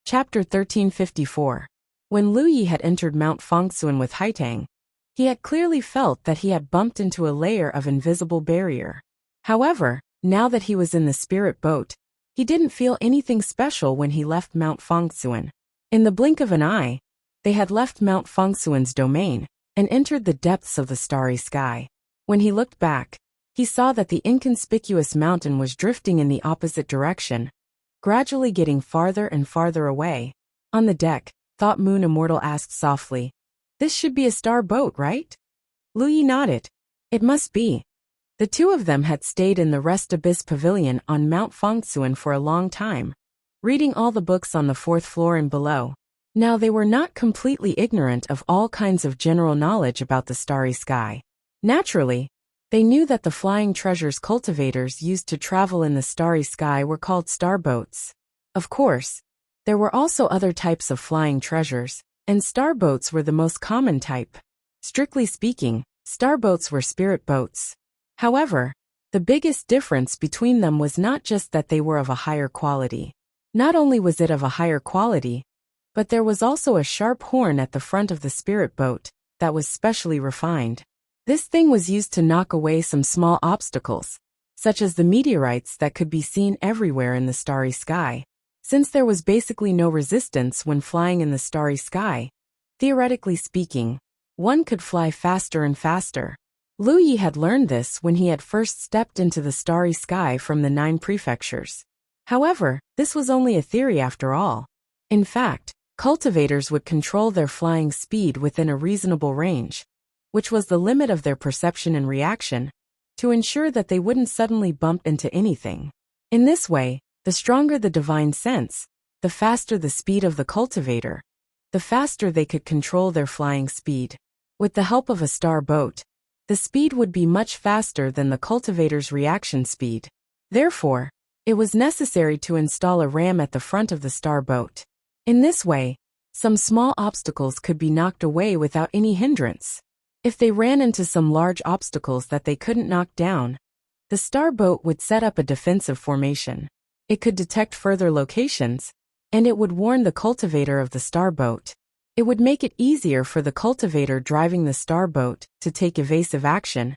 Chapter 1354. When Lu Yi had entered Mount Fangsuan with Haitang, he had clearly felt that he had bumped into a layer of invisible barrier. However, now that he was in the spirit boat, he didn't feel anything special when he left Mount Fangsuan. In the blink of an eye, they had left Mount Fangsuan's domain and entered the depths of the starry sky. When he looked back, he saw that the inconspicuous mountain was drifting in the opposite direction, gradually getting farther and farther away. On the deck, Thought Moon Immortal asked softly, "This should be a star boat, right?" Lu Yi nodded. It must be. The two of them had stayed in the Rest Abyss Pavilion on Mount Fangsuan for a long time, reading all the books on the fourth floor and below. Now they were not completely ignorant of all kinds of general knowledge about the starry sky. Naturally, they knew that the flying treasures cultivators used to travel in the starry sky were called starboats. Of course, there were also other types of flying treasures, and starboats were the most common type. Strictly speaking, starboats were spirit boats. However, the biggest difference between them was not just that they were of a higher quality. Not only was it of a higher quality, but there was also a sharp horn at the front of the spirit boat that was specially refined. This thing was used to knock away some small obstacles, such as the meteorites that could be seen everywhere in the starry sky. Since there was basically no resistance when flying in the starry sky, theoretically speaking, one could fly faster and faster. Lu Yi had learned this when he had first stepped into the starry sky from the 9 prefectures. However, this was only a theory after all. In fact, cultivators would control their flying speed within a reasonable range, which was the limit of their perception and reaction, to ensure that they wouldn't suddenly bump into anything. In this way, the stronger the divine sense, the faster the speed of the cultivator, the faster they could control their flying speed. With the help of a star boat, the speed would be much faster than the cultivator's reaction speed. Therefore, it was necessary to install a ram at the front of the star boat. In this way, some small obstacles could be knocked away without any hindrance. If they ran into some large obstacles that they couldn't knock down, the star boat would set up a defensive formation. It could detect further locations, and it would warn the cultivator of the star boat. It would make it easier for the cultivator driving the star boat to take evasive action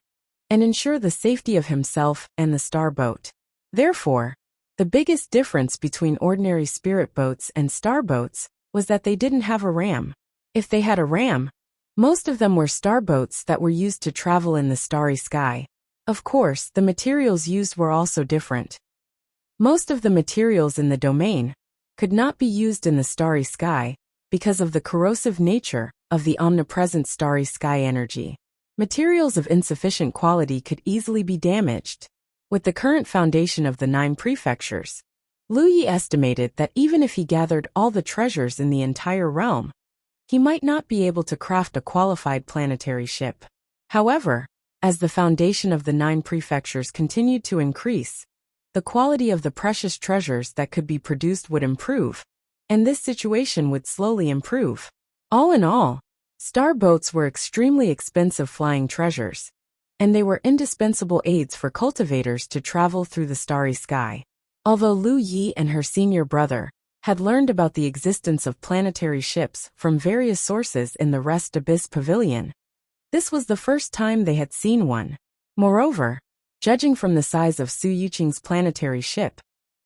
and ensure the safety of himself and the star boat. Therefore, the biggest difference between ordinary spirit boats and star boats was that they didn't have a ram. If they had a ram, most of them were starboats that were used to travel in the starry sky. Of course, the materials used were also different. Most of the materials in the domain could not be used in the starry sky because of the corrosive nature of the omnipresent starry sky energy. Materials of insufficient quality could easily be damaged. With the current foundation of the 9 prefectures, Lu Yi estimated that even if he gathered all the treasures in the entire realm, he might not be able to craft a qualified planetary ship. However, as the foundation of the 9 prefectures continued to increase, the quality of the precious treasures that could be produced would improve, and this situation would slowly improve. All in all, star boats were extremely expensive flying treasures, and they were indispensable aids for cultivators to travel through the starry sky. Although Lu Yi and her senior brother had learned about the existence of planetary ships from various sources in the Rest Abyss Pavilion, this was the first time they had seen one. Moreover, judging from the size of Su Yuqing's planetary ship,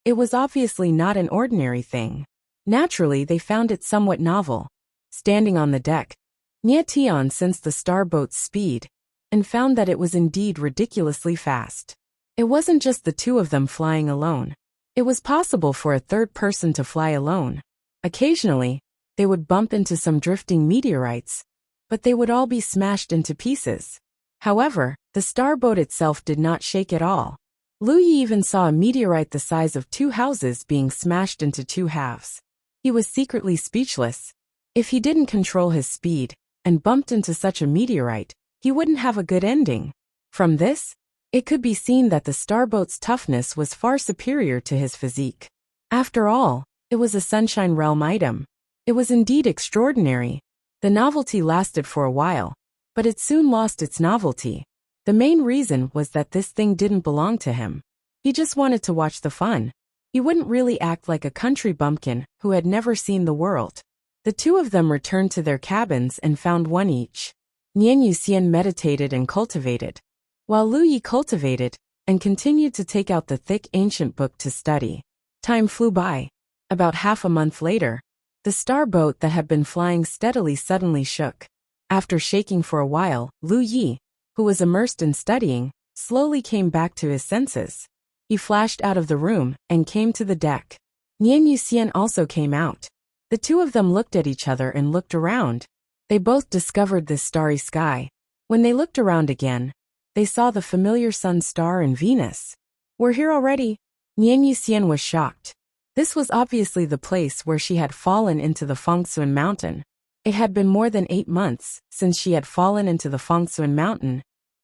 it was obviously not an ordinary thing. Naturally, they found it somewhat novel. Standing on the deck, Nie Tian sensed the starboat's speed and found that it was indeed ridiculously fast. It wasn't just the two of them flying alone. It was possible for a third person to fly alone. Occasionally, they would bump into some drifting meteorites, but they would all be smashed into pieces. However, the starboat itself did not shake at all. Lu Yi even saw a meteorite the size of 2 houses being smashed into 2 halves. He was secretly speechless. If he didn't control his speed and bumped into such a meteorite, he wouldn't have a good ending. From this, it could be seen that the starboat's toughness was far superior to his physique. After all, it was a Sunshine Realm item. It was indeed extraordinary. The novelty lasted for a while, but it soon lost its novelty. The main reason was that this thing didn't belong to him. He just wanted to watch the fun. He wouldn't really act like a country bumpkin who had never seen the world. The two of them returned to their cabins and found one each. Nian Yuxian meditated and cultivated, while Lu Yi cultivated and continued to take out the thick ancient book to study. Time flew by. About half a month later, the star boat that had been flying steadily suddenly shook. After shaking for a while, Lu Yi, who was immersed in studying, slowly came back to his senses. He flashed out of the room and came to the deck. Nian Yuxian also came out. The two of them looked at each other and looked around. They both discovered this starry sky. When they looked around again, they saw the familiar sun star and Venus. We're here already? Nian Yuxian was shocked. This was obviously the place where she had fallen into the Fangsuan mountain. It had been more than 8 months since she had fallen into the Fangsuan mountain,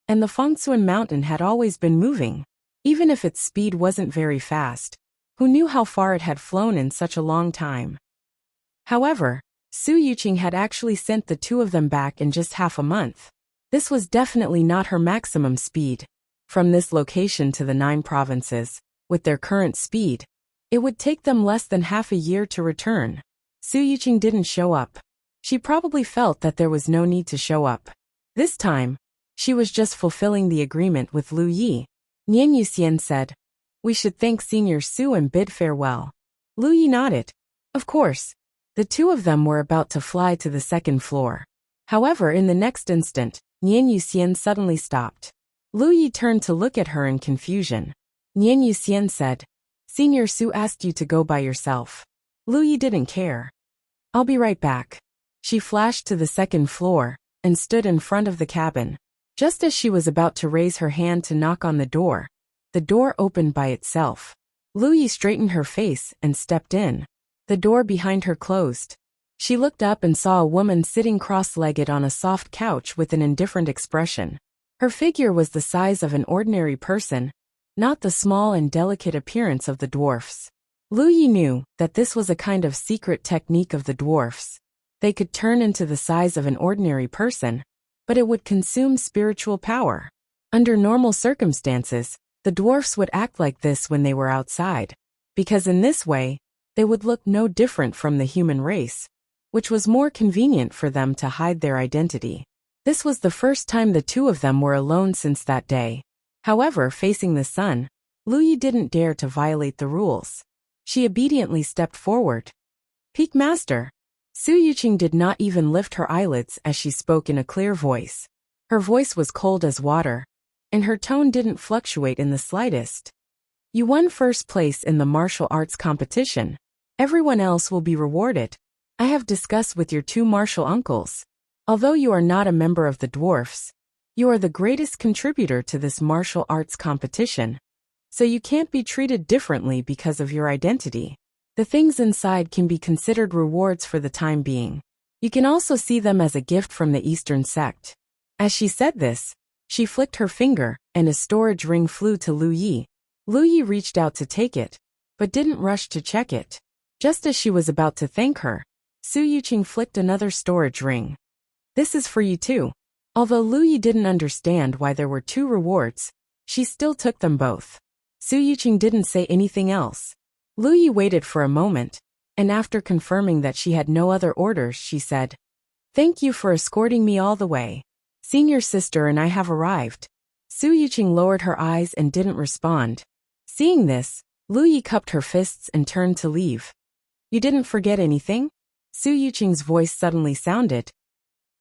and the Fangsuan mountain had always been moving. Even if its speed wasn't very fast, who knew how far it had flown in such a long time? However, Su Yuqing had actually sent the two of them back in just half a month. This was definitely not her maximum speed. From this location to the 9 provinces, with their current speed, it would take them less than half a year to return. Su Yuqing didn't show up. She probably felt that there was no need to show up. This time, she was just fulfilling the agreement with Lu Yi. Nian Yuxian said, "We should thank Senior Su and bid farewell." Lu Yi nodded. Of course. The two of them were about to fly to the 2nd floor. However, in the next instant, Nian Yuxian suddenly stopped. Lu Yi turned to look at her in confusion. Nian Yuxian said, "Senior Su asked you to go by yourself." Lu Yi didn't care. "I'll be right back." She flashed to the 2nd floor and stood in front of the cabin. Just as she was about to raise her hand to knock on the door opened by itself. Lu Yi straightened her face and stepped in. The door behind her closed. She looked up and saw a woman sitting cross-legged on a soft couch with an indifferent expression. Her figure was the size of an ordinary person, not the small and delicate appearance of the dwarfs. Lu Yi knew that this was a kind of secret technique of the dwarfs. They could turn into the size of an ordinary person, but it would consume spiritual power. Under normal circumstances, the dwarfs would act like this when they were outside, because in this way, they would look no different from the human race, which was more convenient for them to hide their identity. This was the first time the two of them were alone since that day. However, facing the sun, Lu Yi didn't dare to violate the rules. She obediently stepped forward. "Peak Master." Su Yuqing did not even lift her eyelids as she spoke in a clear voice. Her voice was cold as water, and her tone didn't fluctuate in the slightest. "You won first place in the martial arts competition. Everyone else will be rewarded. I have discussed with your 2 martial uncles. Although you are not a member of the dwarfs, you are the greatest contributor to this martial arts competition, so you can't be treated differently because of your identity. The things inside can be considered rewards for the time being. You can also see them as a gift from the Eastern sect." As she said this, she flicked her finger, and a storage ring flew to Lu Yi. Lu Yi reached out to take it, but didn't rush to check it. Just as she was about to thank her, Su Yuqing flicked another storage ring. "This is for you too." Although Lu Yi didn't understand why there were 2 rewards, she still took them both. Su Yuqing didn't say anything else. Lu Yi waited for a moment, and after confirming that she had no other orders, she said, "Thank you for escorting me all the way. Senior sister and I have arrived." Su Yuqing lowered her eyes and didn't respond. Seeing this, Lu Yi cupped her fists and turned to leave. "You didn't forget anything?" Su Yuqing's voice suddenly sounded.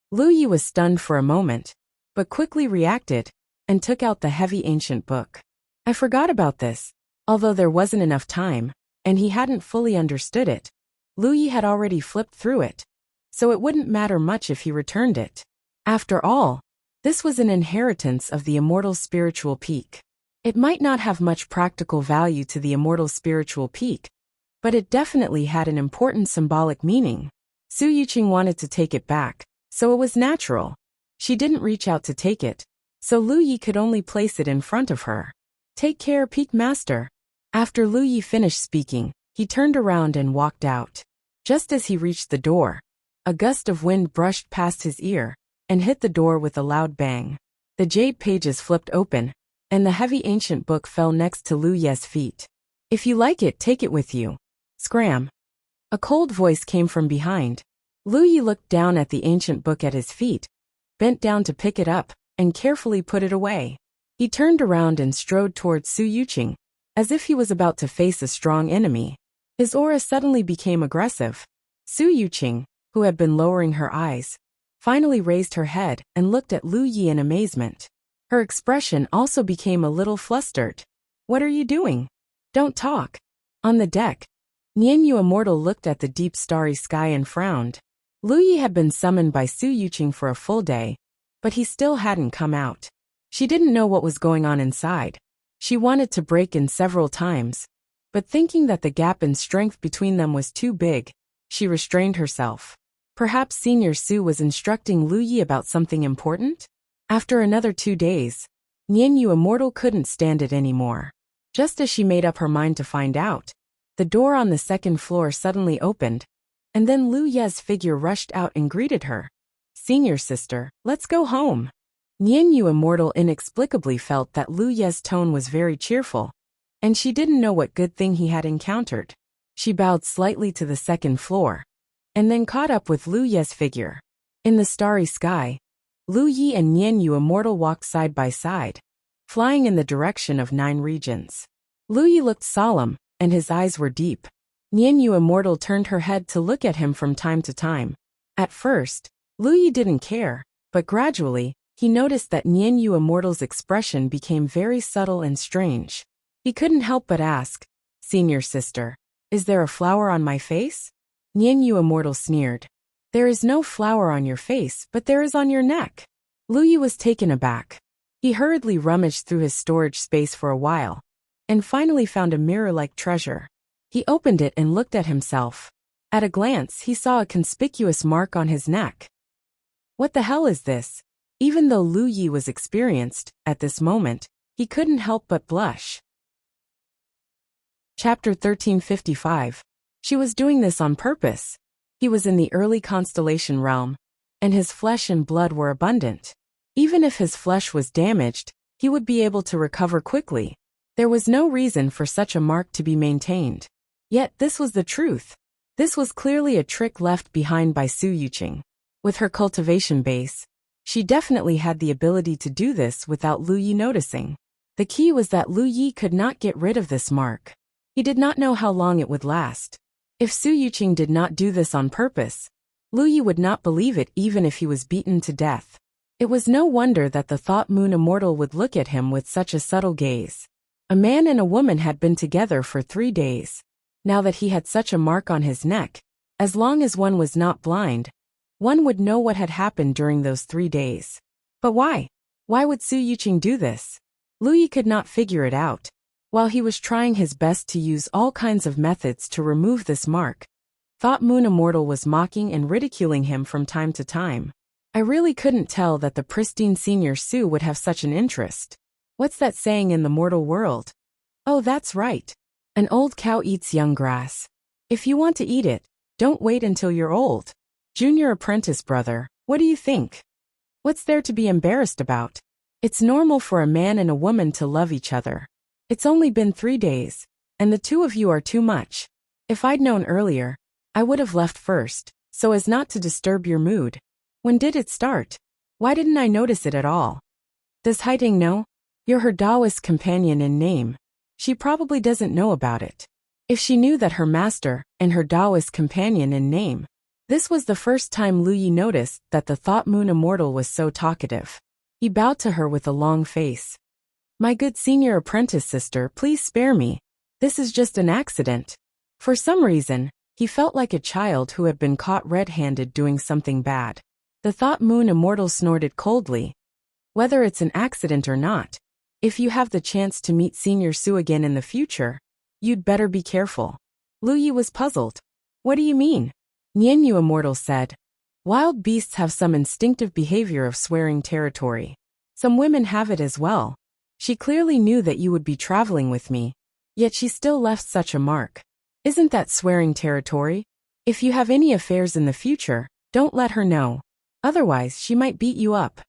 Lu Yi was stunned for a moment, but quickly reacted and took out the heavy ancient book. "I forgot about this." Although there wasn't enough time, and he hadn't fully understood it, Lu Yi had already flipped through it, so it wouldn't matter much if he returned it. After all, this was an inheritance of the immortal spiritual peak. It might not have much practical value to the immortal spiritual peak, but it definitely had an important symbolic meaning. Su Yuqing wanted to take it back, so it was natural. She didn't reach out to take it, so Lu Yi could only place it in front of her. "Take care, Peak Master." After Lu Yi finished speaking, he turned around and walked out. Just as he reached the door, a gust of wind brushed past his ear and hit the door with a loud bang. The jade pages flipped open, and the heavy ancient book fell next to Lu Ye's feet. If you like it, take it with you. Scram. A cold voice came from behind. Lu Yi looked down at the ancient book at his feet, bent down to pick it up, and carefully put it away. He turned around and strode towards Su Yuqing, as if he was about to face a strong enemy. His aura suddenly became aggressive. Su Yuqing, who had been lowering her eyes, finally raised her head and looked at Lu Yi in amazement. Her expression also became a little flustered. What are you doing? Don't talk. On the deck, Nianyu Immortal looked at the deep starry sky and frowned. Lu Yi had been summoned by Su Yuqing for a full day, but he still hadn't come out. She didn't know what was going on inside. She wanted to break in several times, but thinking that the gap in strength between them was too big, she restrained herself. Perhaps Senior Su was instructing Lu Yi about something important? After another 2 days, Nianyu Immortal couldn't stand it anymore. Just as she made up her mind to find out, the door on the second floor suddenly opened, and then Lu Ye's figure rushed out and greeted her. Senior sister, let's go home. Nianyu Immortal inexplicably felt that Lu Ye's tone was very cheerful, and she didn't know what good thing he had encountered. She bowed slightly to the second floor, and then caught up with Lu Ye's figure. In the starry sky, Lu Yi and Nianyu Immortal walked side by side, flying in the direction of 9 regions. Lu Yi looked solemn, and his eyes were deep. Nianyu Immortal turned her head to look at him from time to time. At first, Lu Yi didn't care, but gradually, he noticed that Nianyu Immortal's expression became very subtle and strange. He couldn't help but ask, Senior sister, is there a flower on my face? Nianyu Immortal sneered. There is no flower on your face, but there is on your neck. Lu Yi was taken aback. He hurriedly rummaged through his storage space for a while, and finally found a mirror-like treasure. He opened it and looked at himself. At a glance, he saw a conspicuous mark on his neck. What the hell is this? Even though Lu Yi was experienced, at this moment, he couldn't help but blush. Chapter 1355. She was doing this on purpose. He was in the early constellation realm, and his flesh and blood were abundant. Even if his flesh was damaged, he would be able to recover quickly. There was no reason for such a mark to be maintained. Yet this was the truth. This was clearly a trick left behind by Su Yuqing. With her cultivation base, she definitely had the ability to do this without Lu Yi noticing. The key was that Lu Yi could not get rid of this mark. He did not know how long it would last. If Su Yuqing did not do this on purpose, Lu Yi would not believe it even if he was beaten to death. It was no wonder that the Thought Moon Immortal would look at him with such a subtle gaze. A man and a woman had been together for 3 days. Now that he had such a mark on his neck, as long as one was not blind, one would know what had happened during those 3 days. But why? Why would Su Yuqing do this? Lu Yi could not figure it out. While he was trying his best to use all kinds of methods to remove this mark, Thought Moon Immortal was mocking and ridiculing him from time to time. I really couldn't tell that the pristine Senior Su would have such an interest. What's that saying in the mortal world? Oh, that's right. An old cow eats young grass. If you want to eat it, don't wait until you're old. Junior apprentice brother, what do you think? What's there to be embarrassed about? It's normal for a man and a woman to love each other. It's only been 3 days, and the two of you are too much. If I'd known earlier, I would have left first, so as not to disturb your mood. When did it start? Why didn't I notice it at all? Does Haiding know? You're her Taoist companion in name. She probably doesn't know about it. If she knew that her master and her Taoist companion in name. This was the first time Lu Yi noticed that the Thought Moon Immortal was so talkative. He bowed to her with a long face. My good senior apprentice sister, please spare me. This is just an accident. For some reason, he felt like a child who had been caught red-handed doing something bad. The Thought Moon Immortal snorted coldly. Whether it's an accident or not, if you have the chance to meet Senior Su again in the future, you'd better be careful. Lu Yi was puzzled. What do you mean? Nianyu Immortal said. Wild beasts have some instinctive behavior of swearing territory. Some women have it as well. She clearly knew that you would be traveling with me, yet she still left such a mark. Isn't that swearing territory? If you have any affairs in the future, don't let her know. Otherwise, she might beat you up.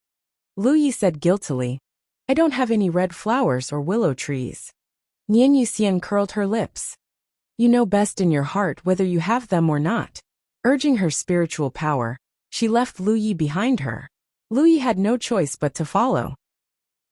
Lu Yi said guiltily. I don't have any red flowers or willow trees. Nian Yuxian curled her lips. You know best in your heart whether you have them or not. Urging her spiritual power, she left Lu Yi behind her. Lu Yi had no choice but to follow.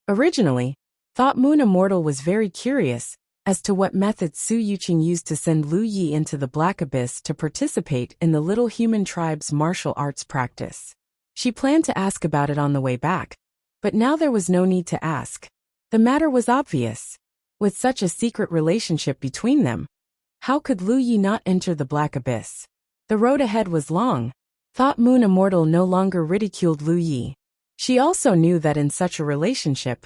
Originally, Thought Moon Immortal was very curious as to what method Su Yuqing used to send Lu Yi into the Black Abyss to participate in the little human tribe's martial arts practice. She planned to ask about it on the way back, but now there was no need to ask. The matter was obvious. With such a secret relationship between them, how could Lu Yi not enter the Black Abyss? The road ahead was long. Thought Moon Immortal no longer ridiculed Lu Yi. She also knew that in such a relationship,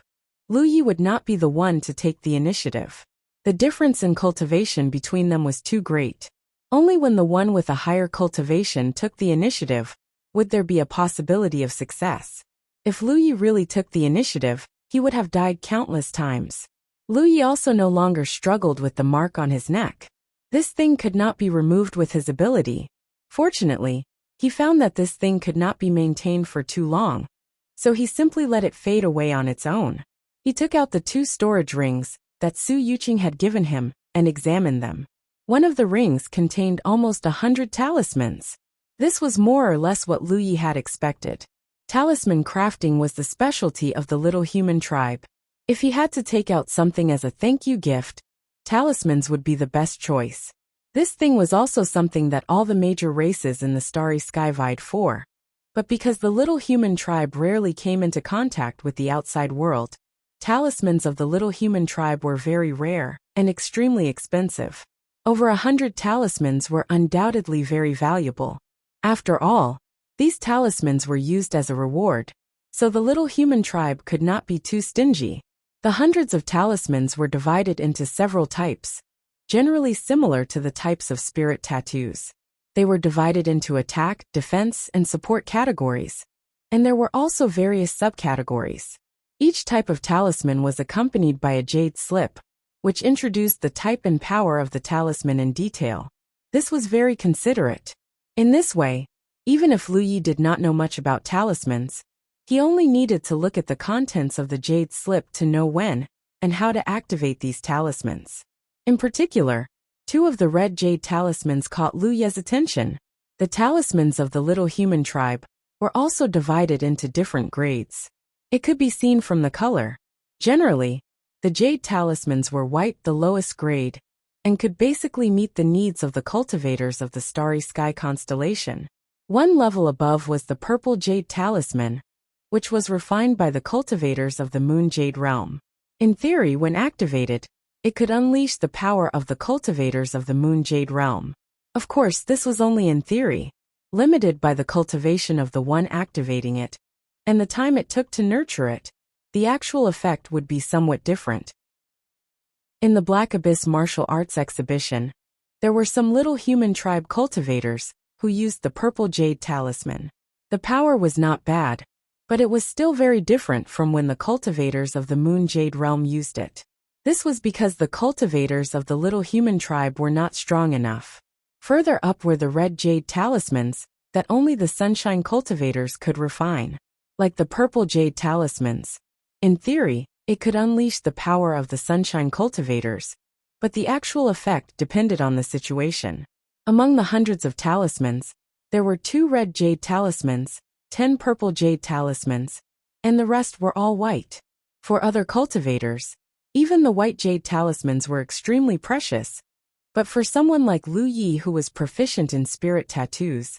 Lu Yi would not be the one to take the initiative. The difference in cultivation between them was too great. Only when the one with a higher cultivation took the initiative would there be a possibility of success. If Lu Yi really took the initiative, he would have died countless times. Lu Yi also no longer struggled with the mark on his neck. This thing could not be removed with his ability. Fortunately, he found that this thing could not be maintained for too long, so he simply let it fade away on its own. He took out the 2 storage rings that Su Yuqing had given him and examined them. One of the rings contained almost 100 talismans. This was more or less what Lu Yi had expected. Talisman crafting was the specialty of the little human tribe. If he had to take out something as a thank you gift, talismans would be the best choice. This thing was also something that all the major races in the starry sky vied for. But because the little human tribe rarely came into contact with the outside world, talismans of the little human tribe were very rare and extremely expensive. Over 100 talismans were undoubtedly very valuable. After all, these talismans were used as a reward, so the little human tribe could not be too stingy. The hundreds of talismans were divided into several types, generally similar to the types of spirit tattoos. They were divided into attack, defense, and support categories, and there were also various subcategories. Each type of talisman was accompanied by a jade slip, which introduced the type and power of the talisman in detail. This was very considerate. In this way, even if Lu Yi did not know much about talismans, he only needed to look at the contents of the jade slip to know when and how to activate these talismans. In particular, 2 of the red jade talismans caught Lu Yi's attention. The talismans of the little human tribe were also divided into different grades. It could be seen from the color. Generally, the jade talismans were white, the lowest grade, and could basically meet the needs of the cultivators of the starry sky constellation. One level above was the purple jade talisman, which was refined by the cultivators of the moon jade realm. In theory, when activated, it could unleash the power of the cultivators of the moon jade realm. Of course, this was only in theory, limited by the cultivation of the one activating it, and the time it took to nurture it. The actual effect would be somewhat different. In the Black Abyss martial arts exhibition, there were some little human tribe cultivators who used the purple jade talisman. The power was not bad, but it was still very different from when the cultivators of the moon jade realm used it. This was because the cultivators of the little human tribe were not strong enough. Further up were the red jade talismans that only the sunshine cultivators could refine. Like the purple jade talismans, in theory, it could unleash the power of the sunshine cultivators, but the actual effect depended on the situation. Among the hundreds of talismans, there were 2 red jade talismans, 10 purple jade talismans, and the rest were all white. For other cultivators, even the white jade talismans were extremely precious, but for someone like Lu Yi who was proficient in spirit tattoos,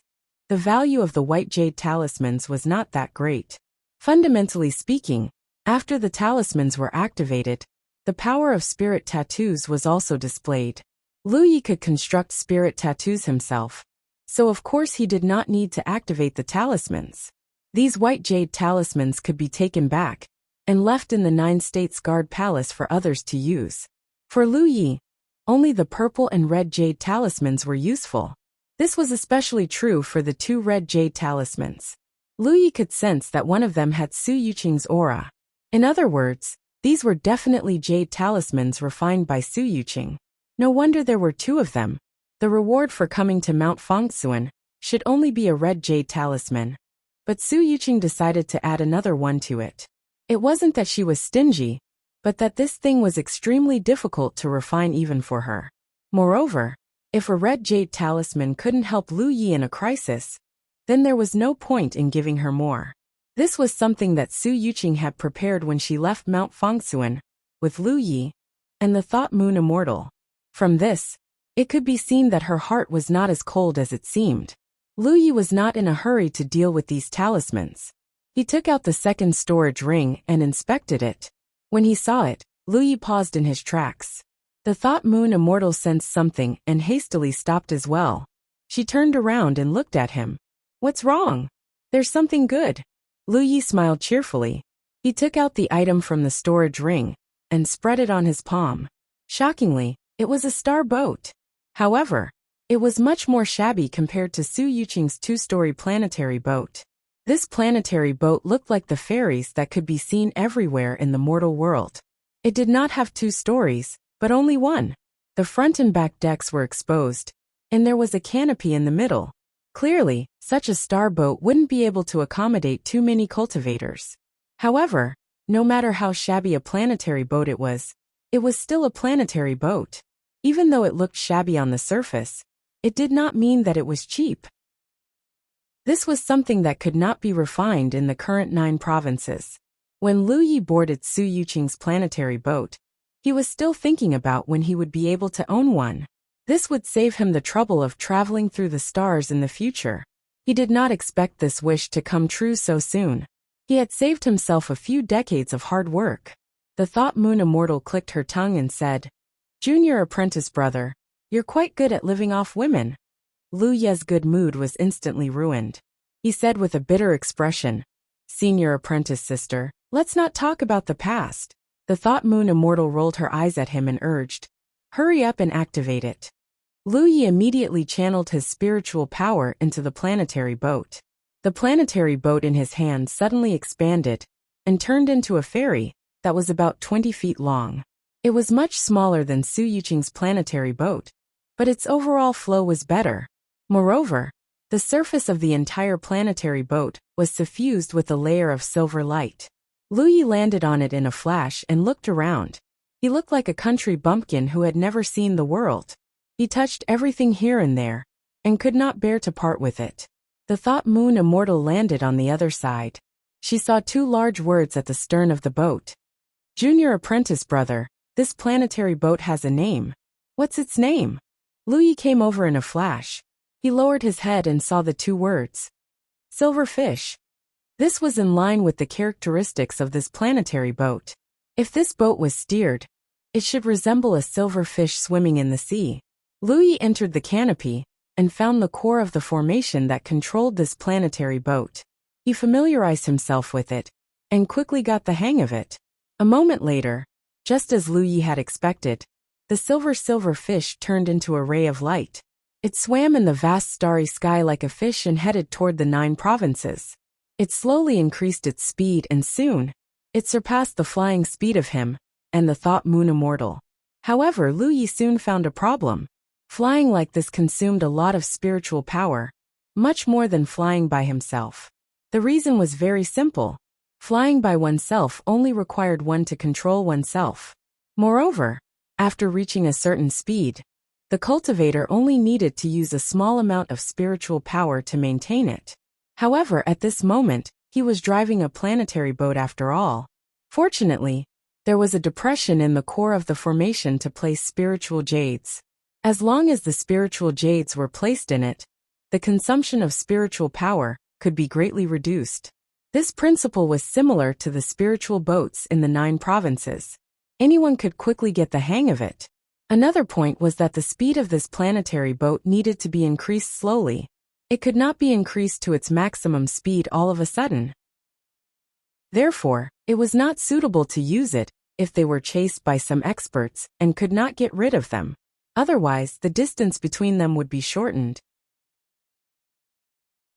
the value of the white jade talismans was not that great. Fundamentally speaking, after the talismans were activated, the power of spirit tattoos was also displayed. Lu Yi could construct spirit tattoos himself, so of course he did not need to activate the talismans. These white jade talismans could be taken back and left in the 9 States Guard Palace for others to use. For Lu Yi, only the purple and red jade talismans were useful. This was especially true for the 2 red jade talismans. Lu Yi could sense that one of them had Su Yuqing's aura. In other words, these were definitely jade talismans refined by Su Yuqing. No wonder there were 2 of them. The reward for coming to Mount Fangsuan should only be a red jade talisman. But Su Yuqing decided to add another one to it. It wasn't that she was stingy, but that this thing was extremely difficult to refine even for her. Moreover, if a red jade talisman couldn't help Lu Yi in a crisis, then there was no point in giving her more. This was something that Su Yuqing had prepared when she left Mount Fangsuan, with Lu Yi and the Thought Moon Immortal. From this, it could be seen that her heart was not as cold as it seemed. Lu Yi was not in a hurry to deal with these talismans. He took out the second storage ring and inspected it. When he saw it, Lu Yi paused in his tracks. The Thought Moon Immortal sensed something and hastily stopped as well. She turned around and looked at him. "What's wrong?" "There's something good." Lu Yi smiled cheerfully. He took out the item from the storage ring and spread it on his palm. Shockingly, it was a star boat. However, it was much more shabby compared to Su Yuqing's two-story planetary boat. This planetary boat looked like the fairies that could be seen everywhere in the mortal world. It did not have 2 stories, but only one. The front and back decks were exposed, and there was a canopy in the middle. Clearly, such a star boat wouldn't be able to accommodate too many cultivators. However, no matter how shabby a planetary boat it was still a planetary boat. Even though it looked shabby on the surface, it did not mean that it was cheap. This was something that could not be refined in the current 9 provinces. When Lu Yi boarded Su Yuqing's planetary boat, he was still thinking about when he would be able to own one. This would save him the trouble of traveling through the stars in the future. He did not expect this wish to come true so soon. He had saved himself a few decades of hard work. The Thought Moon Immortal clicked her tongue and said, "Junior apprentice brother, you're quite good at living off women." Lu Ye's good mood was instantly ruined. He said with a bitter expression, "Senior apprentice sister, let's not talk about the past." The Thought Moon Immortal rolled her eyes at him and urged, "Hurry up and activate it." Lu Yi immediately channeled his spiritual power into the planetary boat. The planetary boat in his hand suddenly expanded and turned into a fairy that was about 20 feet long. It was much smaller than Su Yuqing's planetary boat, but its overall flow was better. Moreover, the surface of the entire planetary boat was suffused with a layer of silver light. Lu Yi landed on it in a flash and looked around. He looked like a country bumpkin who had never seen the world. He touched everything here and there, and could not bear to part with it. The Thought Moon Immortal landed on the other side. She saw 2 large words at the stern of the boat. "Junior apprentice brother, this planetary boat has a name." "What's its name?" Lu Yi came over in a flash. He lowered his head and saw the 2 words. "Silver fish." This was in line with the characteristics of this planetary boat. If this boat was steered, it should resemble a silver fish swimming in the sea. Lu Yi entered the canopy and found the core of the formation that controlled this planetary boat. He familiarized himself with it and quickly got the hang of it. A moment later, just as Lu Yi had expected, the silver fish turned into a ray of light. It swam in the vast starry sky like a fish and headed toward the 9 provinces. It slowly increased its speed and soon, it surpassed the flying speed of him and the Thought Moon Immortal. However, Lu Yi soon found a problem. Flying like this consumed a lot of spiritual power, much more than flying by himself. The reason was very simple. Flying by oneself only required one to control oneself. Moreover, after reaching a certain speed, the cultivator only needed to use a small amount of spiritual power to maintain it. However, at this moment, he was driving a planetary boat after all. Fortunately, there was a depression in the core of the formation to place spiritual jades. As long as the spiritual jades were placed in it, the consumption of spiritual power could be greatly reduced. This principle was similar to the spiritual boats in the 9 provinces. Anyone could quickly get the hang of it. Another point was that the speed of this planetary boat needed to be increased slowly. It could not be increased to its maximum speed all of a sudden. Therefore, it was not suitable to use it if they were chased by some experts and could not get rid of them. Otherwise, the distance between them would be shortened.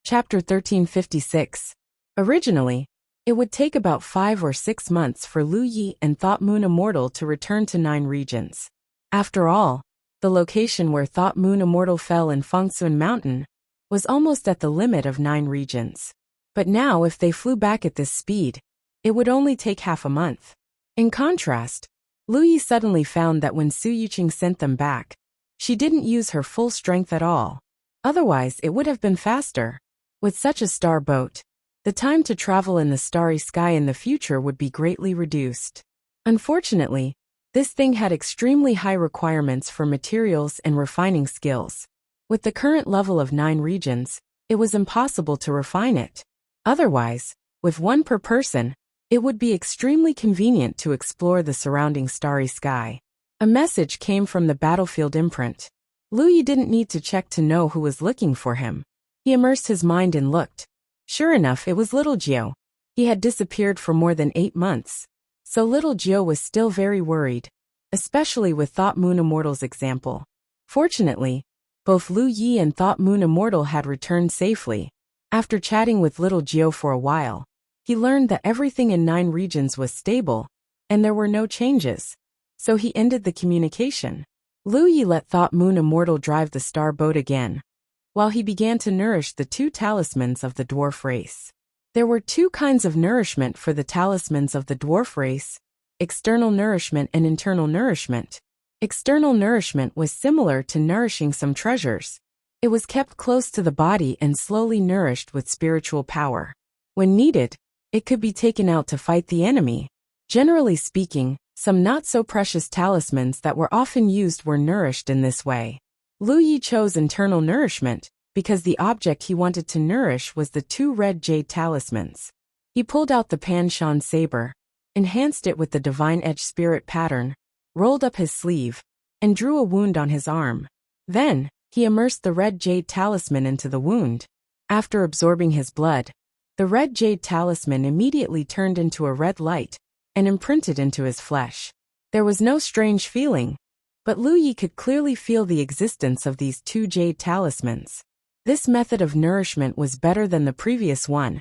Chapter 1356. Originally, it would take about 5 or 6 months for Lu Yi and Thought Moon Immortal to return to 9 regions. After all, the location where Thought Moon Immortal fell in Fangsuan Mountain was almost at the limit of 9 regions. But now if they flew back at this speed, it would only take half a month. In contrast, Lu Yi suddenly found that when Su Yuqing sent them back, she didn't use her full strength at all. Otherwise, it would have been faster. With such a star boat, the time to travel in the starry sky in the future would be greatly reduced. Unfortunately, this thing had extremely high requirements for materials and refining skills. With the current level of 9 regions, it was impossible to refine it. Otherwise, with 1 per person, it would be extremely convenient to explore the surrounding starry sky. A message came from the battlefield imprint. Lu Yi didn't need to check to know who was looking for him. He immersed his mind and looked. Sure enough, it was little Jiao. He had disappeared for more than 8 months. So little Jiao was still very worried, especially with Thought Moon Immortal's example. Fortunately, both Lu Yi and Thought Moon Immortal had returned safely. After chatting with little Jiao for a while, he learned that everything in 9 regions was stable, and there were no changes. So he ended the communication. Lu Yi let Thought Moon Immortal drive the star boat again, while he began to nourish the 2 talismans of the dwarf race. There were 2 kinds of nourishment for the talismans of the dwarf race: external nourishment and internal nourishment. External nourishment was similar to nourishing some treasures. It was kept close to the body and slowly nourished with spiritual power. When needed, it could be taken out to fight the enemy. Generally speaking, some not-so-precious talismans that were often used were nourished in this way. Lu Yi chose internal nourishment because the object he wanted to nourish was the 2 red jade talismans. He pulled out the Pan Shan saber, enhanced it with the Divine Edge Spirit pattern, rolled up his sleeve, and drew a wound on his arm. Then, he immersed the red jade talisman into the wound. After absorbing his blood, the red jade talisman immediately turned into a red light and imprinted into his flesh. There was no strange feeling, but Lu Yi could clearly feel the existence of these 2 jade talismans. This method of nourishment was better than the previous one,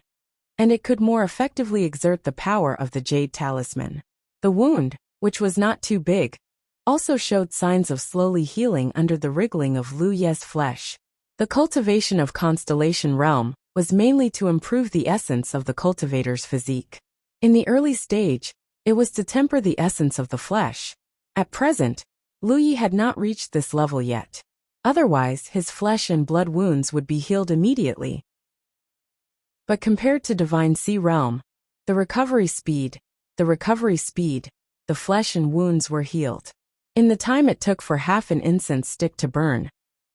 and it could more effectively exert the power of the jade talisman. The wound, which was not too big, also showed signs of slowly healing under the wriggling of Lu Ye's flesh. The cultivation of Constellation Realm was mainly to improve the essence of the cultivator's physique. In the early stage, it was to temper the essence of the flesh. At present, Lu Yi had not reached this level yet. Otherwise, his flesh and blood wounds would be healed immediately. But compared to Divine Sea Realm, the recovery speed, the flesh and wounds were healed. In the time it took for half an incense stick to burn,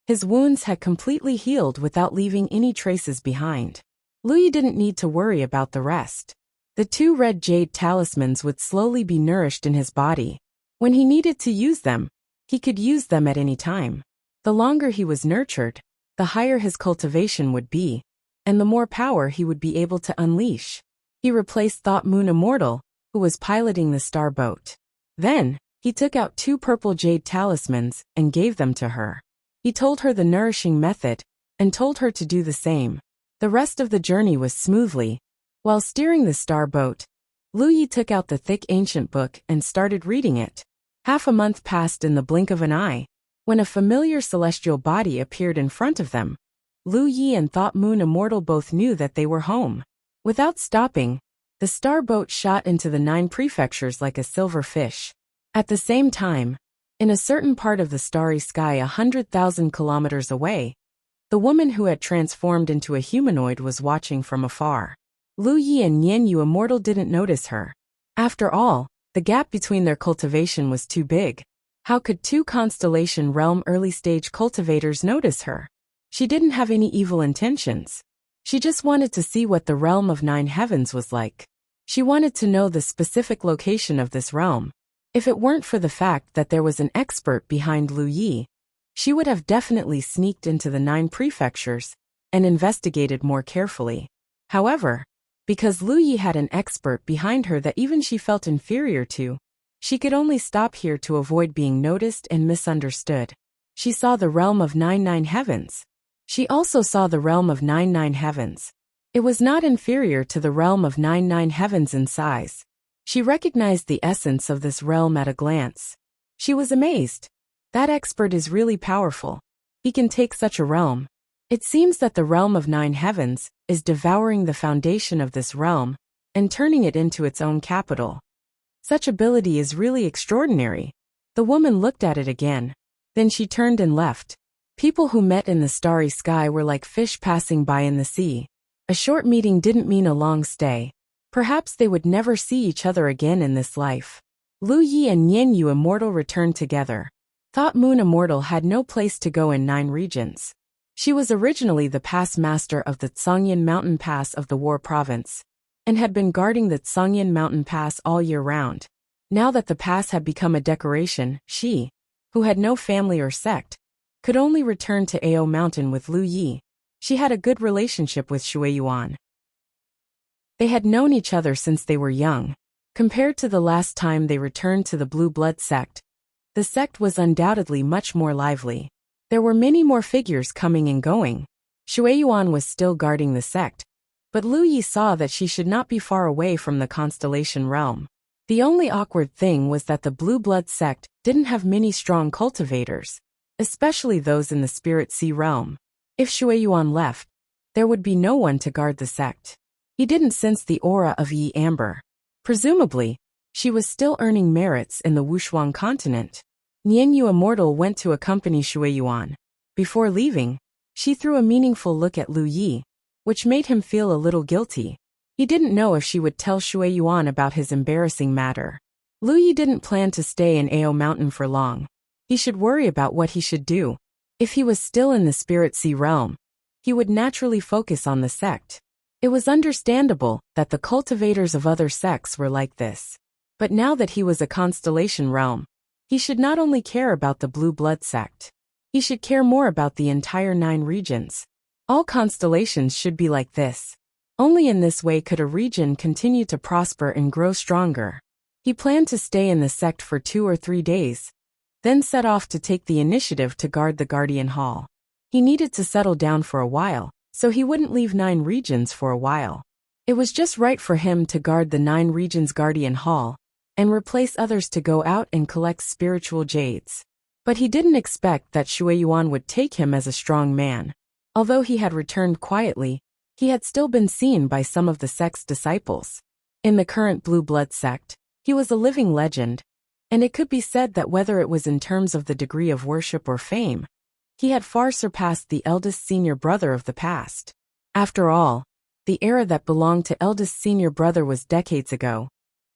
his wounds had completely healed without leaving any traces behind. Lu Yi didn't need to worry about the rest. The 2 red jade talismans would slowly be nourished in his body. When he needed to use them, he could use them at any time. The longer he was nurtured, the higher his cultivation would be, and the more power he would be able to unleash. He replaced Thought Moon Immortal, who was piloting the star boat. Then, he took out 2 purple jade talismans and gave them to her. He told her the nourishing method, and told her to do the same. The rest of the journey was smoothly. While steering the star boat, Lu Yi took out the thick ancient book and started reading it. Half a month passed in the blink of an eye. When a familiar celestial body appeared in front of them, Lu Yi and Thought Moon Immortal both knew that they were home. Without stopping, the star boat shot into the 9 prefectures like a silver fish. At the same time, in a certain part of the starry sky 100,000 kilometers away, the woman who had transformed into a humanoid was watching from afar. Lu Yi and Nian Yu Immortal didn't notice her. After all, the gap between their cultivation was too big. How could 2 Constellation Realm early-stage cultivators notice her? She didn't have any evil intentions. She just wanted to see what the realm of 9 heavens was like. She wanted to know the specific location of this realm. If it weren't for the fact that there was an expert behind Lu Yi, she would have definitely sneaked into the 9 prefectures and investigated more carefully. However, because Lu Yi had an expert behind her that even she felt inferior to, she could only stop here to avoid being noticed and misunderstood. She saw the realm of 9 heavens. She also saw the realm of 9 heavens. It was not inferior to the realm of 9 heavens in size. She recognized the essence of this realm at a glance. She was amazed. That expert is really powerful. He can take such a realm. It seems that the realm of 9 heavens is devouring the foundation of this realm and turning it into its own capital. Such ability is really extraordinary. The woman looked at it again. Then she turned and left. People who met in the starry sky were like fish passing by in the sea. A short meeting didn't mean a long stay. Perhaps they would never see each other again in this life. Lu Yi and Nian Yu Immortal returned together. Thought Moon Immortal had no place to go in 9 regions. She was originally the pass master of the Tsangyan Mountain Pass of the War Province, and had been guarding the Tsangyan Mountain Pass all year round. Now that the pass had become a decoration, she, who had no family or sect, could only return to Ao Mountain with Lu Yi. She had a good relationship with Shui Yuan. They had known each other since they were young. Compared to the last time they returned to the Blue Blood sect, the sect was undoubtedly much more lively. There were many more figures coming and going. Shui Yuan was still guarding the sect, but Lu Yi saw that she should not be far away from the constellation realm. The only awkward thing was that the Blue Blood sect didn't have many strong cultivators, especially those in the Spirit Sea realm. If Shui Yuan left, there would be no one to guard the sect. He didn't sense the aura of Yi Amber. Presumably, she was still earning merits in the Wushuang continent. Nian Yu Immortal went to accompany Shui Yuan. Before leaving, she threw a meaningful look at Lu Yi, which made him feel a little guilty. He didn't know if she would tell Shui Yuan about his embarrassing matter. Lu Yi didn't plan to stay in Ao Mountain for long. He should worry about what he should do. If he was still in the Spirit Sea realm, he would naturally focus on the sect. It was understandable that the cultivators of other sects were like this. But now that he was a constellation realm, he should not only care about the Blue Blood sect. He should care more about the entire 9 regions. All constellations should be like this. Only in this way could a region continue to prosper and grow stronger. He planned to stay in the sect for 2 or 3 days, then set off to take the initiative to guard the Guardian Hall. He needed to settle down for a while, so he wouldn't leave 9 regions for a while. It was just right for him to guard the 9 regions Guardian Hall, and replace others to go out and collect spiritual jades. But he didn't expect that Shui Yuan would take him as a strong man. Although he had returned quietly, he had still been seen by some of the sect's disciples. In the current Blue Blood sect, he was a living legend, and it could be said that whether it was in terms of the degree of worship or fame, he had far surpassed the eldest senior brother of the past. After all, the era that belonged to eldest senior brother was decades ago,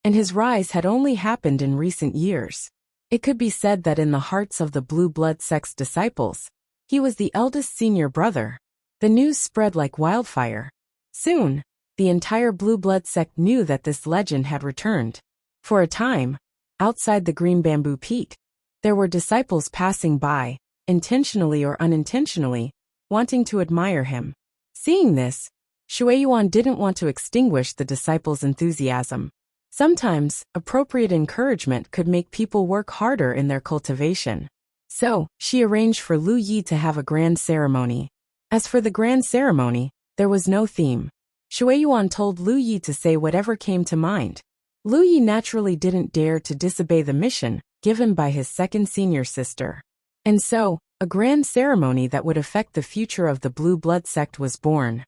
and his rise had only happened in recent years. It could be said that in the hearts of the Blue Blood sect's disciples, he was the eldest senior brother. The news spread like wildfire. Soon, the entire Blue Blood sect knew that this legend had returned. For a time, outside the Green Bamboo Peak, there were disciples passing by, intentionally or unintentionally, wanting to admire him. Seeing this, Shui Yuan didn't want to extinguish the disciples' enthusiasm. Sometimes, appropriate encouragement could make people work harder in their cultivation. So, she arranged for Lu Yi to have a grand ceremony. As for the grand ceremony, there was no theme. Shui Yuan told Lu Yi to say whatever came to mind. Lu Yi naturally didn't dare to disobey the mission given by his second senior sister. And so, a grand ceremony that would affect the future of the Blue Blood sect was born.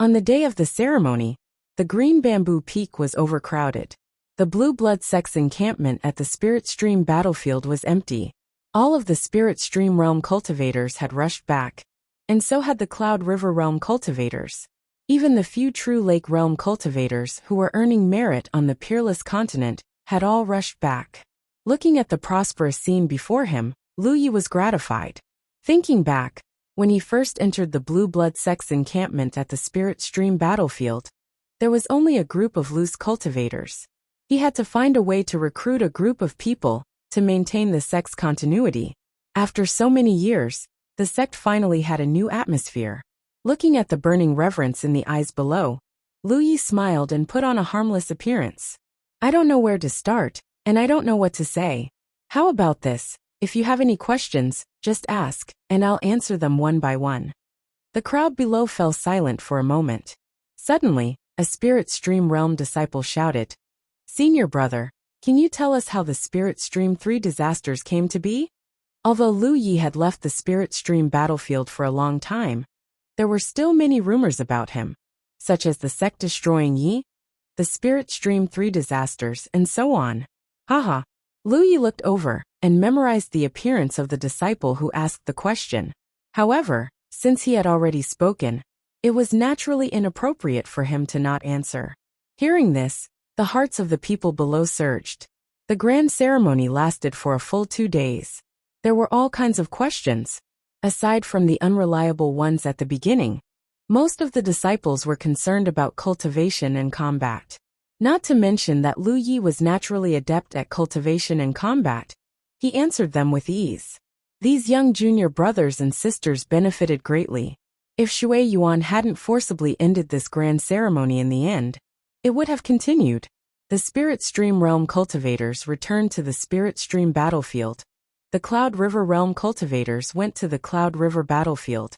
On the day of the ceremony, the Green Bamboo Peak was overcrowded. The Blue Blood sect's encampment at the Spirit Stream battlefield was empty. All of the Spirit Stream realm cultivators had rushed back, and so had the Cloud River realm cultivators. Even the few true Lake realm cultivators who were earning merit on the Peerless continent had all rushed back. Looking at the prosperous scene before him, Lu Yi was gratified. Thinking back, when he first entered the Blue Blood sect's encampment at the Spirit Stream battlefield, there was only a group of loose cultivators. He had to find a way to recruit a group of people to maintain the sect's continuity. After so many years, the sect finally had a new atmosphere. Looking at the burning reverence in the eyes below, Lu Yi smiled and put on a harmless appearance. I don't know where to start, and I don't know what to say. How about this? If you have any questions, just ask, and I'll answer them one by one. The crowd below fell silent for a moment. Suddenly, a Spirit Stream realm disciple shouted, Senior brother, can you tell us how the Spirit Stream 3 disasters came to be? Although Lu Yi had left the Spirit Stream battlefield for a long time, there were still many rumors about him, such as the sect destroying Yi, the spirit stream 3 disasters, and so on. Haha. Lu Yi looked over and memorized the appearance of the disciple who asked the question. However, since he had already spoken, it was naturally inappropriate for him to not answer. Hearing this, the hearts of the people below surged. The grand ceremony lasted for a full 2 days. There were all kinds of questions. Aside from the unreliable ones at the beginning, most of the disciples were concerned about cultivation and combat. Not to mention that Lu Yi was naturally adept at cultivation and combat. He answered them with ease. These young junior brothers and sisters benefited greatly. If Shui Yuan hadn't forcibly ended this grand ceremony in the end, it would have continued. The Spirit Stream Realm cultivators returned to the Spirit Stream battlefield. The Cloud River Realm cultivators went to the Cloud River battlefield.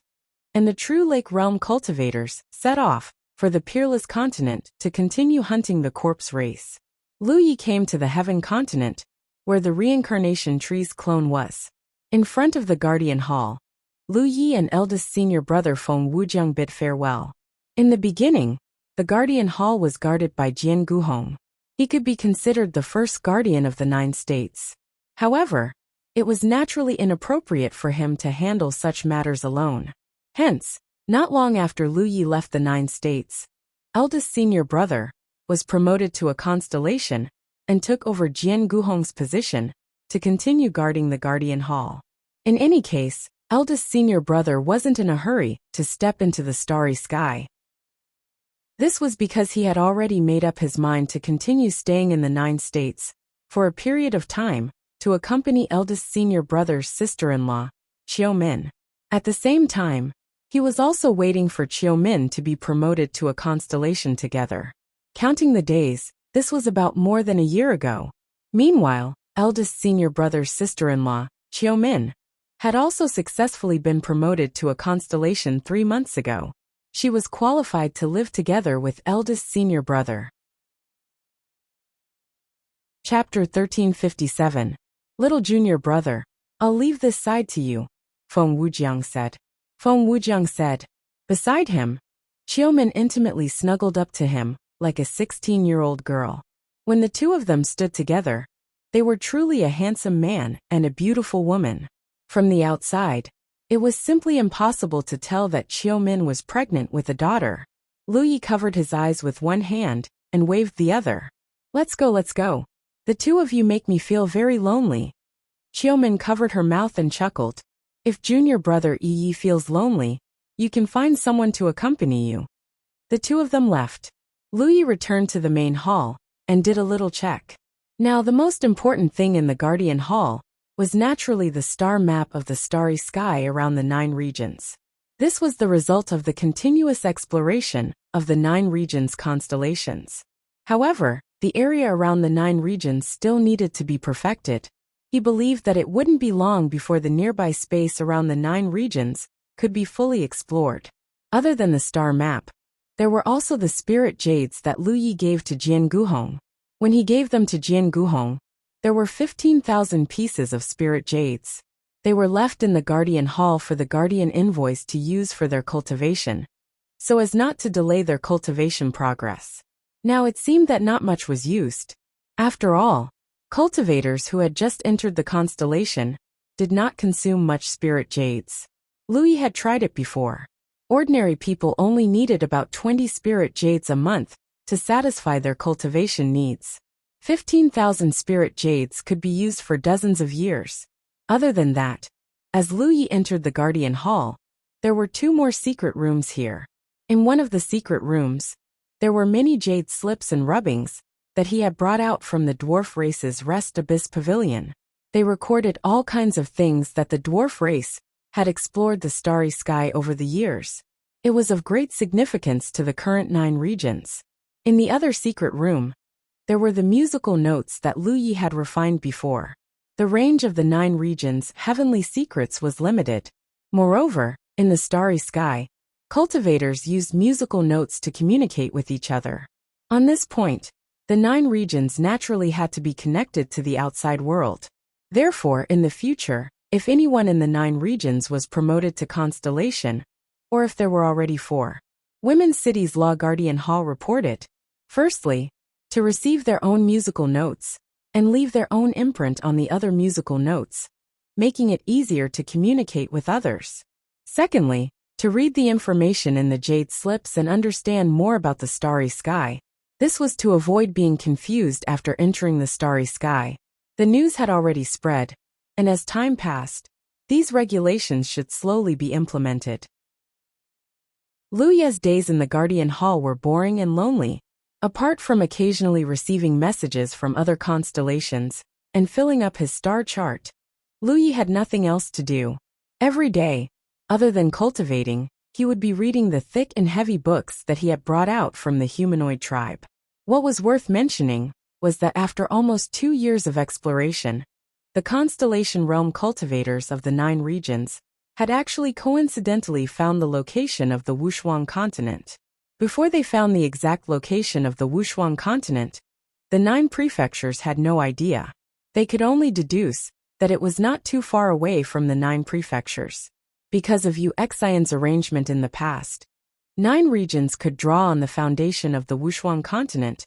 And the True Lake Realm cultivators set off for the Peerless Continent to continue hunting the corpse race. Lu Yi came to the Heaven Continent, where the Reincarnation Tree's clone was. In front of the Guardian Hall, Lu Yi and eldest senior brother Feng Wujiang bid farewell. In the beginning, the Guardian Hall was guarded by Jian Guhong. He could be considered the first guardian of the 9 states. However, it was naturally inappropriate for him to handle such matters alone. Hence, not long after Lu Yi left the 9 states, eldest senior brother was promoted to a constellation and took over Jian Guhong's position to continue guarding the Guardian Hall. In any case, eldest senior brother wasn't in a hurry to step into the starry sky. This was because he had already made up his mind to continue staying in the 9 states for a period of time to accompany eldest senior brother's sister-in-law, Qiu Min. At the same time, he was also waiting for Qiu Min to be promoted to a constellation together. Counting the days, this was about more than a year ago. Meanwhile, eldest senior brother's sister-in-law, Qiu Min, had also successfully been promoted to a constellation 3 months ago. She was qualified to live together with eldest senior brother. Chapter 1357. Little junior brother, I'll leave this side to you, Feng Wujiang said. Feng Wujiang said. Beside him, Qiu Min intimately snuggled up to him, like a 16-year-old girl. When the two of them stood together, they were truly a handsome man and a beautiful woman. From the outside, it was simply impossible to tell that Qiu Min was pregnant with a daughter. Lu Yi covered his eyes with one hand and waved the other. Let's go, let's go. The two of you make me feel very lonely. Qiu Min covered her mouth and chuckled. If junior brother Yi feels lonely, you can find someone to accompany you. The two of them left. Lu Yi returned to the main hall and did a little check. Now the most important thing in the Guardian Hall was naturally the star map of the starry sky around the 9 regions. This was the result of the continuous exploration of the 9 regions' constellations. However, the area around the 9 regions still needed to be perfected. He believed that it wouldn't be long before the nearby space around the 9 regions could be fully explored. Other than the star map, there were also the spirit jades that Lu Yi gave to Jian Guhong. When he gave them to Jian Guhong, there were 15,000 pieces of spirit jades. They were left in the Guardian Hall for the Guardian Envoys to use for their cultivation, so as not to delay their cultivation progress. Now it seemed that not much was used. After all, cultivators who had just entered the constellation did not consume much spirit jades. Lu Yi had tried it before. Ordinary people only needed about 20 spirit jades a month to satisfy their cultivation needs. 15,000 spirit jades could be used for dozens of years. Other than that, as Lu Yi entered the Guardian Hall, there were 2 more secret rooms here. In one of the secret rooms, there were many jade slips and rubbings that he had brought out from the dwarf race's Rest Abyss Pavilion. They recorded all kinds of things that the dwarf race had explored the starry sky over the years. It was of great significance to the current 9 regions. In the other secret room, there were the musical notes that Lu Yi had refined before. The range of the 9 regions' heavenly secrets was limited. Moreover, in the starry sky, cultivators used musical notes to communicate with each other. On this point, the 9 regions naturally had to be connected to the outside world. Therefore, in the future, if anyone in the 9 regions was promoted to constellation, or if there were already 4, Women's City's Law Guardian Hall reported, Firstly, to receive their own musical notes and leave their own imprint on the other musical notes, making it easier to communicate with others. Secondly, to read the information in the jade slips and understand more about the starry sky. This was to avoid being confused after entering the starry sky. The news had already spread, and as time passed, these regulations should slowly be implemented. Luya's days in the Guardian Hall were boring and lonely. Apart from occasionally receiving messages from other constellations and filling up his star chart, Luyi had nothing else to do. Every day, other than cultivating, he would be reading the thick and heavy books that he had brought out from the humanoid tribe. What was worth mentioning was that after almost 2 years of exploration, the constellation realm cultivators of the 9 regions had actually coincidentally found the location of the Wuxia continent. Before they found the exact location of the Wuxia continent, the 9 prefectures had no idea. They could only deduce that it was not too far away from the 9 prefectures. Because of Wuxia's arrangement in the past, 9 regions could draw on the foundation of the Wuxia continent,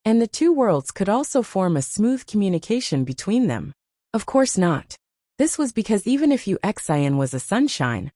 and the 2 worlds could also form a smooth communication between them. Of course not. This was because even if Wuxia was a sunshine,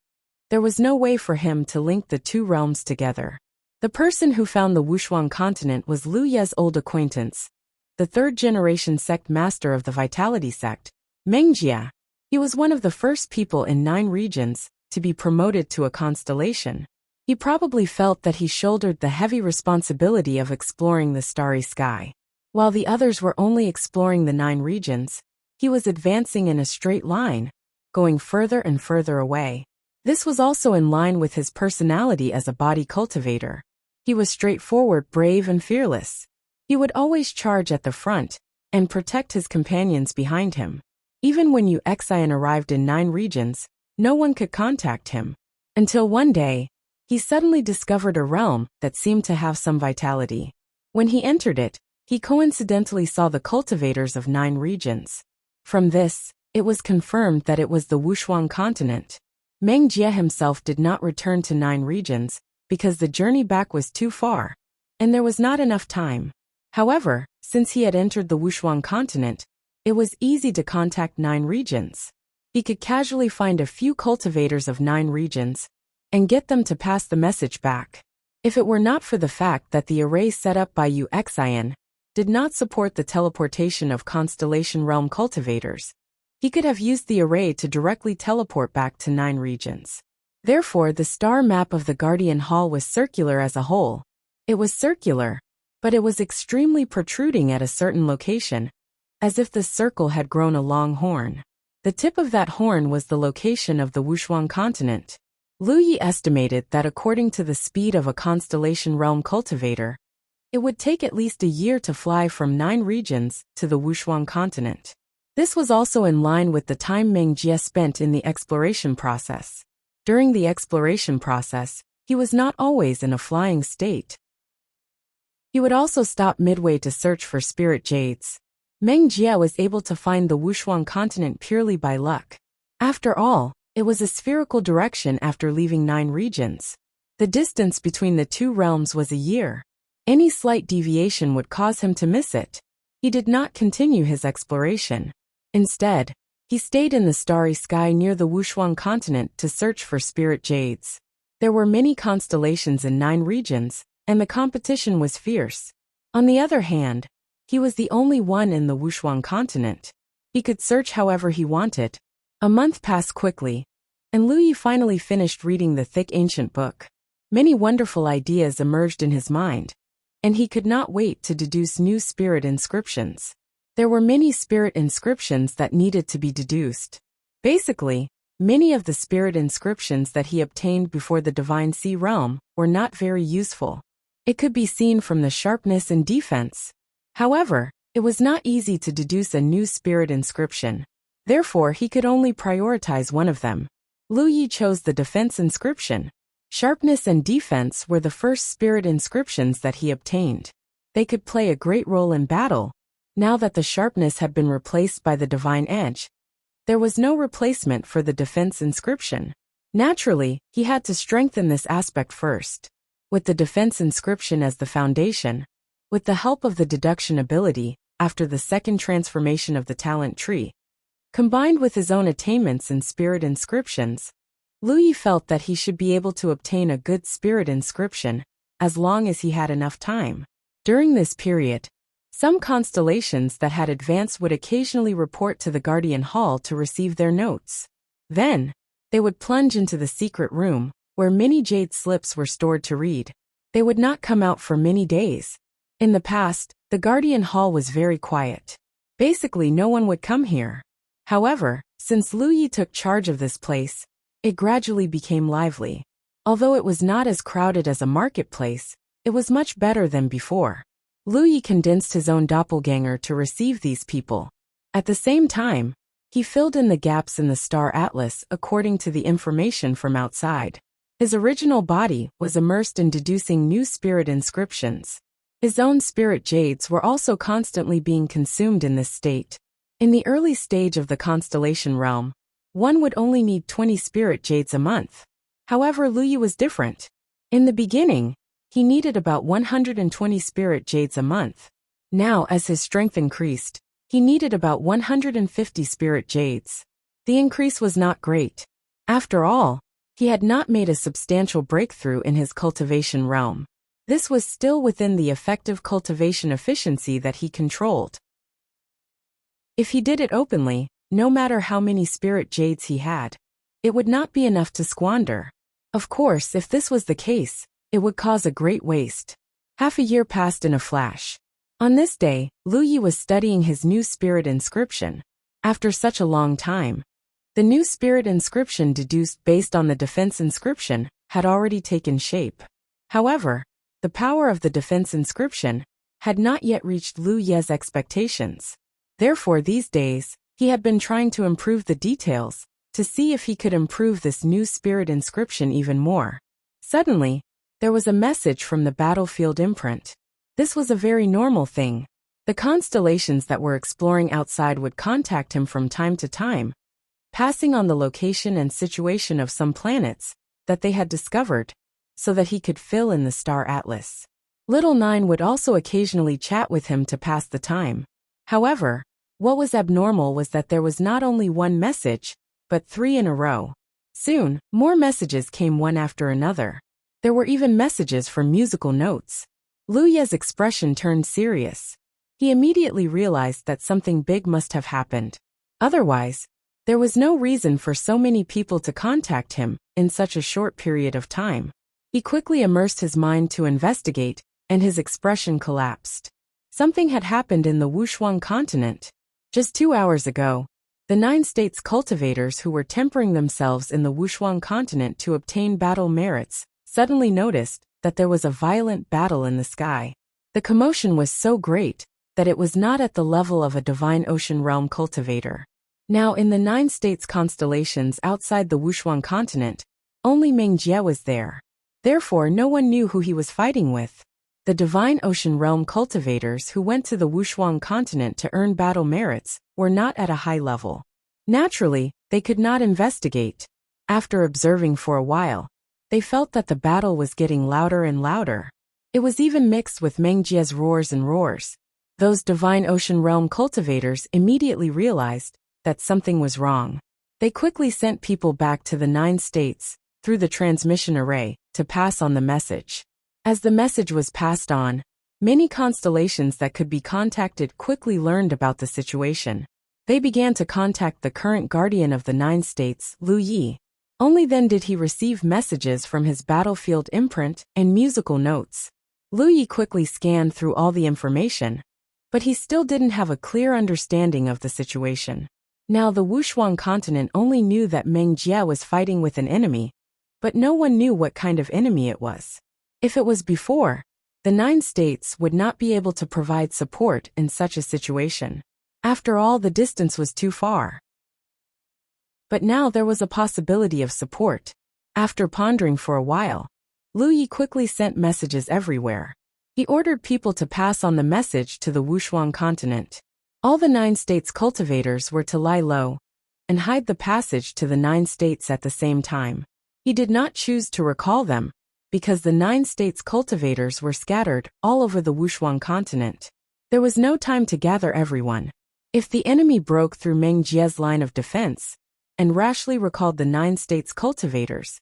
there was no way for him to link the 2 realms together. The person who found the Wuxia continent was Lu Ye's old acquaintance, the 3rd-generation sect master of the Vitality sect, Mengjia. He was one of the first people in 9 regions to be promoted to a constellation. He probably felt that he shouldered the heavy responsibility of exploring the starry sky. While the others were only exploring the 9 regions, he was advancing in a straight line, going further and further away. This was also in line with his personality as a body cultivator. He was straightforward, brave, and fearless. He would always charge at the front and protect his companions behind him. Even when Wuxia arrived in 9 regions, no one could contact him. Until one day, he suddenly discovered a realm that seemed to have some vitality. When he entered it, he coincidentally saw the cultivators of 9 regions. From this, it was confirmed that it was the Wuxia continent. Meng Jie himself did not return to 9 regions because the journey back was too far, and there was not enough time. However, since he had entered the Wuxia continent, it was easy to contact 9 regions. He could casually find a few cultivators of 9 regions and get them to pass the message back. If it were not for the fact that the array set up by Wuxia did not support the teleportation of constellation realm cultivators, he could have used the array to directly teleport back to 9 regions. Therefore, the star map of the Guardian Hall was circular as a whole. It was circular, but it was extremely protruding at a certain location, as if the circle had grown a long horn. The tip of that horn was the location of the Wuxia continent. Lu Yi estimated that according to the speed of a constellation realm cultivator, it would take at least a year to fly from 9 regions to the Wuxia continent. This was also in line with the time Meng Jie spent in the exploration process. During the exploration process, he was not always in a flying state. He would also stop midway to search for spirit jades. Meng Jie was able to find the Wuxia continent purely by luck. After all, it was a spherical direction after leaving 9 regions. The distance between the 2 realms was a year. Any slight deviation would cause him to miss it. He did not continue his exploration. Instead, he stayed in the starry sky near the Wuxia continent to search for spirit jades. There were many constellations in 9 regions, and the competition was fierce. On the other hand, he was the only one in the Wuxia continent. He could search however he wanted. A month passed quickly, and Lu Yi finally finished reading the thick ancient book. Many wonderful ideas emerged in his mind, and he could not wait to deduce new spirit inscriptions. There were many spirit inscriptions that needed to be deduced. Basically, many of the spirit inscriptions that he obtained before the Divine Sea realm were not very useful. It could be seen from the sharpness and defense. However, it was not easy to deduce a new spirit inscription. Therefore, he could only prioritize one of them. Lu Yi chose the defense inscription. Sharpness and defense were the first spirit inscriptions that he obtained. They could play a great role in battle. Now that the sharpness had been replaced by the divine edge, there was no replacement for the defense inscription. Naturally, he had to strengthen this aspect first. With the defense inscription as the foundation, With the help of the deduction ability, after the second transformation of the talent tree, combined with his own attainments in spirit inscriptions, Lu Yi felt that he should be able to obtain a good spirit inscription as long as he had enough time. During this period, some constellations that had advanced would occasionally report to the Guardian Hall to receive their notes. Then, they would plunge into the secret room, where many jade slips were stored to read. They would not come out for many days. In the past, the Guardian Hall was very quiet. Basically, no one would come here. However, since Lu Yi took charge of this place, it gradually became lively. Although it was not as crowded as a marketplace, it was much better than before. Lu Yi condensed his own doppelganger to receive these people. At the same time, he filled in the gaps in the star atlas according to the information from outside. His original body was immersed in deducing new spirit inscriptions. His own spirit jades were also constantly being consumed in this state. In the early stage of the constellation realm, one would only need 20 spirit jades a month. However, Lu Yi was different. In the beginning, he needed about 120 spirit jades a month. Now, as his strength increased, he needed about 150 spirit jades. The increase was not great. After all, he had not made a substantial breakthrough in his cultivation realm. This was still within the effective cultivation efficiency that he controlled. If he did it openly, no matter how many spirit jades he had, it would not be enough to squander. Of course, if this was the case, it would cause a great waste. Half a year passed in a flash. On this day, Lu Yi was studying his new spirit inscription. After such a long time, the new spirit inscription deduced based on the defense inscription had already taken shape. However, the power of the defense inscription had not yet reached Lu Yi's expectations. Therefore, these days, he had been trying to improve the details to see if he could improve this new spirit inscription even more. Suddenly, there was a message from the battlefield imprint. This was a very normal thing. The constellations that were exploring outside would contact him from time to time, passing on the location and situation of some planets that they had discovered, so that he could fill in the star atlas. Little Nine would also occasionally chat with him to pass the time. However, what was abnormal was that there was not only one message, but 3 in a row. Soon, more messages came one after another. There were even messages for musical notes. Lu Yi's expression turned serious. He immediately realized that something big must have happened. Otherwise, there was no reason for so many people to contact him in such a short period of time. He quickly immersed his mind to investigate, and his expression collapsed. Something had happened in the Wuxia continent. Just 2 hours ago, the 9 states cultivators who were tempering themselves in the Wuxia continent to obtain battle merits suddenly noticed that there was a violent battle in the sky. The commotion was so great that it was not at the level of a divine ocean realm cultivator. Now in the 9 states constellations outside the Wuxia continent, only Mengjie was there. Therefore, no one knew who he was fighting with. The divine ocean realm cultivators who went to the Wuxia continent to earn battle merits were not at a high level. Naturally, they could not investigate. After observing for a while, they felt that the battle was getting louder and louder. It was even mixed with Mengjie's roars and roars. Those divine ocean realm cultivators immediately realized that something was wrong. They quickly sent people back to the 9 states, through the transmission array, to pass on the message. As the message was passed on, many constellations that could be contacted quickly learned about the situation. They began to contact the current guardian of the 9 states, Lu Yi. Only then did he receive messages from his battlefield imprint and musical notes. Lu Yi quickly scanned through all the information, but he still didn't have a clear understanding of the situation. Now the Wuxia continent only knew that Mengjie was fighting with an enemy, but no one knew what kind of enemy it was. If it was before, the 9 states would not be able to provide support in such a situation. After all, the distance was too far. But now there was a possibility of support. After pondering for a while, Lu Yi quickly sent messages everywhere. He ordered people to pass on the message to the Wuxia continent. All the 9 states cultivators were to lie low and hide the passage to the 9 states at the same time. He did not choose to recall them, because the 9 states' cultivators were scattered all over the Wuxia continent. There was no time to gather everyone. If the enemy broke through Meng Jie's line of defense and rashly recalled the 9 states' cultivators,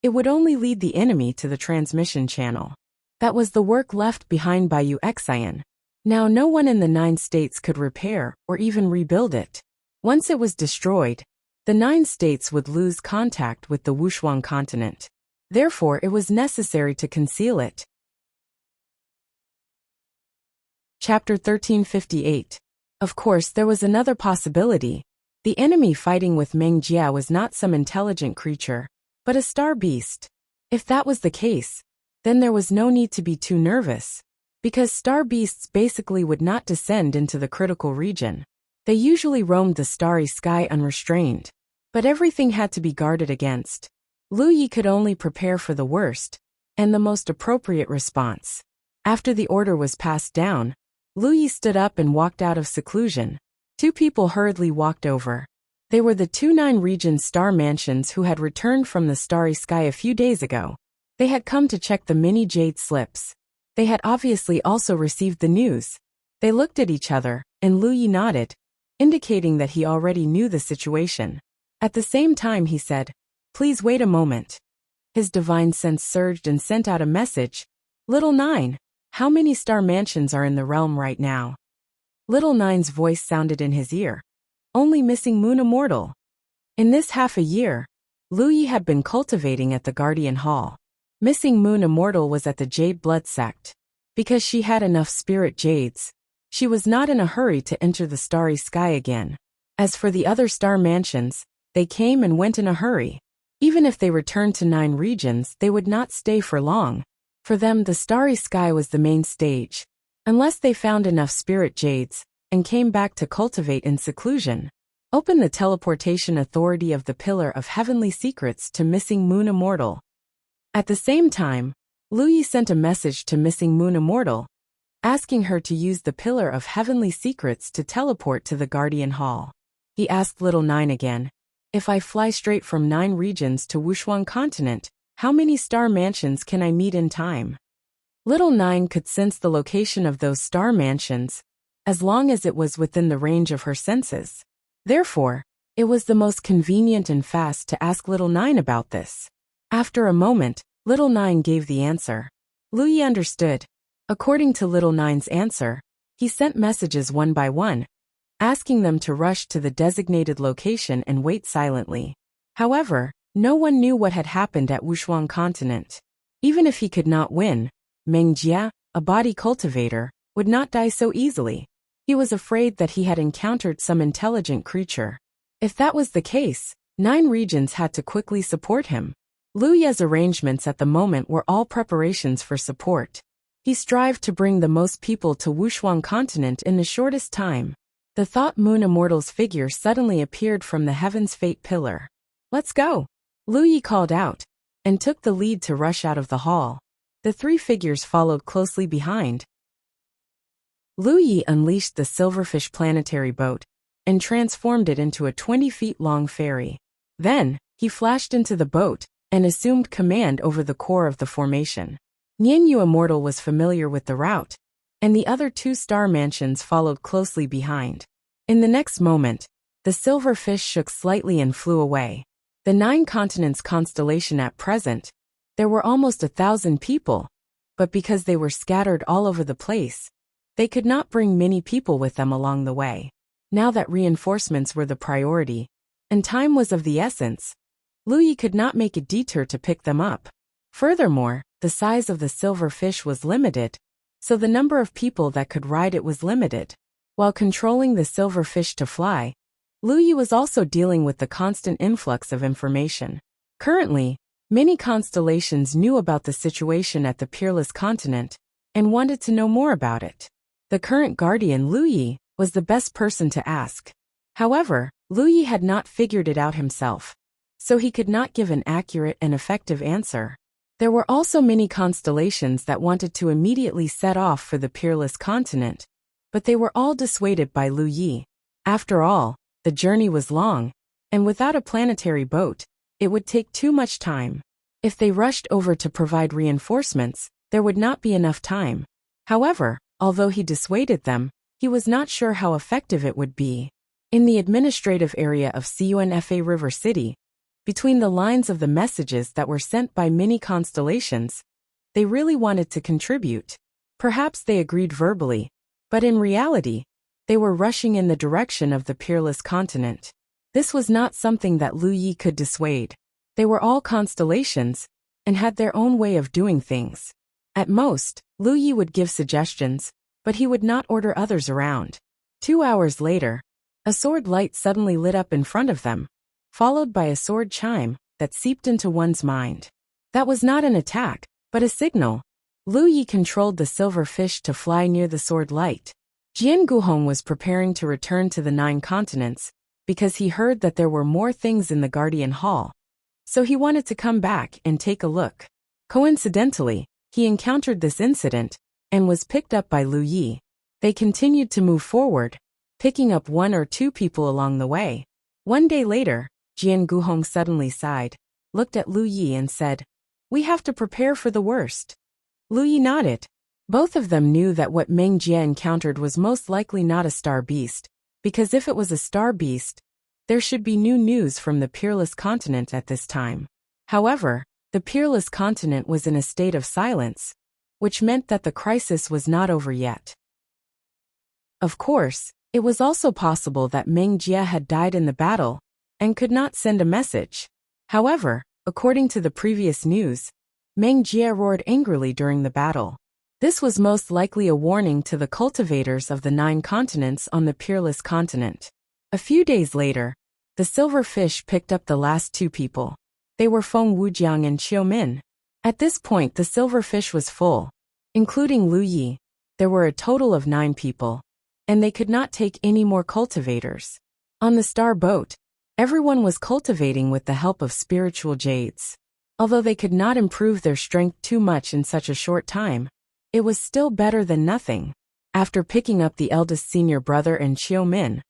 it would only lead the enemy to the transmission channel. That was the work left behind by Wuxia. Now no one in the 9 states could repair or even rebuild it. Once it was destroyed, the 9 states would lose contact with the Wuxia continent. Therefore, it was necessary to conceal it. Chapter 1358. Of course, there was another possibility. The enemy fighting with Meng Jie was not some intelligent creature, but a star beast. If that was the case, then there was no need to be too nervous, because star beasts basically would not descend into the critical region. They usually roamed the starry sky unrestrained, but everything had to be guarded against. Lu Yi could only prepare for the worst and the most appropriate response. After the order was passed down, Lu Yi stood up and walked out of seclusion. 2 people hurriedly walked over. They were the 2 9 region star mansions who had returned from the starry sky a few days ago. They had come to check the mini jade slips. They had obviously also received the news. They looked at each other, and Lu Yi nodded, indicating that he already knew the situation. At the same time he said, "Please wait a moment." His divine sense surged and sent out a message. "Little Nine, how many star mansions are in the realm right now?" Little Nine's voice sounded in his ear. "Only Missing Moon Immortal." In this half a year, Lu Yi had been cultivating at the Guardian Hall. Missing Moon Immortal was at the Jade Blood Sect. Because she had enough spirit jades, she was not in a hurry to enter the starry sky again. As for the other star mansions, they came and went in a hurry. Even if they returned to 9 regions, they would not stay for long. For them, the starry sky was the main stage. Unless they found enough spirit jades and came back to cultivate in seclusion. Open the teleportation authority of the Pillar of Heavenly Secrets to Missing Moon Immortal. At the same time, Lu Yi sent a message to Missing Moon Immortal, asking her to use the Pillar of Heavenly Secrets to teleport to the Guardian Hall. He asked Little Nine again, "If I fly straight from 9 regions to Wuxia continent, how many star mansions can I meet in time?" Little Nine could sense the location of those star mansions, as long as it was within the range of her senses. Therefore, it was the most convenient and fast to ask Little Nine about this. After a moment, Little Nine gave the answer. Lu Yi understood. According to Little Nine's answer, he sent messages one by one, asking them to rush to the designated location and wait silently. However, no one knew what had happened at Wuxia continent. Even if he could not win, Meng Jie, a body cultivator, would not die so easily. He was afraid that he had encountered some intelligent creature. If that was the case, 9 regions had to quickly support him. Lu Ye's arrangements at the moment were all preparations for support. He strived to bring the most people to Wuxia continent in the shortest time. The Thought Moon Immortal's figure suddenly appeared from the Heaven's Fate Pillar. "Let's go!" Lu Yi called out, and took the lead to rush out of the hall. The 3 figures followed closely behind. Lu Yi unleashed the silverfish planetary boat, and transformed it into a 20 feet long ferry. Then, he flashed into the boat, and assumed command over the core of the formation. Nianyu Immortal was familiar with the route, and the other 2 star mansions followed closely behind. In the next moment, the silver fish shook slightly and flew away. The 9 continents constellation at present, there were almost 1,000 people, but because they were scattered all over the place, they could not bring many people with them along the way. Now that reinforcements were the priority, and time was of the essence, Lu Yi could not make a detour to pick them up. Furthermore, the size of the silver fish was limited, so the number of people that could ride it was limited. While controlling the silver fish to fly, Lu Yi was also dealing with the constant influx of information. Currently, many constellations knew about the situation at the Peerless Continent and wanted to know more about it. The current guardian, Lu Yi, was the best person to ask. However, Lu Yi had not figured it out himself, so he could not give an accurate and effective answer. There were also many constellations that wanted to immediately set off for the Peerless Continent, but they were all dissuaded by Lu Yi. After all, the journey was long, and without a planetary boat, it would take too much time. If they rushed over to provide reinforcements, there would not be enough time. However, although he dissuaded them, he was not sure how effective it would be. In the administrative area of Cunfa River City, between the lines of the messages that were sent by many constellations, they really wanted to contribute. Perhaps they agreed verbally, but in reality, they were rushing in the direction of the peerless continent. This was not something that Lu Yi could dissuade. They were all constellations, and had their own way of doing things. At most, Lu Yi would give suggestions, but he would not order others around. 2 hours later, a sword light suddenly lit up in front of them, followed by a sword chime that seeped into one's mind. That was not an attack, but a signal. Lu Yi controlled the silver fish to fly near the sword light. Jian Guhong was preparing to return to the 9 continents, because he heard that there were more things in the Guardian Hall. So he wanted to come back and take a look. Coincidentally, he encountered this incident, and was picked up by Lu Yi. They continued to move forward, picking up 1 or 2 people along the way. One day later, Jian Guhong suddenly sighed, looked at Lu Yi and said, "We have to prepare for the worst." Lu Yi nodded. Both of them knew that what Meng Jie encountered was most likely not a star beast, because if it was a star beast, there should be new news from the peerless continent at this time. However, the peerless continent was in a state of silence, which meant that the crisis was not over yet. Of course, it was also possible that Meng Jie had died in the battle and could not send a message. However, according to the previous news, Meng Jie roared angrily during the battle. This was most likely a warning to the cultivators of the 9 continents on the peerless continent. A few days later, the silver fish picked up the last 2 people. They were Feng Wujiang and Qiu Min. At this point the silver fish was full. Including Lu Yi, there were a total of 9 people, and they could not take any more cultivators. On the star boat, everyone was cultivating with the help of spiritual jades. Although they could not improve their strength too much in such a short time, it was still better than nothing. After picking up the eldest senior brother and Qiu Min,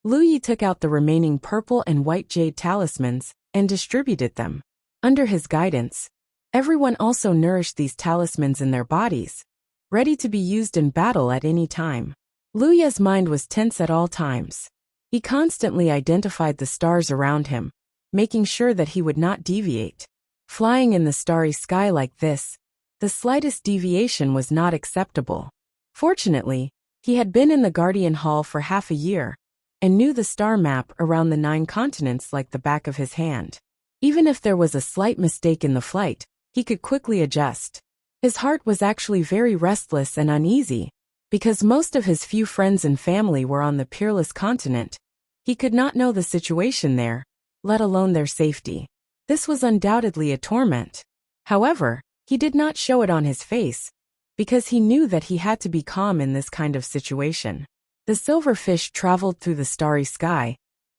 Lu Yi took out the remaining purple and white jade talismans and distributed them. Under his guidance, everyone also nourished these talismans in their bodies, ready to be used in battle at any time. Lu Yi's mind was tense at all times. He constantly identified the stars around him, making sure that he would not deviate. Flying in the starry sky like this, the slightest deviation was not acceptable. Fortunately, he had been in the Guardian Hall for half a year, and knew the star map around the 9 continents like the back of his hand. Even if there was a slight mistake in the flight, he could quickly adjust. His heart was actually very restless and uneasy, because most of his few friends and family were on the peerless continent. He could not know the situation there, let alone their safety. This was undoubtedly a torment. However, he did not show it on his face, because he knew that he had to be calm in this kind of situation. The silver fish traveled through the starry sky,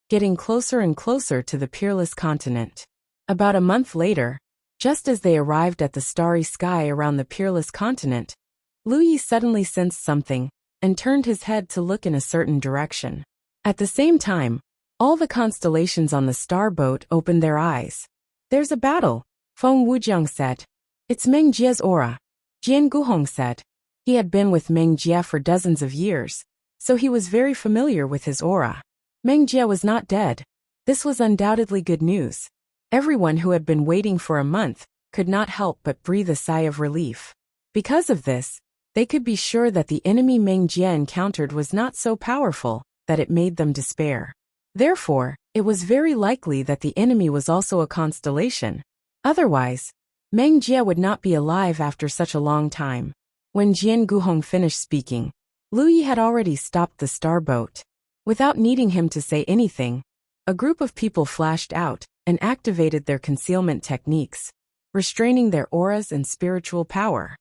getting closer and closer to the peerless continent. About a month later, just as they arrived at the starry sky around the peerless continent, Lu Yi suddenly sensed something and turned his head to look in a certain direction. At the same time, all the constellations on the star boat opened their eyes. "There's a battle," Feng Wujiang said. "It's Meng Jie's aura," Jian Guhong said. He had been with Meng Jie for dozens of years, so he was very familiar with his aura. Meng Jie was not dead. This was undoubtedly good news. Everyone who had been waiting for a month could not help but breathe a sigh of relief. Because of this, they could be sure that the enemy Meng Jie encountered was not so powerful that it made them despair. Therefore, it was very likely that the enemy was also a constellation. Otherwise, Meng Jie would not be alive after such a long time. When Jian Guhong finished speaking, Lu Yi had already stopped the star boat. Without needing him to say anything, a group of people flashed out and activated their concealment techniques, restraining their auras and spiritual power.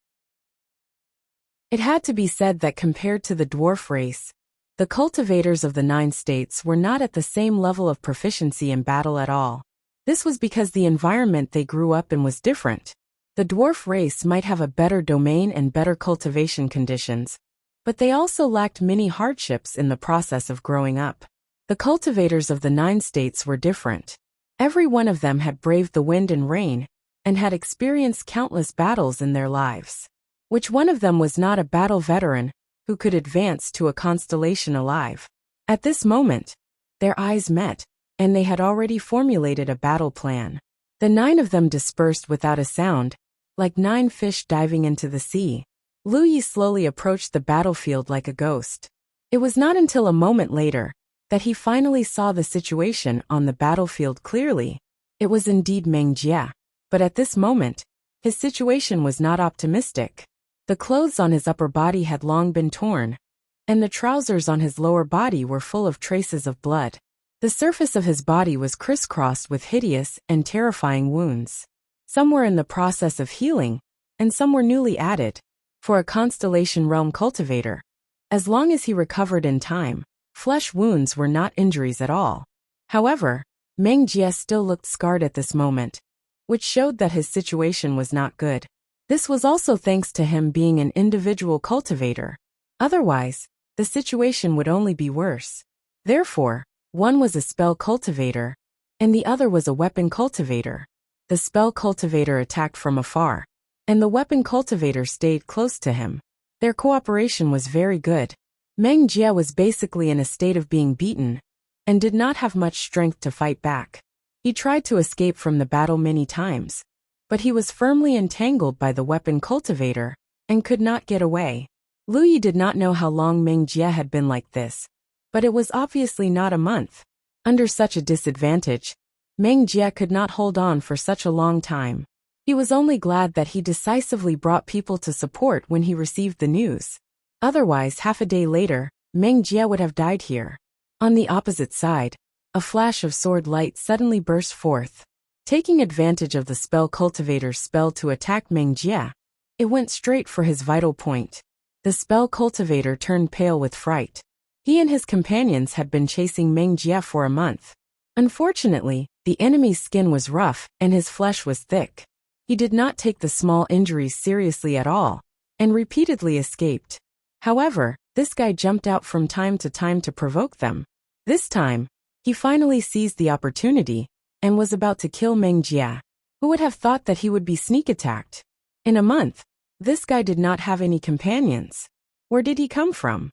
It had to be said that compared to the dwarf race, the cultivators of the 9 states were not at the same level of proficiency in battle at all. This was because the environment they grew up in was different. The dwarf race might have a better domain and better cultivation conditions, but they also lacked many hardships in the process of growing up. The cultivators of the 9 states were different. Every one of them had braved the wind and rain, and had experienced countless battles in their lives. Which one of them was not a battle veteran who could advance to a constellation alive? At this moment, their eyes met, and they had already formulated a battle plan. The 9 of them dispersed without a sound, like 9 fish diving into the sea. Lu Yi slowly approached the battlefield like a ghost. It was not until a moment later that he finally saw the situation on the battlefield clearly. It was indeed Meng Jie. But at this moment, his situation was not optimistic. The clothes on his upper body had long been torn, and the trousers on his lower body were full of traces of blood. The surface of his body was crisscrossed with hideous and terrifying wounds. Some were in the process of healing, and some were newly added. For a Constellation Realm cultivator, as long as he recovered in time, flesh wounds were not injuries at all. However, Meng Jie still looked scarred at this moment, which showed that his situation was not good. This was also thanks to him being an individual cultivator. Otherwise, the situation would only be worse. Therefore, one was a spell cultivator, and the other was a weapon cultivator. The spell cultivator attacked from afar, and the weapon cultivator stayed close to him. Their cooperation was very good. Meng Jie was basically in a state of being beaten, and did not have much strength to fight back. He tried to escape from the battle many times, but he was firmly entangled by the weapon cultivator, and could not get away. Lu Yi did not know how long Meng Jie had been like this, but it was obviously not a month. Under such a disadvantage, Meng Jie could not hold on for such a long time. He was only glad that he decisively brought people to support when he received the news. Otherwise, half a day later, Meng Jie would have died here. On the opposite side, a flash of sword light suddenly burst forth. Taking advantage of the spell cultivator's spell to attack Meng Jie, it went straight for his vital point. The spell cultivator turned pale with fright. He and his companions had been chasing Meng Jie for a month. Unfortunately, the enemy's skin was rough and his flesh was thick. He did not take the small injuries seriously at all, and repeatedly escaped. However, this guy jumped out from time to provoke them. This time, he finally seized the opportunity, and was about to kill Meng Jie. Who would have thought that he would be sneak attacked? In a month, this guy did not have any companions. Where did he come from?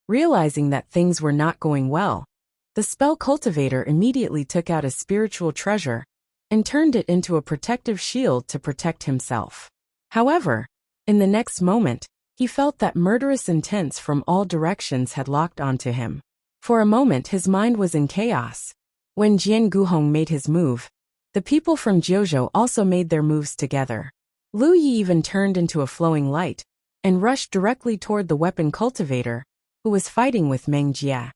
Realizing that things were not going well, the spell cultivator immediately took out a spiritual treasure, and turned it into a protective shield to protect himself. However, in the next moment, he felt that murderous intent from all directions had locked onto him. For a moment his mind was in chaos. When Jian Guhong made his move, the people from Jiuzhou also made their moves together. Lu Yi even turned into a flowing light, and rushed directly toward the weapon cultivator, who was fighting with Meng Jie.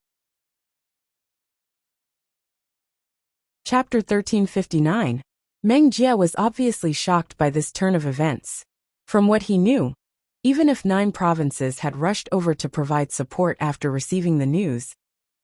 Chapter 1359. Meng Jie was obviously shocked by this turn of events. From what he knew, even if 9 provinces had rushed over to provide support after receiving the news,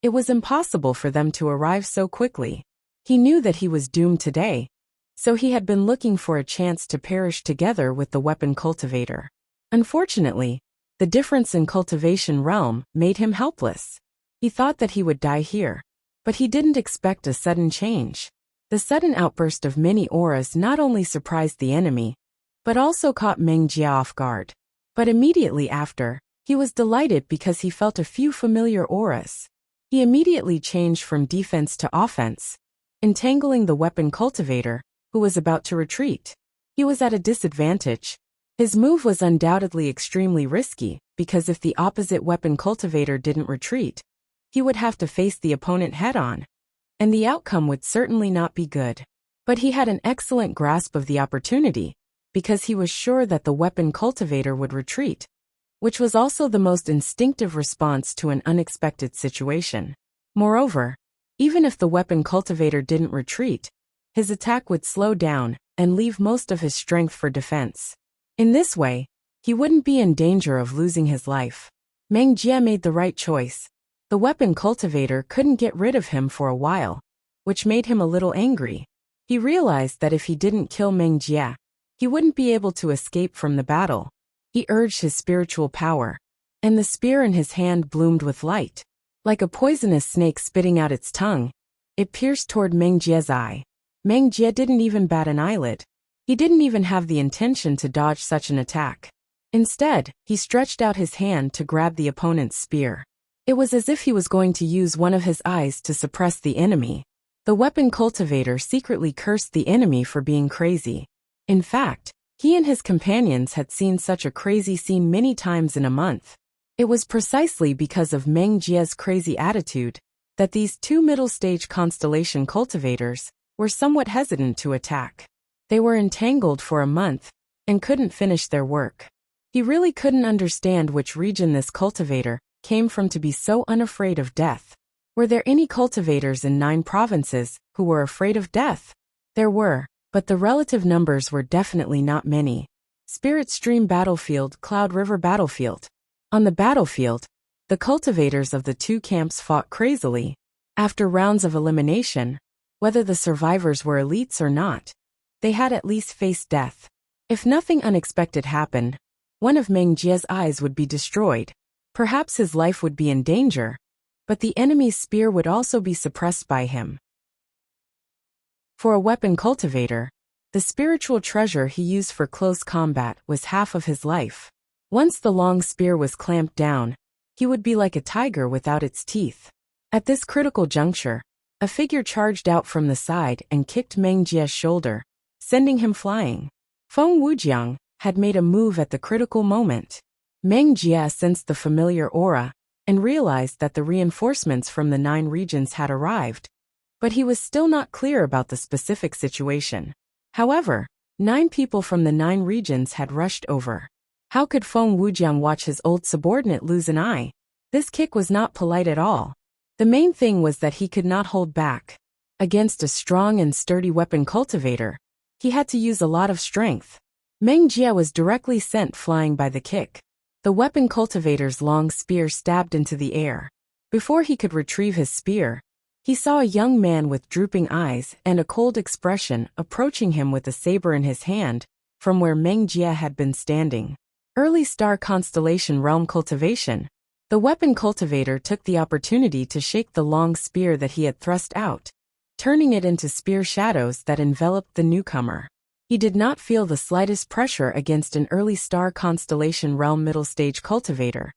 it was impossible for them to arrive so quickly. He knew that he was doomed today, so he had been looking for a chance to perish together with the weapon cultivator. Unfortunately, the difference in cultivation realm made him helpless. He thought that he would die here, but he didn't expect a sudden change. The sudden outburst of many auras not only surprised the enemy, but also caught Meng Jie off guard. But immediately after, he was delighted because he felt a few familiar auras. He immediately changed from defense to offense, entangling the weapon cultivator, who was about to retreat. He was at a disadvantage. His move was undoubtedly extremely risky, because if the opposite weapon cultivator didn't retreat, he would have to face the opponent head-on, and the outcome would certainly not be good. But he had an excellent grasp of the opportunity, because he was sure that the weapon cultivator would retreat, which was also the most instinctive response to an unexpected situation. Moreover, even if the weapon cultivator didn't retreat, his attack would slow down and leave most of his strength for defense. In this way, he wouldn't be in danger of losing his life. Meng Jie made the right choice. The weapon cultivator couldn't get rid of him for a while, which made him a little angry. He realized that if he didn't kill Meng Jie, he wouldn't be able to escape from the battle. He urged his spiritual power, and the spear in his hand bloomed with light. Like a poisonous snake spitting out its tongue, it pierced toward Meng Jie's eye. Meng Jie didn't even bat an eyelid. He didn't even have the intention to dodge such an attack. Instead, he stretched out his hand to grab the opponent's spear. It was as if he was going to use one of his eyes to suppress the enemy. The weapon cultivator secretly cursed the enemy for being crazy. In fact, he and his companions had seen such a crazy scene many times in a month. It was precisely because of Meng Jie's crazy attitude that these two middle-stage constellation cultivators were somewhat hesitant to attack. They were entangled for a month and couldn't finish their work. He really couldn't understand which region this cultivator came from to be so unafraid of death. Were there any cultivators in 9 provinces who were afraid of death? There were, but the relative numbers were definitely not many. Spirit Stream Battlefield, Cloud River Battlefield. On the battlefield, the cultivators of the two camps fought crazily. After rounds of elimination, whether the survivors were elites or not, they had at least faced death. If nothing unexpected happened, one of Meng Jie's eyes would be destroyed. Perhaps his life would be in danger, but the enemy's spear would also be suppressed by him. For a weapon cultivator, the spiritual treasure he used for close combat was half of his life. Once the long spear was clamped down, he would be like a tiger without its teeth. At this critical juncture, a figure charged out from the side and kicked Meng Jie's shoulder, sending him flying. Feng Wujiang had made a move at the critical moment. Meng Jie sensed the familiar aura and realized that the reinforcements from the 9 regions had arrived, but he was still not clear about the specific situation. However, 9 people from the 9 regions had rushed over. How could Feng Wujiang watch his old subordinate lose an eye? This kick was not polite at all. The main thing was that he could not hold back. Against a strong and sturdy weapon cultivator, he had to use a lot of strength. Meng Jie was directly sent flying by the kick. The weapon cultivator's long spear stabbed into the air. Before he could retrieve his spear, he saw a young man with drooping eyes and a cold expression approaching him with a saber in his hand from where Meng Jie had been standing. Early star constellation realm cultivation. The weapon cultivator took the opportunity to shake the long spear that he had thrust out, turning it into spear shadows that enveloped the newcomer. He did not feel the slightest pressure against an early star constellation realm middle stage cultivator,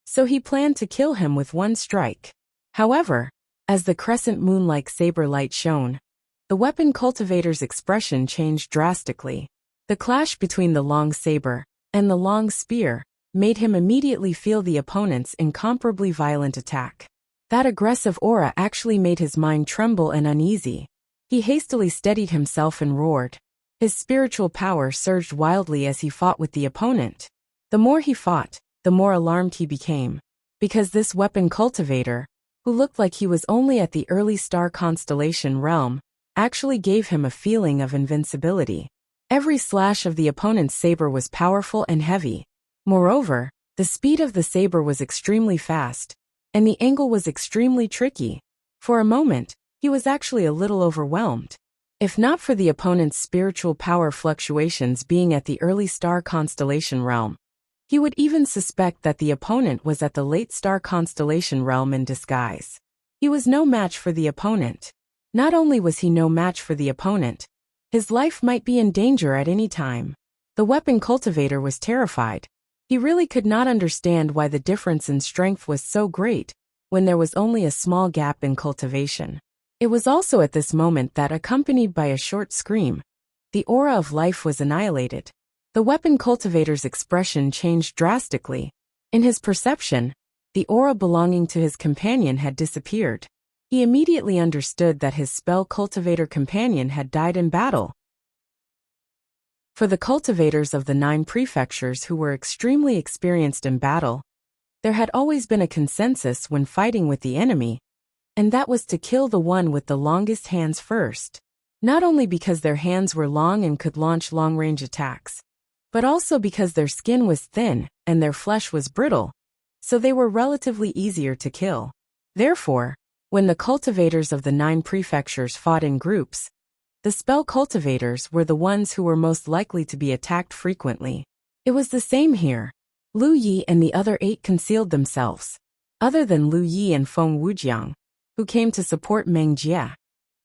so he planned to kill him with one strike. However, as the crescent moon-like saber light shone, the weapon cultivator's expression changed drastically. The clash between the long saber and the long spear made him immediately feel the opponent's incomparably violent attack. That aggressive aura actually made his mind tremble and uneasy. He hastily steadied himself and roared. His spiritual power surged wildly as he fought with the opponent. The more he fought, the more alarmed he became, because this weapon cultivator, who looked like he was only at the early star constellation realm, actually gave him a feeling of invincibility. Every slash of the opponent's saber was powerful and heavy. Moreover, the speed of the saber was extremely fast, and the angle was extremely tricky. For a moment, he was actually a little overwhelmed. If not for the opponent's spiritual power fluctuations being at the early star constellation realm, he would even suspect that the opponent was at the late star constellation realm in disguise. He was no match for the opponent. Not only was he no match for the opponent, his life might be in danger at any time. The weapon cultivator was terrified. He really could not understand why the difference in strength was so great when there was only a small gap in cultivation. It was also at this moment that, accompanied by a short scream, the aura of life was annihilated. The weapon cultivator's expression changed drastically. In his perception, the aura belonging to his companion had disappeared. He immediately understood that his spell cultivator companion had died in battle. For the cultivators of the 9 prefectures who were extremely experienced in battle, there had always been a consensus when fighting with the enemy, and that was to kill the one with the longest hands first. Not only because their hands were long and could launch long-range attacks, but also because their skin was thin and their flesh was brittle, so they were relatively easier to kill. Therefore, when the cultivators of the 9 prefectures fought in groups, the spell cultivators were the ones who were most likely to be attacked frequently. It was the same here. Lu Yi and the other 8 concealed themselves. Other than Lu Yi and Feng Wujiang, who came to support Meng Jie,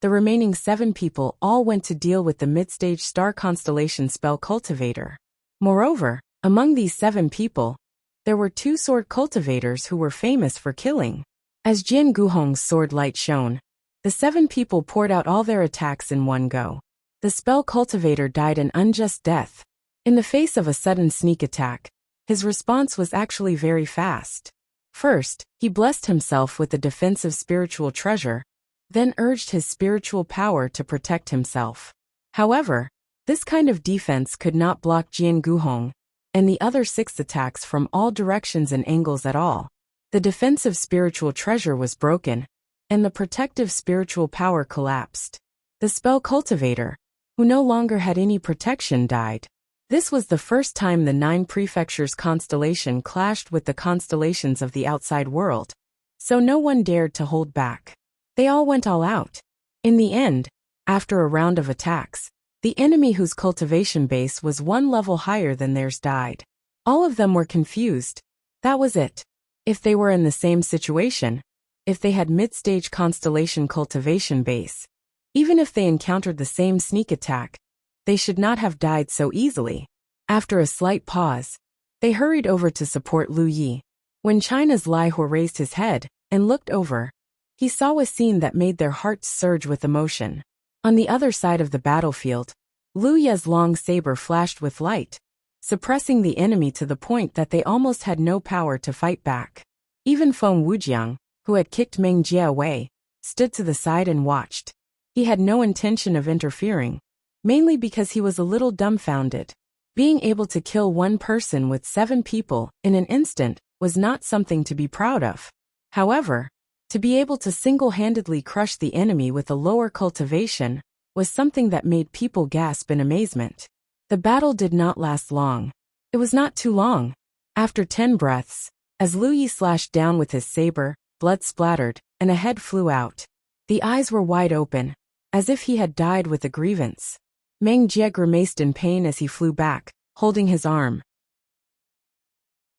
The remaining 7 people all went to deal with the mid-stage star constellation spell cultivator. Moreover, among these 7 people, there were 2 sword cultivators who were famous for killing. As Jian Guhong's sword light shone, the 7 people poured out all their attacks in one go. The spell cultivator died an unjust death. In the face of a sudden sneak attack, his response was actually very fast. First, he blessed himself with the defensive spiritual treasure, then urged his spiritual power to protect himself. However, this kind of defense could not block Jian Guhong and the other 6 attacks from all directions and angles at all. The defensive spiritual treasure was broken, and the protective spiritual power collapsed. The spell cultivator, who no longer had any protection, died. This was the first time the 9 prefectures constellation clashed with the constellations of the outside world, so no one dared to hold back. They all went all out. In the end, after a round of attacks, the enemy whose cultivation base was 1 level higher than theirs died. All of them were confused. That was it. If they were in the same situation, if they had mid-stage constellation cultivation base, even if they encountered the same sneak attack, they should not have died so easily. After a slight pause, they hurried over to support Lu Yi. When China's Lai Hua raised his head and looked over, he saw a scene that made their hearts surge with emotion. On the other side of the battlefield, Lu Ye's long saber flashed with light, suppressing the enemy to the point that they almost had no power to fight back. Even Feng Wujiang, who had kicked Meng Jie away, stood to the side and watched. He had no intention of interfering, mainly because he was a little dumbfounded. Being able to kill 1 person with 7 people in an instant was not something to be proud of. However, to be able to single-handedly crush the enemy with a lower cultivation was something that made people gasp in amazement. The battle did not last long. It was not too long. After 10 breaths, as Lu Yi slashed down with his saber, blood splattered, and a head flew out. The eyes were wide open, as if he had died with a grievance. Meng Jie grimaced in pain as he flew back, holding his arm.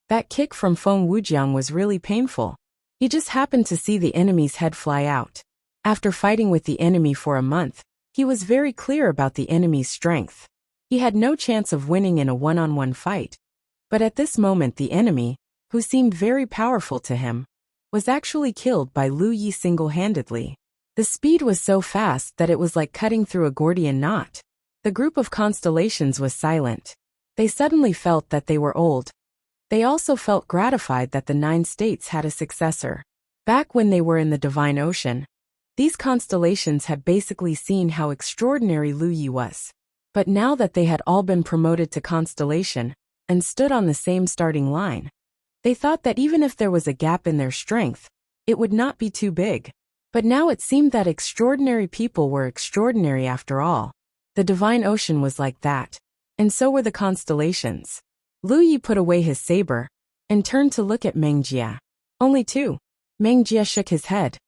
That kick from Feng Wujiang was really painful. He just happened to see the enemy's head fly out. After fighting with the enemy for a month, he was very clear about the enemy's strength. He had no chance of winning in a one-on-one fight. But at this moment the enemy, who seemed very powerful to him, was actually killed by Lu Yi single-handedly. The speed was so fast that it was like cutting through a Gordian knot. The group of constellations was silent. They suddenly felt that they were old. They also felt gratified that the 9 states had a successor. Back when they were in the Divine Ocean, these constellations had basically seen how extraordinary Lu Yi was. But now that they had all been promoted to constellation and stood on the same starting line, they thought that even if there was a gap in their strength, it would not be too big. But now it seemed that extraordinary people were extraordinary after all. The Divine Ocean was like that, and so were the constellations. Lu Yi put away his saber and turned to look at Meng Jie. Only 2. Meng Jie shook his head.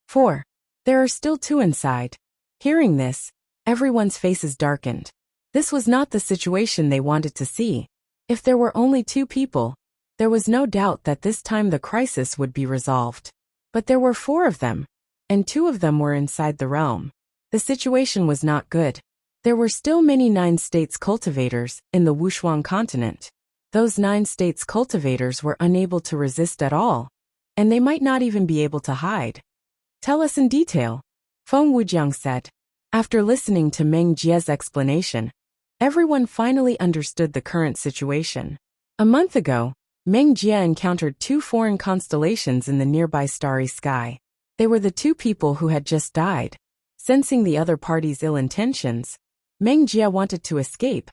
4. There are still 2 inside. Hearing this, everyone's faces darkened. This was not the situation they wanted to see. If there were only 2 people, there was no doubt that this time the crisis would be resolved. But there were 4 of them, and 2 of them were inside the realm. The situation was not good. There were still many 9 states cultivators in the Wushuang continent. Those 9 states cultivators were unable to resist at all, and they might not even be able to hide. Tell us in detail, Feng Wujiang said. After listening to Meng Jie's explanation, everyone finally understood the current situation. A month ago, Meng Jie encountered 2 foreign constellations in the nearby starry sky. They were the 2 people who had just died. Sensing the other party's ill intentions, Meng Jie wanted to escape,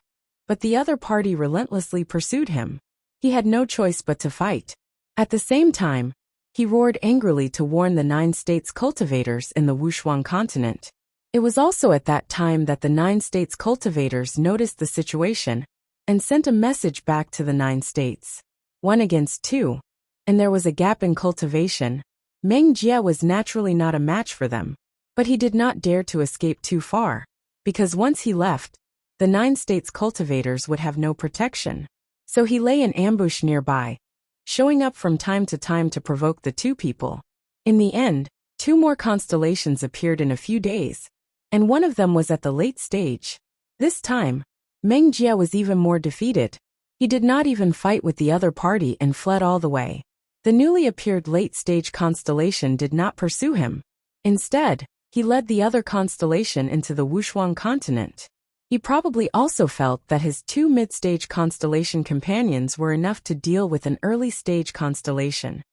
but the other party relentlessly pursued him. He had no choice but to fight. At the same time, he roared angrily to warn the 9 states cultivators in the Wushuang continent. It was also at that time that the 9 states cultivators noticed the situation and sent a message back to the 9 states. 1 against 2, and there was a gap in cultivation. Meng Jie was naturally not a match for them, but he did not dare to escape too far, because once he left, the 9 states cultivators would have no protection. So he lay in ambush nearby, showing up from time to time to provoke the 2 people. In the end, 2 more constellations appeared in a few days, and one of them was at the late stage. This time, Meng Jie was even more defeated. He did not even fight with the other party and fled all the way. The newly appeared late-stage constellation did not pursue him. Instead, he led the other constellation into the Wuxia continent. He probably also felt that his 2 mid-stage constellation companions were enough to deal with an early-stage constellation.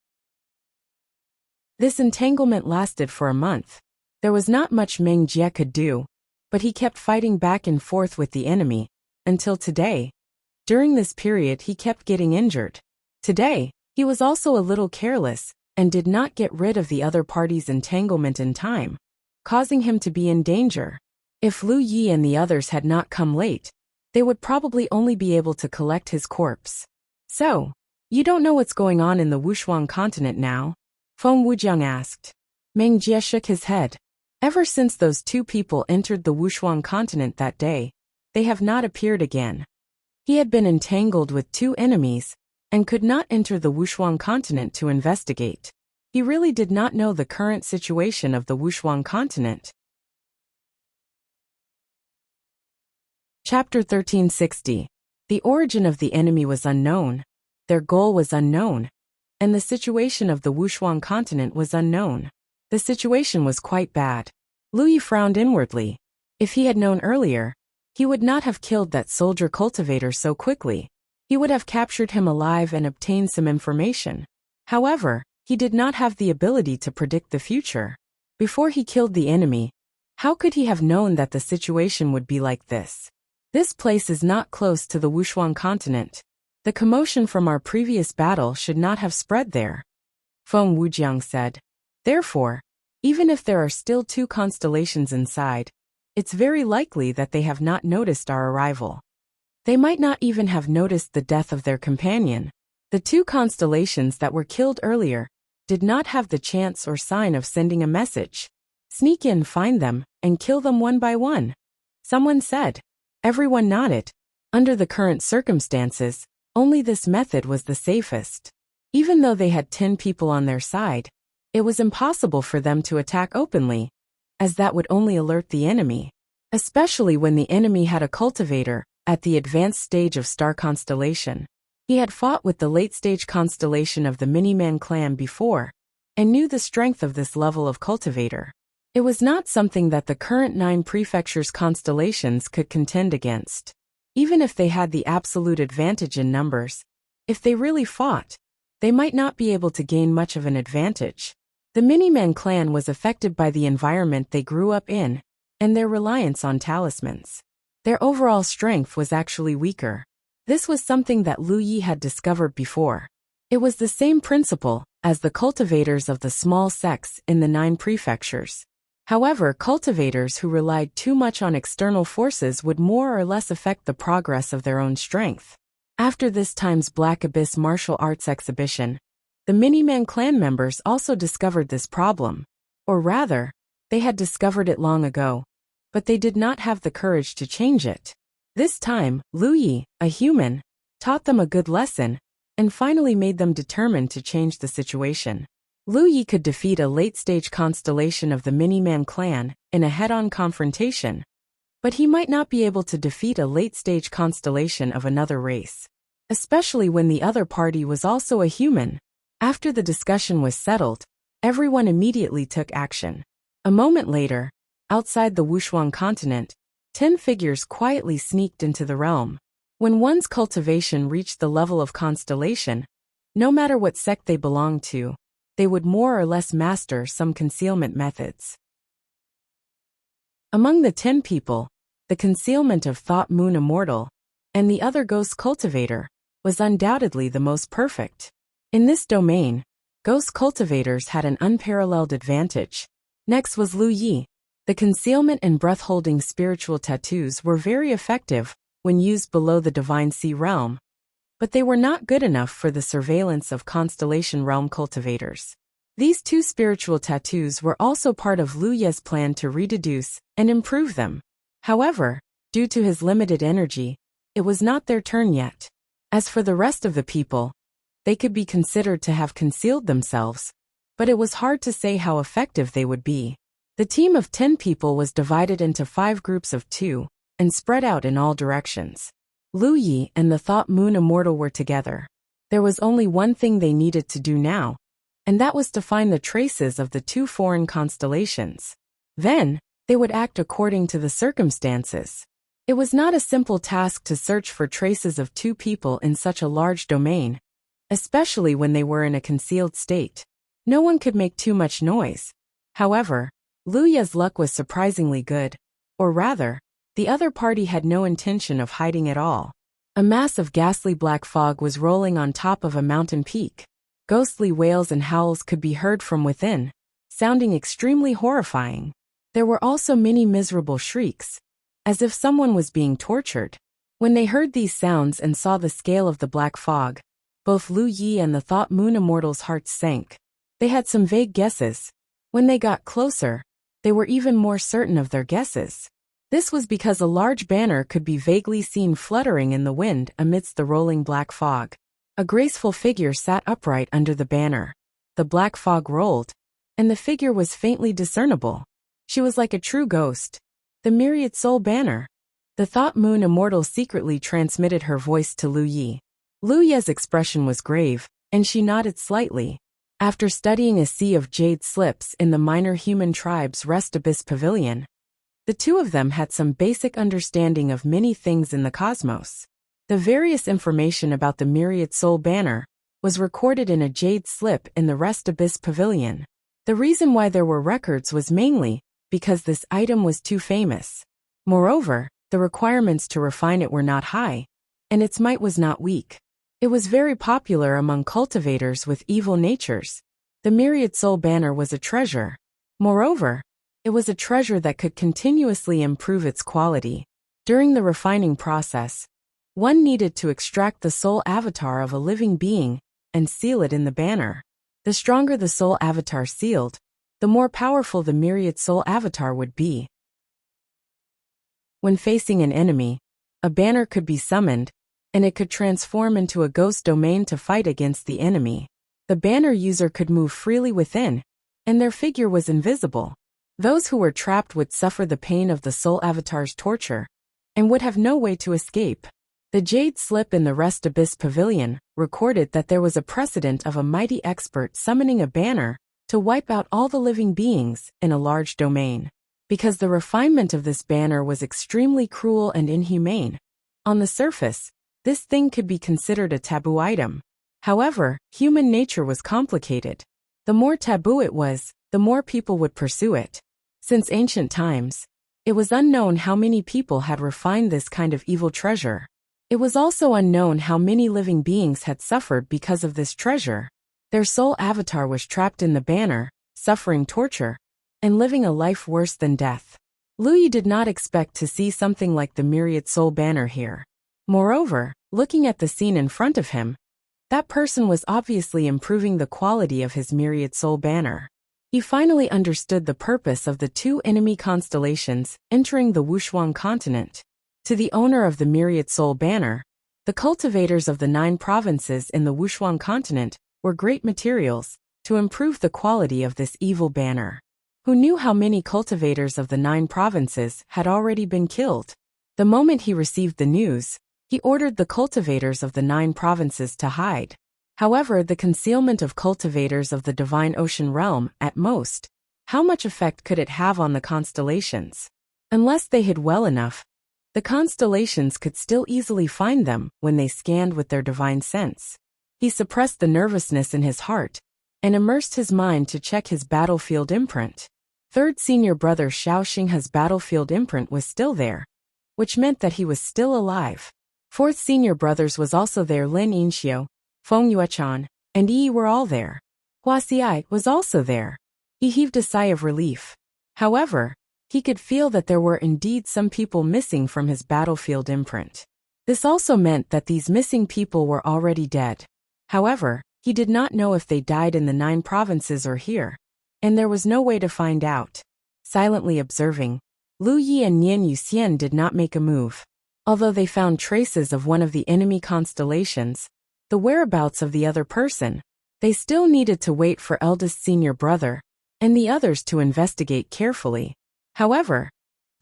This entanglement lasted for a month. There was not much Meng Jie could do, but he kept fighting back and forth with the enemy, until today. During this period he kept getting injured. Today, he was also a little careless, and did not get rid of the other party's entanglement in time, causing him to be in danger. If Lu Yi and the others had not come late, they would probably only be able to collect his corpse. So, you don't know what's going on in the Wuxia continent now? Feng Wujiang asked. Meng Jie shook his head. Ever since those 2 people entered the Wuxia continent that day, they have not appeared again. He had been entangled with 2 enemies, and could not enter the Wuxia continent to investigate. He really did not know the current situation of the Wuxia continent. Chapter 1360. The origin of the enemy was unknown, their goal was unknown, and the situation of the Wuxia continent was unknown. The situation was quite bad. Lu Yi frowned inwardly. If he had known earlier, he would not have killed that soldier cultivator so quickly. He would have captured him alive and obtained some information. However, he did not have the ability to predict the future. Before he killed the enemy, how could he have known that the situation would be like this? This place is not close to the Wuxia continent. The commotion from our previous battle should not have spread there. Feng Wujiang said. Therefore, even if there are still 2 constellations inside, it's very likely that they have not noticed our arrival. They might not even have noticed the death of their companion. The 2 constellations that were killed earlier did not have the chance or sign of sending a message. Sneak in, find them, and kill them one by one. Someone said. Everyone nodded. Under the current circumstances, only this method was the safest. Even though they had 10 people on their side, it was impossible for them to attack openly, as that would only alert the enemy. Especially when the enemy had a cultivator at the advanced stage of star constellation. He had fought with the late-stage constellation of the Miniman clan before, and knew the strength of this level of cultivator. It was not something that the current 9 prefectures constellations could contend against. Even if they had the absolute advantage in numbers, if they really fought, they might not be able to gain much of an advantage. The Miniman clan was affected by the environment they grew up in, and their reliance on talismans. Their overall strength was actually weaker. This was something that Lu Yi had discovered before. It was the same principle as the cultivators of the small sects in the 9 prefectures. However, cultivators who relied too much on external forces would more or less affect the progress of their own strength. After this time's Black Abyss martial arts exhibition, the Miniman clan members also discovered this problem. Or rather, they had discovered it long ago, but they did not have the courage to change it. This time, Lu Yi, a human, taught them a good lesson, and finally made them determined to change the situation. Lu Yi could defeat a late-stage constellation of the Miniman clan in a head-on confrontation, but he might not be able to defeat a late-stage constellation of another race, especially when the other party was also a human. After the discussion was settled, everyone immediately took action. A moment later, outside the Wuxia continent, 10 figures quietly sneaked into the realm. When one's cultivation reached the level of constellation, no matter what sect they belonged to, they would more or less master some concealment methods. Among the 10 people, the concealment of Thought Moon Immortal and the other Ghost Cultivator was undoubtedly the most perfect. In this domain, Ghost Cultivators had an unparalleled advantage. Next was Lu Yi. The concealment and breath-holding spiritual tattoos were very effective when used below the Divine Sea realm, but they were not good enough for the surveillance of Constellation Realm cultivators. These 2 spiritual tattoos were also part of Lu Ye's plan to rededuce and improve them. However, due to his limited energy, it was not their turn yet. As for the rest of the people, they could be considered to have concealed themselves, but it was hard to say how effective they would be. The team of 10 people was divided into 5 groups of 2, and spread out in all directions. Lu Yi and the Thought Moon Immortal were together. There was only one thing they needed to do now, and that was to find the traces of the 2 foreign constellations. Then, they would act according to the circumstances. It was not a simple task to search for traces of 2 people in such a large domain, especially when they were in a concealed state. No one could make too much noise. However, Lu Yi's luck was surprisingly good, or rather, the other party had no intention of hiding at all. A mass of ghastly black fog was rolling on top of a mountain peak. Ghostly wails and howls could be heard from within, sounding extremely horrifying. There were also many miserable shrieks, as if someone was being tortured. When they heard these sounds and saw the scale of the black fog, both Lu Yi and the Thought Moon Immortal's hearts sank. They had some vague guesses. When they got closer, they were even more certain of their guesses. This was because a large banner could be vaguely seen fluttering in the wind amidst the rolling black fog. A graceful figure sat upright under the banner. The black fog rolled, and the figure was faintly discernible. She was like a true ghost. The Myriad Soul Banner. The Thought Moon Immortal secretly transmitted her voice to Lu Yi. Lu Yi's expression was grave, and she nodded slightly. After studying a sea of jade slips in the minor human tribe's Rest Abyss Pavilion, the two of them had some basic understanding of many things in the cosmos. The various information about the Myriad Soul Banner was recorded in a jade slip in the Rest Abyss Pavilion. The reason why there were records was mainly because this item was too famous. Moreover, the requirements to refine it were not high, and its might was not weak. It was very popular among cultivators with evil natures. The Myriad Soul Banner was a treasure. Moreover, it was a treasure that could continuously improve its quality. During the refining process, one needed to extract the soul avatar of a living being and seal it in the banner. The stronger the soul avatar sealed, the more powerful the Myriad Soul avatar would be. When facing an enemy, a banner could be summoned, and it could transform into a ghost domain to fight against the enemy. The banner user could move freely within, and their figure was invisible. Those who were trapped would suffer the pain of the soul avatar's torture, and would have no way to escape. The jade slip in the Rest Abyss Pavilion recorded that there was a precedent of a mighty expert summoning a banner to wipe out all the living beings in a large domain. Because the refinement of this banner was extremely cruel and inhumane. On the surface, this thing could be considered a taboo item. However, human nature was complicated. The more taboo it was, the more people would pursue it. Since ancient times, it was unknown how many people had refined this kind of evil treasure. It was also unknown how many living beings had suffered because of this treasure. Their soul avatar was trapped in the banner, suffering torture, and living a life worse than death. Lu Yi did not expect to see something like the Myriad Soul Banner here. Moreover, looking at the scene in front of him, that person was obviously improving the quality of his Myriad Soul Banner. He finally understood the purpose of the 2 enemy constellations entering the Wuxia continent. To the owner of the Myriad Soul Banner, the cultivators of the 9 provinces in the Wuxia continent were great materials to improve the quality of this evil banner. Who knew how many cultivators of the 9 provinces had already been killed? The moment he received the news, he ordered the cultivators of the 9 provinces to hide. However, the concealment of cultivators of the Divine Ocean Realm, at most, how much effect could it have on the constellations? Unless they hid well enough, the constellations could still easily find them when they scanned with their divine sense. He suppressed the nervousness in his heart and immersed his mind to check his battlefield imprint. Third senior brother Xiao Xinghe's battlefield imprint was still there, which meant that he was still alive. Fourth senior brothers was also there. Lin Yinxiu, Feng Yuechan, and Yi were all there. Hua Xiai was also there. He heaved a sigh of relief. However, he could feel that there were indeed some people missing from his battlefield imprint. This also meant that these missing people were already dead. However, he did not know if they died in the 9 provinces or here, and there was no way to find out. Silently observing, Lu Yi and Nian Yuxian did not make a move. Although they found traces of one of the enemy constellations, the whereabouts of the other person They still needed to wait for eldest senior brother and the others to investigate carefully. However,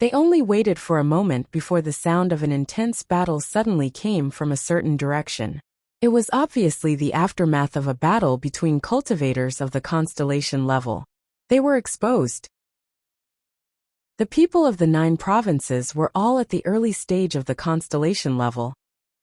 they only waited for a moment before the sound of an intense battle suddenly came from a certain direction. It was obviously the aftermath of a battle between cultivators of the constellation level. They were exposed. The people of the 9 provinces were all at the early stage of the constellation level,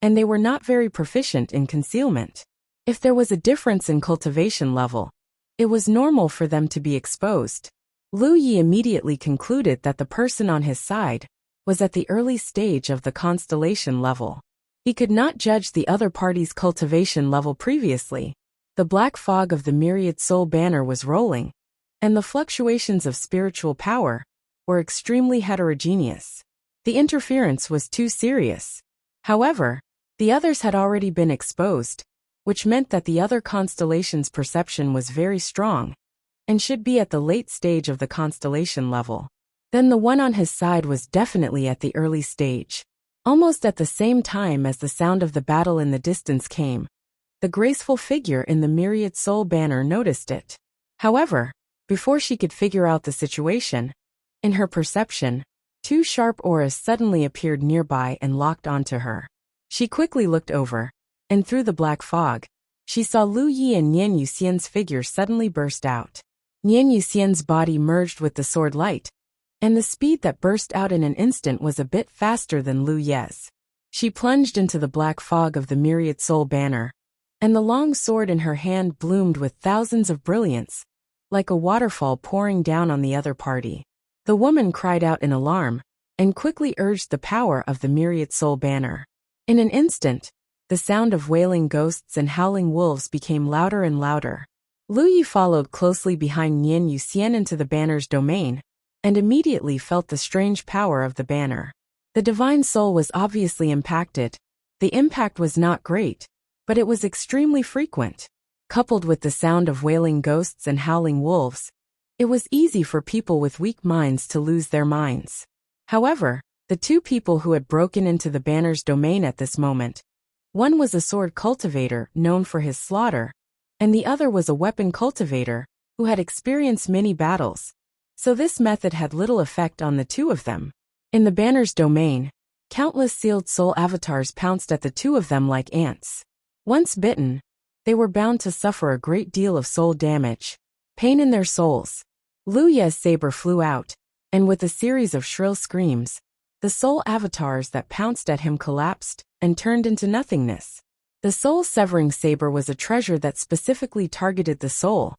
and they were not very proficient in concealment. If there was a difference in cultivation level, it was normal for them to be exposed. Lu Yi immediately concluded that the person on his side was at the early stage of the constellation level. He could not judge the other party's cultivation level previously. The black fog of the myriad soul banner was rolling, and the fluctuations of spiritual power were extremely heterogeneous. The interference was too serious. However, the others had already been exposed, which meant that the other constellation's perception was very strong and should be at the late stage of the constellation level. Then the one on his side was definitely at the early stage. Almost at the same time as the sound of the battle in the distance came, the graceful figure in the myriad soul banner noticed it. However, before she could figure out the situation, in her perception, 2 sharp auras suddenly appeared nearby and locked onto her. She quickly looked over, and through the black fog, she saw Lu Yi and Nian Yuxian's figure suddenly burst out. Nian Yuxian's body merged with the sword light, and the speed that burst out in an instant was a bit faster than Lu Ye's. She plunged into the black fog of the myriad soul banner, and the long sword in her hand bloomed with thousands of brilliance, like a waterfall pouring down on the other party. The woman cried out in alarm, and quickly urged the power of the myriad soul banner. In an instant, the sound of wailing ghosts and howling wolves became louder and louder. Lu Yi followed closely behind Nian Yuxian into the banner's domain, and immediately felt the strange power of the banner. The divine soul was obviously impacted. The impact was not great, but it was extremely frequent. Coupled with the sound of wailing ghosts and howling wolves, it was easy for people with weak minds to lose their minds. However, the 2 people who had broken into the banner's domain at this moment, one was a sword cultivator known for his slaughter, and the other was a weapon cultivator who had experienced many battles, so this method had little effect on the 2 of them. In the banner's domain, countless sealed soul avatars pounced at the 2 of them like ants. Once bitten, they were bound to suffer a great deal of soul damage, pain in their souls. Lu Ye's saber flew out, and with a series of shrill screams, the soul avatars that pounced at him collapsed and turned into nothingness. The soul-severing saber was a treasure that specifically targeted the soul.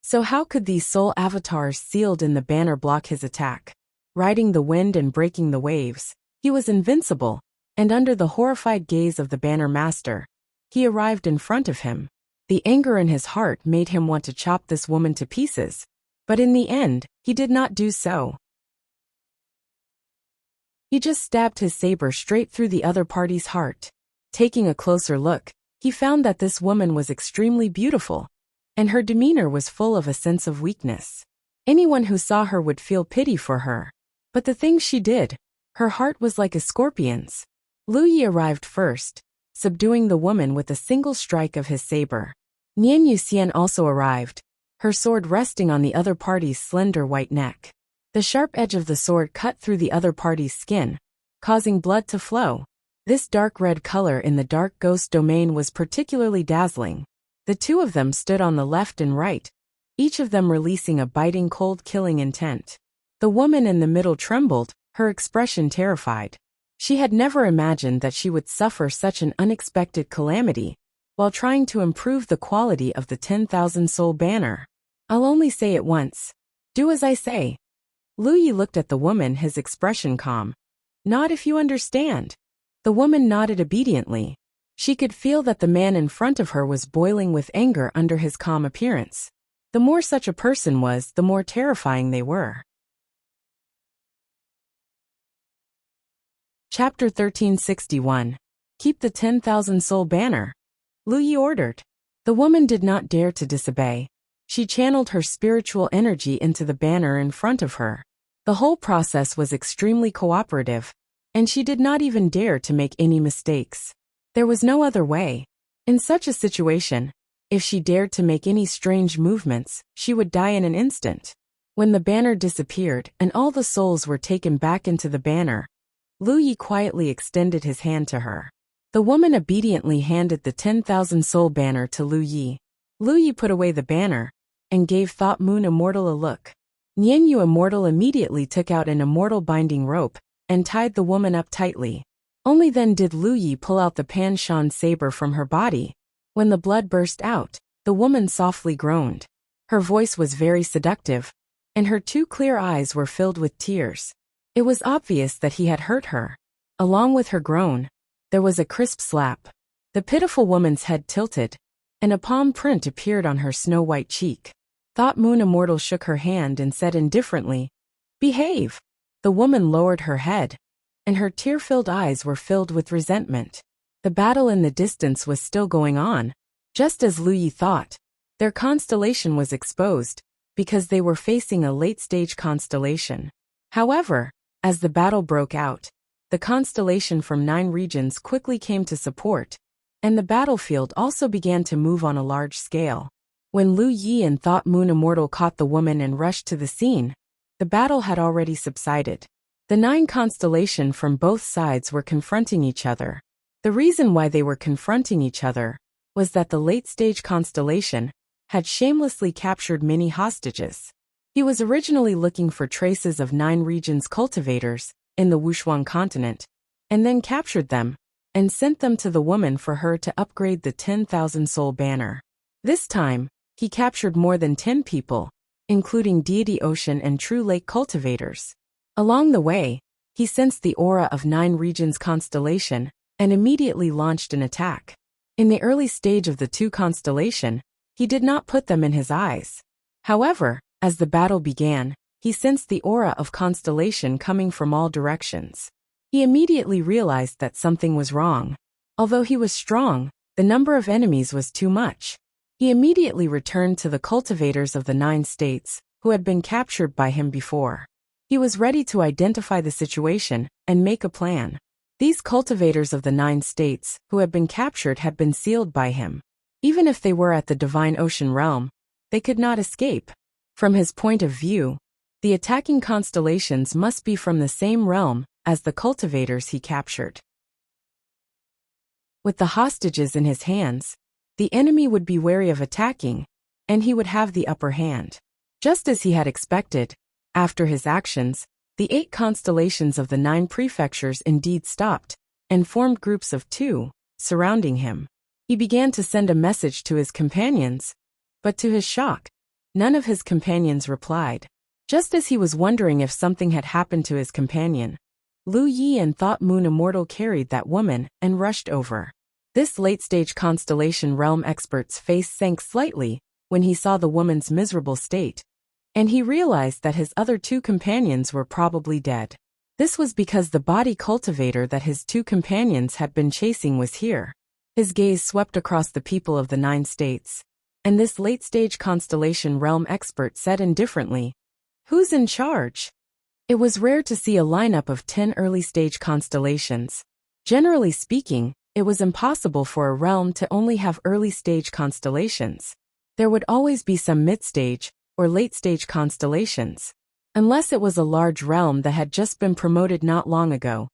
So how could these soul avatars sealed in the banner block his attack? Riding the wind and breaking the waves, he was invincible, and under the horrified gaze of the banner master, he arrived in front of him. The anger in his heart made him want to chop this woman to pieces, but in the end, he did not do so. He just stabbed his saber straight through the other party's heart. Taking a closer look, he found that this woman was extremely beautiful, and her demeanor was full of a sense of weakness. Anyone who saw her would feel pity for her. But the things she did, her heart was like a scorpion's. Lu Yi arrived first, subduing the woman with a single strike of his saber. Nian Yuxian also arrived, her sword resting on the other party's slender white neck. The sharp edge of the sword cut through the other party's skin, causing blood to flow. This dark red color in the dark ghost domain was particularly dazzling. The 2 of them stood on the left and right, each of them releasing a biting cold killing intent. The woman in the middle trembled, her expression terrified. She had never imagined that she would suffer such an unexpected calamity, while trying to improve the quality of the 10,000 soul banner. I'll only say it once. Do as I say. Lu Yi looked at the woman, his expression calm. Nod if you understand. The woman nodded obediently. She could feel that the man in front of her was boiling with anger under his calm appearance. The more such a person was, the more terrifying they were. Chapter 1361. Keep the 10,000 soul banner. Lu Yi ordered. The woman did not dare to disobey. She channeled her spiritual energy into the banner in front of her. The whole process was extremely cooperative, and she did not even dare to make any mistakes. There was no other way. In such a situation, If she dared to make any strange movements, she would die in an instant. When the banner disappeared and all the souls were taken back into the banner, Lu Yi quietly extended his hand to her. The woman obediently handed the 10,000 soul banner to Lu Yi. Lu Yi put away the banner and gave Thought Moon Immortal a look. Nianyu Immortal immediately took out an immortal binding rope and tied the woman up tightly. Only then did Lu Yi pull out the Pan Shan saber from her body. When the blood burst out, the woman softly groaned. Her voice was very seductive, and her two clear eyes were filled with tears. It was obvious that he had hurt her. Along with her groan, there was a crisp slap. The pitiful woman's head tilted, and a palm print appeared on her snow-white cheek. Thought Moon Immortal shook her hand and said indifferently, "Behave." The woman lowered her head, and her tear-filled eyes were filled with resentment. The battle in the distance was still going on. Just as Lu Yi thought, their constellation was exposed, because they were facing a late-stage constellation. However, as the battle broke out, the constellation from 9 regions quickly came to support, and the battlefield also began to move on a large scale. When Lu Yi and Thought Moon Immortal caught the woman and rushed to the scene, the battle had already subsided. The 9 constellations from both sides were confronting each other. The reason why they were confronting each other was that the late-stage constellation had shamelessly captured many hostages. He was originally looking for traces of 9 regions cultivators in the Wuxia continent, and then captured them and sent them to the woman for her to upgrade the 10,000 soul banner. This time, he captured more than 10 people, including Deity Ocean and True Lake cultivators. Along the way, he sensed the aura of 9 regions constellation and immediately launched an attack. In the early stage of the 2 constellation, he did not put them in his eyes. However, as the battle began, he sensed the aura of constellation coming from all directions. He immediately realized that something was wrong. Although he was strong, the number of enemies was too much. He immediately returned to the cultivators of the 9 states, who had been captured by him before. He was ready to identify the situation and make a plan. These cultivators of the 9 states, who had been captured, had been sealed by him. Even if they were at the Divine Ocean realm, they could not escape. From his point of view, the attacking constellations must be from the same realm as the cultivators he captured. With the hostages in his hands, the enemy would be wary of attacking, and he would have the upper hand. Just as he had expected, after his actions, the 8 constellations of the 9 prefectures indeed stopped, and formed groups of 2, surrounding him. He began to send a message to his companions, but to his shock, none of his companions replied. Just as he was wondering if something had happened to his companion, Lu Yi and Thought Moon Immortal carried that woman and rushed over. This late-stage constellation realm expert's face sank slightly when he saw the woman's miserable state, and he realized that his other 2 companions were probably dead. This was because the body cultivator that his 2 companions had been chasing was here. His gaze swept across the people of the 9 states, and this late-stage constellation realm expert said indifferently, "Who's in charge?" It was rare to see a lineup of 10 early-stage constellations. Generally speaking, it was impossible for a realm to only have early-stage constellations. There would always be some mid-stage or late-stage constellations. Unless it was a large realm that had just been promoted not long ago,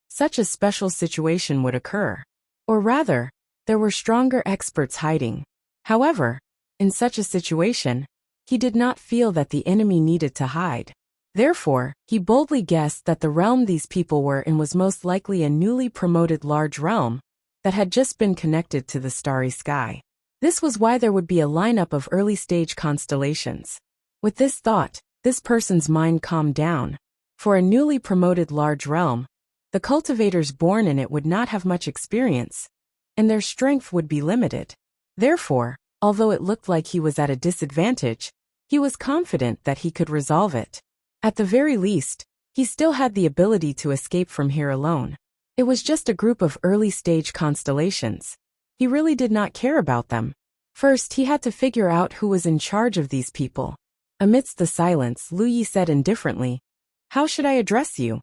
such a special situation would occur. Or rather, there were stronger experts hiding. However, in such a situation, he did not feel that the enemy needed to hide. Therefore, he boldly guessed that the realm these people were in was most likely a newly promoted large realm that had just been connected to the starry sky. This was why there would be a lineup of early-stage constellations. With this thought, this person's mind calmed down. For a newly promoted large realm, the cultivators born in it would not have much experience, and their strength would be limited. Therefore, although it looked like he was at a disadvantage, he was confident that he could resolve it. At the very least, he still had the ability to escape from here alone. It was just a group of early-stage constellations. He really did not care about them. First, he had to figure out who was in charge of these people. Amidst the silence, Lu Yi said indifferently, "How should I address you?"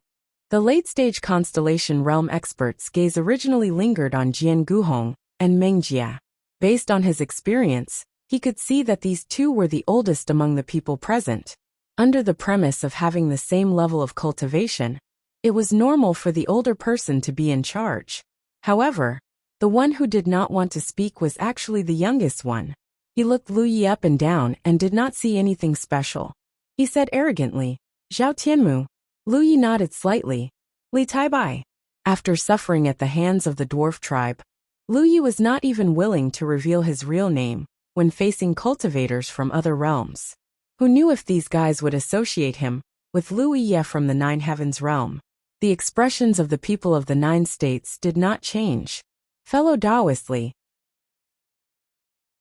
The late-stage constellation realm expert's gaze originally lingered on Jian Guhong and Meng Jia. Based on his experience, he could see that these two were the oldest among the people present. Under the premise of having the same level of cultivation, it was normal for the older person to be in charge. However, the one who did not want to speak was actually the youngest one. He looked Lu Yi up and down and did not see anything special. He said arrogantly, "Zhao Tianmu." Lu Yi nodded slightly. "Li Taibai." After suffering at the hands of the dwarf tribe, Lu Yi was not even willing to reveal his real name when facing cultivators from other realms. Who knew if these guys would associate him with Lu Yi from the Nine Heavens realm? The expressions of the people of the Nine States did not change. Fellow Taoist Li.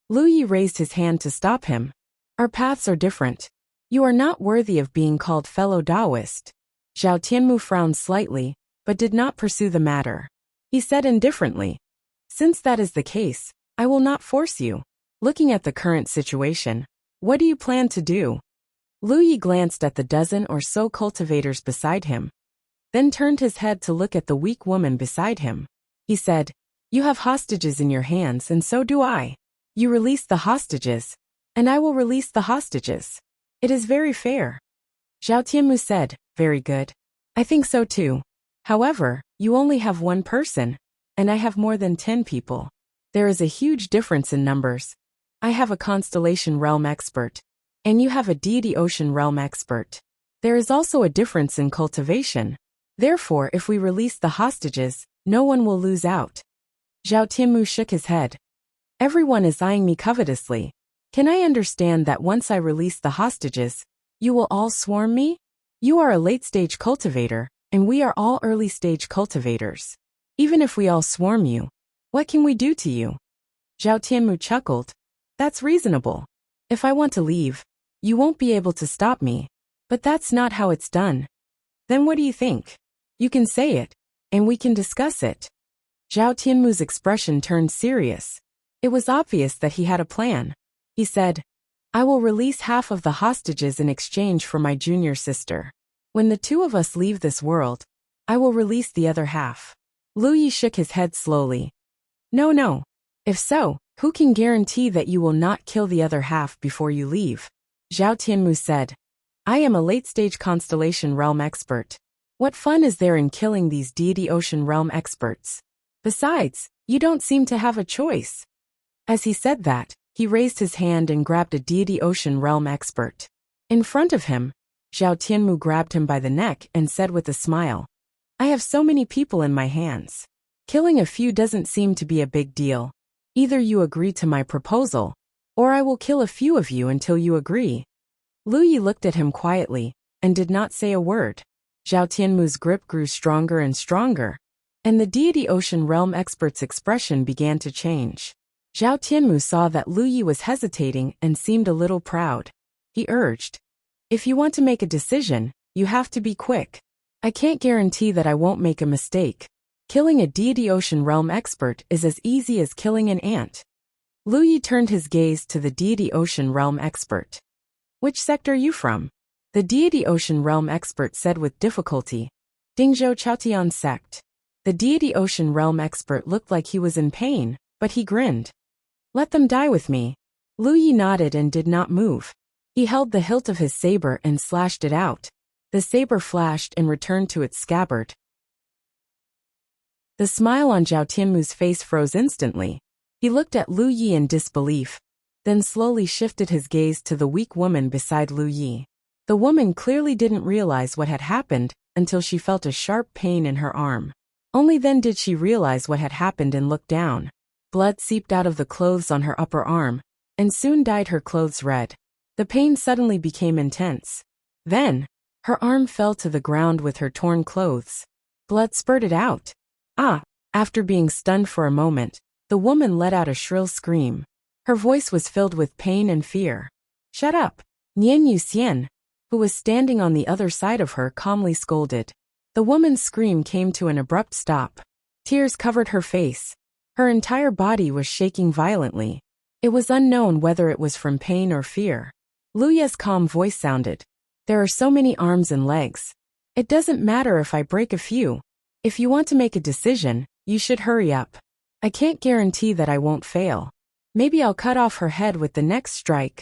Lu Yi raised his hand to stop him. "Our paths are different. You are not worthy of being called fellow Taoist." Zhao Tianmu frowned slightly, but did not pursue the matter. He said indifferently, "Since that is the case, I will not force you. Looking at the current situation, what do you plan to do?" Lu Yi glanced at the dozen or so cultivators beside him, then turned his head to look at the weak woman beside him. He said, "You have hostages in your hands and so do I. You release the hostages, and I will release the hostages. It is very fair." Zhao Tianmu said, "Very good. I think so too. However, you only have one person, and I have more than 10 people. There is a huge difference in numbers. I have a constellation realm expert, and you have a deity ocean realm expert. There is also a difference in cultivation. Therefore, if we release the hostages, no one will lose out." Zhao Tianmu shook his head. "Everyone is eyeing me covetously. Can I understand that once I release the hostages, you will all swarm me? You are a late-stage cultivator, and we are all early-stage cultivators. Even if we all swarm you, what can we do to you?" Zhao Tianmu chuckled. "That's reasonable. If I want to leave, you won't be able to stop me. But that's not how it's done. Then what do you think? You can say it, and we can discuss it." Zhao Tianmu's expression turned serious. It was obvious that he had a plan. He said, "I will release half of the hostages in exchange for my junior sister. When the two of us leave this world, I will release the other half." Lu Yi shook his head slowly. No. If so, who can guarantee that you will not kill the other half before you leave?" Zhao Tianmu said, "I am a late-stage constellation realm expert. What fun is there in killing these deity ocean realm experts? Besides, you don't seem to have a choice." As he said that, he raised his hand and grabbed a deity ocean realm expert. In front of him, Zhao Tianmu grabbed him by the neck and said with a smile, "I have so many people in my hands. Killing a few doesn't seem to be a big deal. Either you agree to my proposal, or I will kill a few of you until you agree." Lu Yi looked at him quietly, and did not say a word. Zhao Tianmu's grip grew stronger and stronger, and the deity ocean realm expert's expression began to change. Zhao Tianmu saw that Lu Yi was hesitating and seemed a little proud. He urged, "If you want to make a decision, you have to be quick. I can't guarantee that I won't make a mistake. Killing a deity ocean realm expert is as easy as killing an ant." Lu Yi turned his gaze to the deity ocean realm expert. "Which sect are you from?" The deity ocean realm expert said with difficulty, "Dingzhou Chaotian sect." The deity ocean realm expert looked like he was in pain, but he grinned. "Let them die with me." Lu Yi nodded and did not move. He held the hilt of his saber and slashed it out. The saber flashed and returned to its scabbard. The smile on Zhao Tianmu's face froze instantly. He looked at Lu Yi in disbelief, then slowly shifted his gaze to the weak woman beside Lu Yi. The woman clearly didn't realize what had happened until she felt a sharp pain in her arm. Only then did she realize what had happened and look down. Blood seeped out of the clothes on her upper arm, and soon dyed her clothes red. The pain suddenly became intense. Then, her arm fell to the ground with her torn clothes. Blood spurted out. "Ah!" After being stunned for a moment, the woman let out a shrill scream. Her voice was filled with pain and fear. "Shut up!" Nian Yuxian, who was standing on the other side of her, calmly scolded. The woman's scream came to an abrupt stop. Tears covered her face. Her entire body was shaking violently. It was unknown whether it was from pain or fear. Lu Ye's calm voice sounded. "There are so many arms and legs. It doesn't matter if I break a few. If you want to make a decision, you should hurry up. I can't guarantee that I won't fail." Maybe I'll cut off her head with the next strike.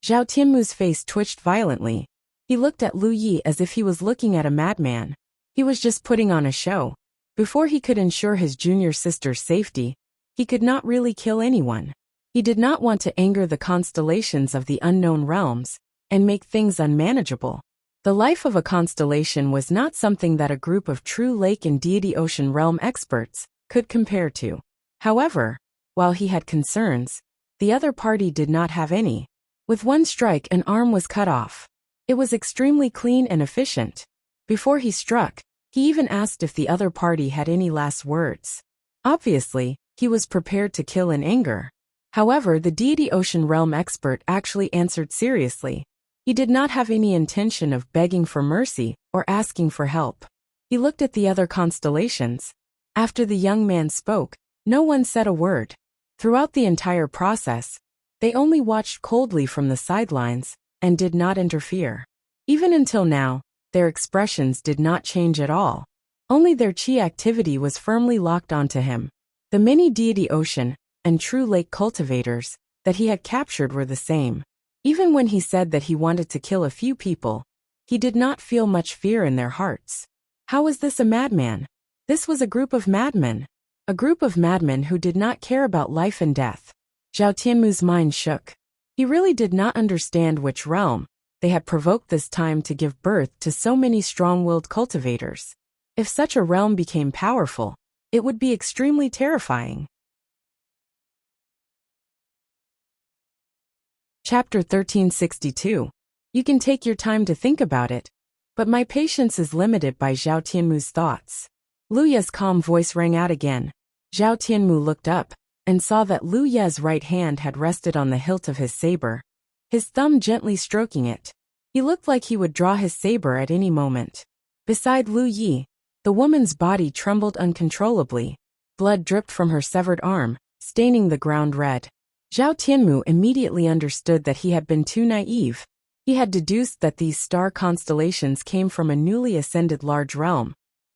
Zhao Tianmu's face twitched violently. He looked at Lu Yi as if he was looking at a madman. He was just putting on a show. Before he could ensure his junior sister's safety, he could not really kill anyone. He did not want to anger the constellations of the unknown realms and make things unmanageable. The life of a constellation was not something that a group of true lake and deity ocean realm experts could compare to. However, while he had concerns, the other party did not have any. With one strike, an arm was cut off. It was extremely clean and efficient. Before he struck, he even asked if the other party had any last words. Obviously, he was prepared to kill in anger. However, the deity ocean realm expert actually answered seriously. He did not have any intention of begging for mercy or asking for help. He looked at the other constellations. After the young man spoke, no one said a word. Throughout the entire process, they only watched coldly from the sidelines and did not interfere. Even until now, their expressions did not change at all. Only their chi activity was firmly locked onto him. The many deity ocean and true lake cultivators that he had captured were the same. Even when he said that he wanted to kill a few people, he did not feel much fear in their hearts. How was this a madman? This was a group of madmen. A group of madmen who did not care about life and death. Zhao Tianmu's mind shook. He really did not understand which realm they had provoked this time to give birth to so many strong-willed cultivators. If such a realm became powerful, it would be extremely terrifying. Chapter 1362. You can take your time to think about it, but my patience is limited by Zhao Tianmu's thoughts. Lu Ye's calm voice rang out again. Zhao Tianmu looked up and saw that Lu Ye's right hand had rested on the hilt of his saber, his thumb gently stroking it. He looked like he would draw his saber at any moment. Beside Lu Yi, the woman's body trembled uncontrollably. Blood dripped from her severed arm, staining the ground red. Zhao Tianmu immediately understood that he had been too naive. He had deduced that these star constellations came from a newly ascended large realm,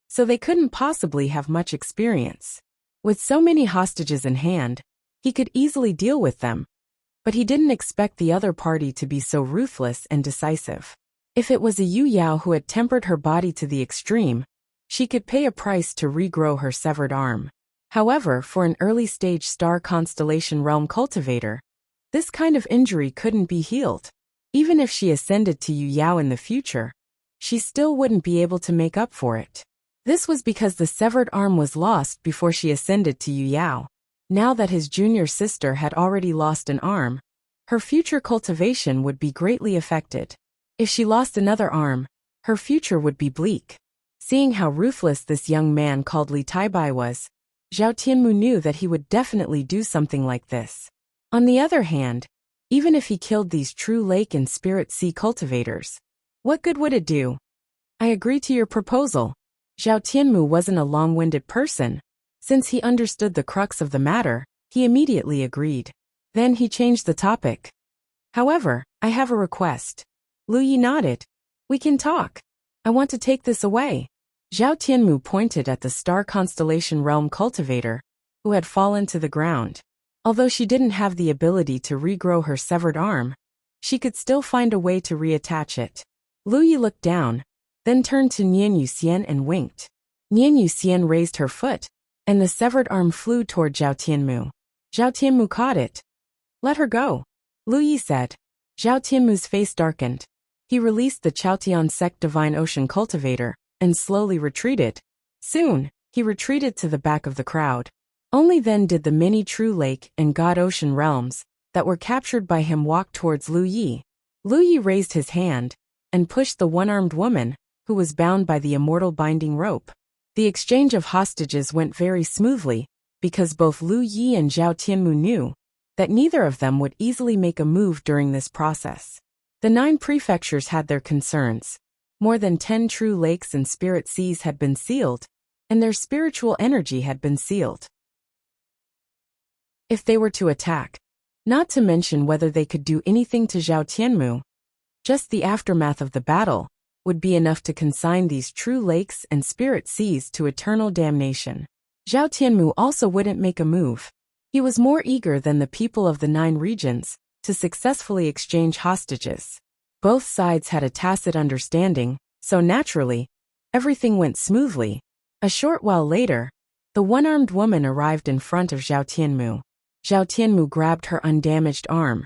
so they couldn't possibly have much experience. With so many hostages in hand, he could easily deal with them, but he didn't expect the other party to be so ruthless and decisive. If it was a Yu Yao who had tempered her body to the extreme, she could pay a price to regrow her severed arm. However, for an early-stage star constellation realm cultivator, this kind of injury couldn't be healed. Even if she ascended to Yu Yao in the future, she still wouldn't be able to make up for it. This was because the severed arm was lost before she ascended to Yu Yao. Now that his junior sister had already lost an arm, her future cultivation would be greatly affected. If she lost another arm, her future would be bleak. Seeing how ruthless this young man called Li Taibai was, Zhao Tianmu knew that he would definitely do something like this. On the other hand, even if he killed these true lake and spirit sea cultivators, what good would it do? I agree to your proposal. Zhao Tianmu wasn't a long-winded person. Since he understood the crux of the matter, he immediately agreed. Then he changed the topic. However, I have a request. Lu Yi nodded. We can talk. I want to take this away. Zhao Tianmu pointed at the star constellation realm cultivator, who had fallen to the ground. Although she didn't have the ability to regrow her severed arm, she could still find a way to reattach it. Lu Yi looked down, then turned to Nian Yuxian and winked. Nian Yuxian raised her foot, and the severed arm flew toward Zhao Tianmu. Zhao Tianmu caught it. Let her go, Lu Yi said. Zhao Tianmu's face darkened. He released the Chaotian sect divine ocean cultivator and slowly retreated. Soon, he retreated to the back of the crowd. Only then did the many true lake and god ocean realms that were captured by him walk towards Lu Yi. Lu Yi raised his hand and pushed the one-armed woman, who was bound by the immortal binding rope. The exchange of hostages went very smoothly, because both Lu Yi and Zhao Tianmu knew that neither of them would easily make a move during this process. The 9 prefectures had their concerns. More than 10 true lakes and spirit seas had been sealed, and their spiritual energy had been sealed. If they were to attack, not to mention whether they could do anything to Zhao Tianmu, just the aftermath of the battle would be enough to consign these true lakes and spirit seas to eternal damnation. Zhao Tianmu also wouldn't make a move. He was more eager than the people of the 9 regions to successfully exchange hostages. Both sides had a tacit understanding, so naturally, everything went smoothly. A short while later, the one-armed woman arrived in front of Zhao Tianmu. Zhao Tianmu grabbed her undamaged arm,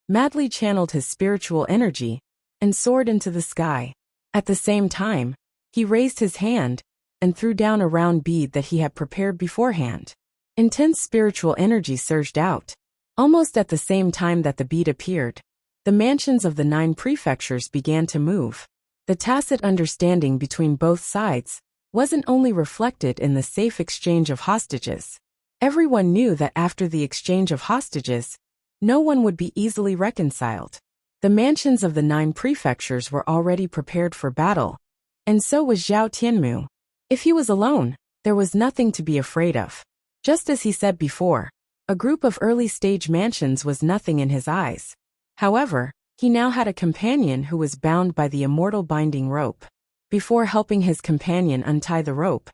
madly channeled his spiritual energy, and soared into the sky. At the same time, he raised his hand and threw down a round bead that he had prepared beforehand. Intense spiritual energy surged out. Almost at the same time that the bead appeared, the mansions of the 9 prefectures began to move. The tacit understanding between both sides wasn't only reflected in the safe exchange of hostages. Everyone knew that after the exchange of hostages, no one would be easily reconciled. The mansions of the 9 prefectures were already prepared for battle, and so was Zhao Tianmu. If he was alone, there was nothing to be afraid of. Just as he said before, a group of early-stage mansions was nothing in his eyes. However, he now had a companion who was bound by the immortal binding rope. Before helping his companion untie the rope,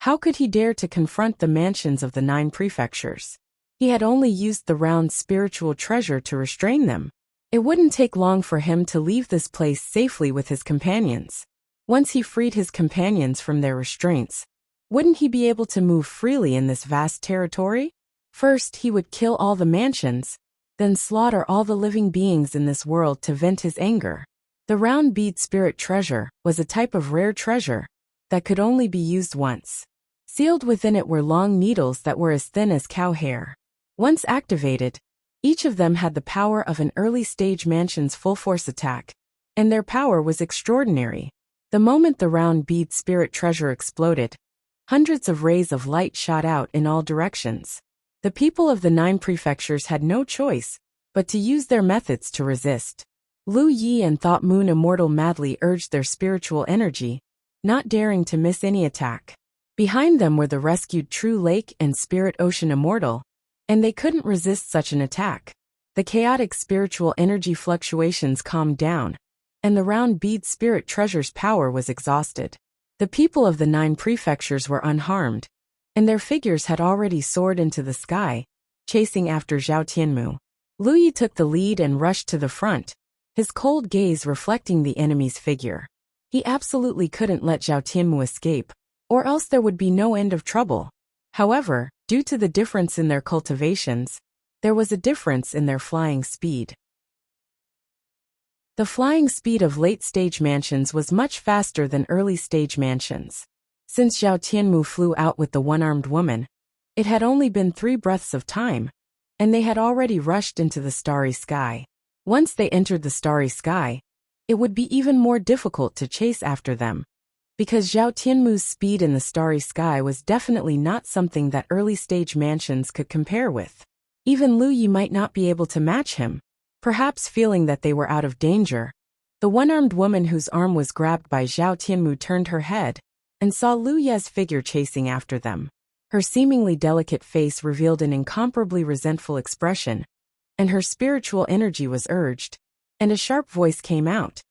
how could he dare to confront the mansions of the 9 prefectures? He had only used the round spiritual treasure to restrain them. It wouldn't take long for him to leave this place safely with his companions. Once he freed his companions from their restraints, wouldn't he be able to move freely in this vast territory? First, he would kill all the mansions, then slaughter all the living beings in this world to vent his anger. The round bead spirit treasure was a type of rare treasure that could only be used once. Sealed within it were long needles that were as thin as cow hair. Once activated, each of them had the power of an early-stage mansion's full-force attack, and their power was extraordinary. The moment the round bead spirit treasure exploded, hundreds of rays of light shot out in all directions. The people of the 9 prefectures had no choice but to use their methods to resist. Lu Yi and Thought Moon Immortal madly urged their spiritual energy, not daring to miss any attack. Behind them were the rescued True Lake and Spirit Ocean Immortal, and they couldn't resist such an attack. The chaotic spiritual energy fluctuations calmed down, and the round bead spirit treasure's power was exhausted. The people of the 9 prefectures were unharmed, and their figures had already soared into the sky, chasing after Zhao Tianmu. Lu Yi took the lead and rushed to the front, his cold gaze reflecting the enemy's figure. He absolutely couldn't let Zhao Tianmu escape, or else there would be no end of trouble. However, due to the difference in their cultivations, there was a difference in their flying speed. The flying speed of late-stage mansions was much faster than early-stage mansions. Since Zhao Tianmu flew out with the one-armed woman, it had only been 3 breaths of time, and they had already rushed into the starry sky. Once they entered the starry sky, it would be even more difficult to chase after them, because Zhao Tianmu's speed in the starry sky was definitely not something that early-stage mansions could compare with. Even Lu Yi might not be able to match him. Perhaps feeling that they were out of danger, the one-armed woman whose arm was grabbed by Zhao Tianmu turned her head and saw Lu Ye's figure chasing after them. Her seemingly delicate face revealed an incomparably resentful expression, and her spiritual energy was urged, and a sharp voice came out.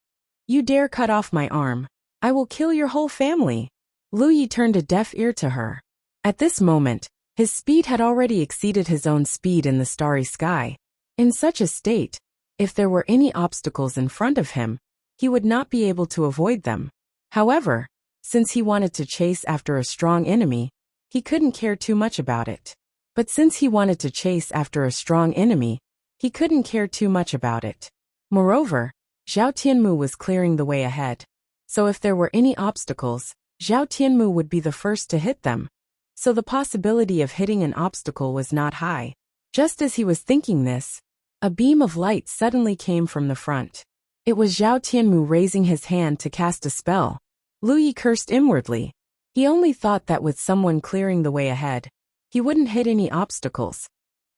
"You dare cut off my arm, I will kill your whole family." Lu Yi turned a deaf ear to her. At this moment, his speed had already exceeded his own speed in the starry sky. In such a state, if there were any obstacles in front of him, he would not be able to avoid them. However, since he wanted to chase after a strong enemy, he couldn't care too much about it. But since he wanted to chase after a strong enemy, he couldn't care too much about it. Moreover, Zhao Tianmu was clearing the way ahead. So if there were any obstacles, Zhao Tianmu would be the first to hit them. So the possibility of hitting an obstacle was not high. Just as he was thinking this, a beam of light suddenly came from the front. It was Zhao Tianmu raising his hand to cast a spell. Lu Yi cursed inwardly. He only thought that with someone clearing the way ahead, he wouldn't hit any obstacles.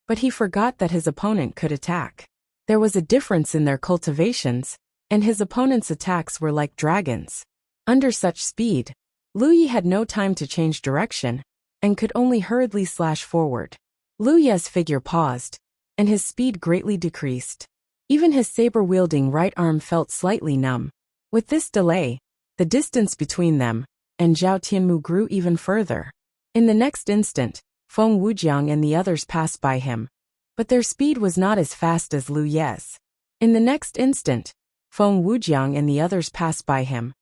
But he forgot that his opponent could attack. There was a difference in their cultivations, and his opponent's attacks were like dragons. Under such speed, Lu Yi had no time to change direction, and could only hurriedly slash forward. Lu Ye's figure paused, and his speed greatly decreased. Even his saber-wielding right arm felt slightly numb. With this delay, the distance between them and Zhao Tianmu grew even further. In the next instant, Feng Wujiang and the others passed by him, but their speed was not as fast as Lu Ye's. In the next instant, Feng Wujiang and the others passed by him,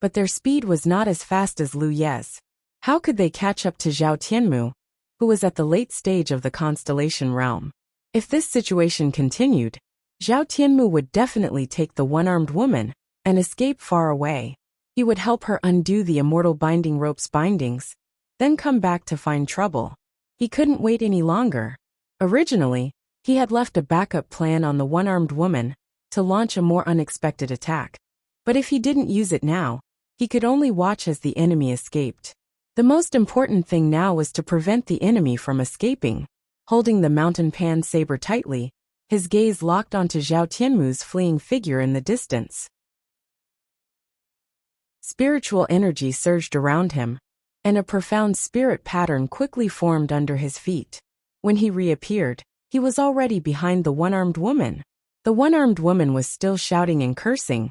but their speed was not as fast as Lu Ye's. How could they catch up to Zhao Tianmu, who was at the late stage of the constellation realm? If this situation continued, Zhao Tianmu would definitely take the one-armed woman and escape far away. He would help her undo the immortal binding rope's bindings, then come back to find trouble. He couldn't wait any longer. Originally, he had left a backup plan on the one-armed woman to launch a more unexpected attack. But if he didn't use it now, he could only watch as the enemy escaped. The most important thing now was to prevent the enemy from escaping. Holding the mountain pan saber tightly, his gaze locked onto Zhao Tianmu's fleeing figure in the distance. Spiritual energy surged around him, and a profound spirit pattern quickly formed under his feet. When he reappeared, he was already behind the one-armed woman. The one-armed woman was still shouting and cursing,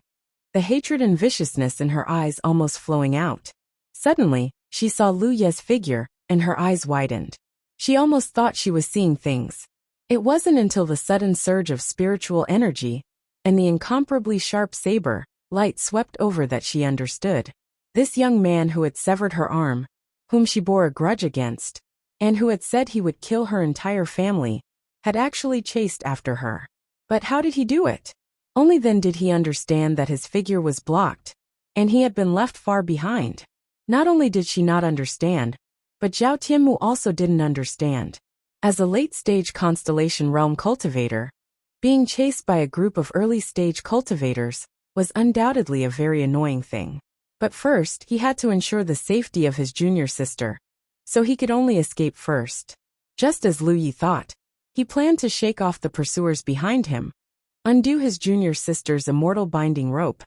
the hatred and viciousness in her eyes almost flowing out. Suddenly, she saw Lu Ye's figure, and her eyes widened. She almost thought she was seeing things. It wasn't until the sudden surge of spiritual energy and the incomparably sharp saber light swept over that she understood. This young man who had severed her arm, whom she bore a grudge against, and who had said he would kill her entire family, had actually chased after her. But how did he do it? Only then did he understand that his figure was blocked, and he had been left far behind. Not only did she not understand, but Zhao Tianmu also didn't understand. As a late-stage constellation realm cultivator, being chased by a group of early-stage cultivators was undoubtedly a very annoying thing. But first, he had to ensure the safety of his junior sister, so he could only escape first. Just as Lu Yi thought, he planned to shake off the pursuers behind him, undo his junior sister's immortal binding rope,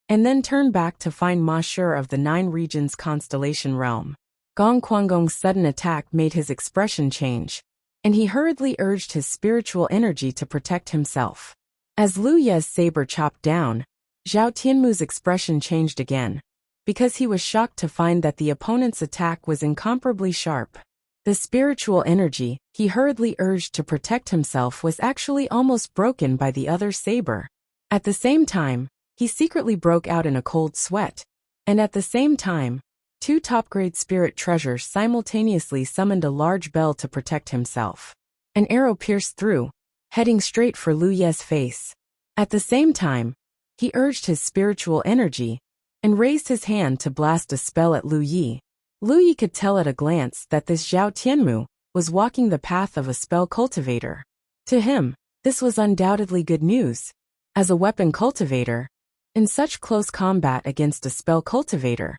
and then turn back to find Ma Sure of the Nine Regions constellation realm. Gong Quanggong's sudden attack made his expression change, and he hurriedly urged his spiritual energy to protect himself. As Lu Ye's saber chopped down, Zhao Tianmu's expression changed again, because he was shocked to find that the opponent's attack was incomparably sharp. The spiritual energy he hurriedly urged to protect himself was actually almost broken by the other's saber. At the same time, he secretly broke out in a cold sweat, and at the same time, two top-grade spirit treasures simultaneously summoned a large bell to protect himself. An arrow pierced through, heading straight for Lu Ye's face. At the same time, he urged his spiritual energy and raised his hand to blast a spell at Lu Yi. Lu Yi could tell at a glance that this Zhao Tianmu was walking the path of a spell cultivator. To him, this was undoubtedly good news. As a weapon cultivator, in such close combat against a spell cultivator,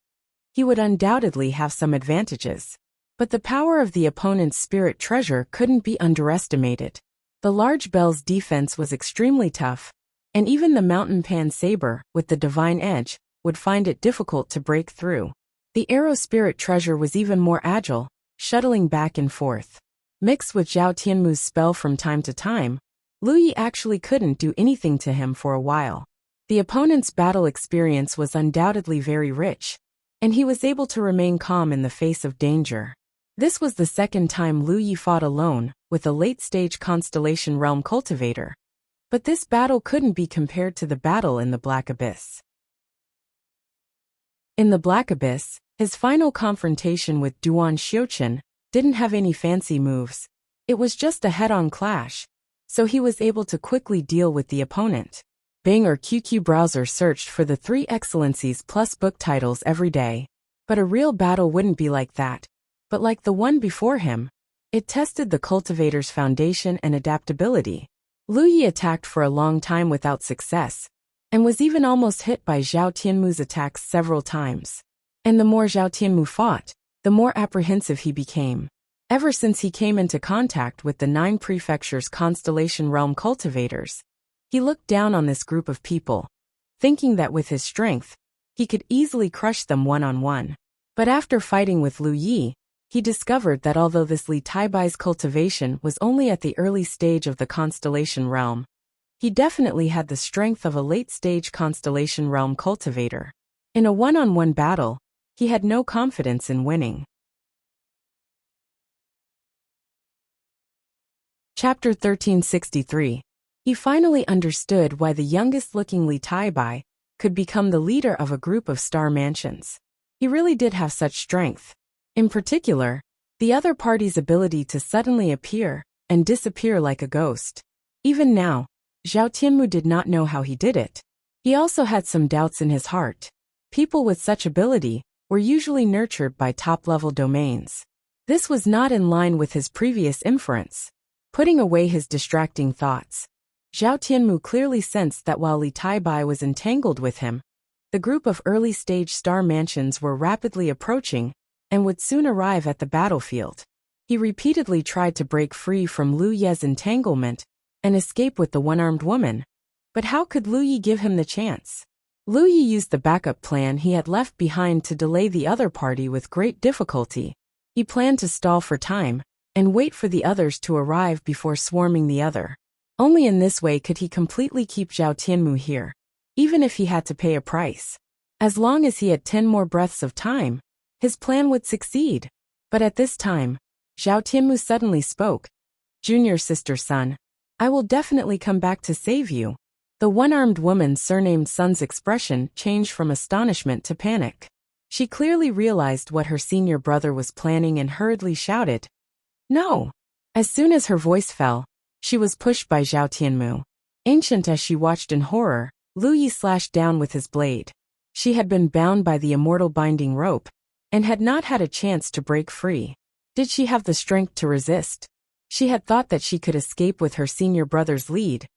he would undoubtedly have some advantages. But the power of the opponent's spirit treasure couldn't be underestimated. The large bell's defense was extremely tough, and even the mountain pan saber, with the divine edge, would find it difficult to break through. The arrow spirit treasure was even more agile, shuttling back and forth. Mixed with Zhao Tianmu's spell from time to time, Lu Yi actually couldn't do anything to him for a while. The opponent's battle experience was undoubtedly very rich, and he was able to remain calm in the face of danger. This was the second time Lu Yi fought alone with a late-stage constellation realm cultivator. But this battle couldn't be compared to the battle in the Black Abyss. In the Black Abyss, his final confrontation with Duan Xiuqian didn't have any fancy moves. It was just a head-on clash, so he was able to quickly deal with the opponent. Bing or QQ browser searched for the 3 Excellencies Plus book titles every day. But a real battle wouldn't be like that. But like the one before him, it tested the cultivator's foundation and adaptability. Lu Yi attacked for a long time without success, and was even almost hit by Zhao Tianmu's attacks several times. And the more Zhao Tianmu fought, the more apprehensive he became. Ever since he came into contact with the 9 prefectures constellation realm cultivators, he looked down on this group of people, thinking that with his strength, he could easily crush them one-on-one. But after fighting with Lu Yi, he discovered that although this Li Taibai's cultivation was only at the early stage of the constellation realm, he definitely had the strength of a late-stage constellation realm cultivator. In a one-on-one battle, he had no confidence in winning. Chapter 1363. He finally understood why the youngest-looking Li Taibai could become the leader of a group of star mansions. He really did have such strength. In particular, the other party's ability to suddenly appear and disappear like a ghost. Even now, Zhao Tianmu did not know how he did it. He also had some doubts in his heart. People with such ability were usually nurtured by top-level domains. This was not in line with his previous inference. Putting away his distracting thoughts, Zhao Tianmu clearly sensed that while Li Taibai was entangled with him, the group of early-stage star mansions were rapidly approaching and would soon arrive at the battlefield. He repeatedly tried to break free from Lu Ye's entanglement and escape with the one-armed woman, but how could Lu Yi give him the chance? Lu Yi used the backup plan he had left behind to delay the other party with great difficulty. He planned to stall for time and wait for the others to arrive before swarming the other. Only in this way could he completely keep Zhao Tianmu here, even if he had to pay a price. As long as he had 10 more breaths of time, his plan would succeed. But at this time, Zhao Tianmu suddenly spoke. "Junior sister Sun, I will definitely come back to save you." The one-armed woman surnamed Sun's expression changed from astonishment to panic. She clearly realized what her senior brother was planning and hurriedly shouted, "No!" As soon as her voice fell, she was pushed by Zhao Tianmu. Ancient as she watched in horror, Lu Yi slashed down with his blade. She had been bound by the immortal binding rope and had not had a chance to break free. Did she have the strength to resist? She had thought that she could escape with her senior brother's lead,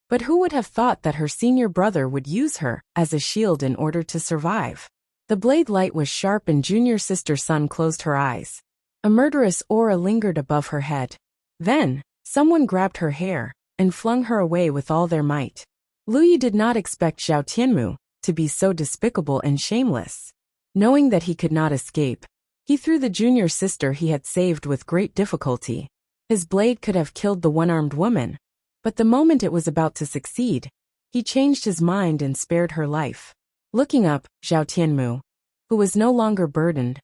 but who would have thought that her senior brother would use her as a shield in order to survive? The blade light was sharp and junior sister Sun closed her eyes. A murderous aura lingered above her head. Then, someone grabbed her hair and flung her away with all their might. Lu Yi did not expect Zhao Tianmu to be so despicable and shameless. Knowing that he could not escape, he threw the junior sister he had saved with great difficulty. His blade could have killed the one-armed woman, but the moment it was about to succeed, he changed his mind and spared her life. Looking up, Zhao Tianmu, who was no longer burdened,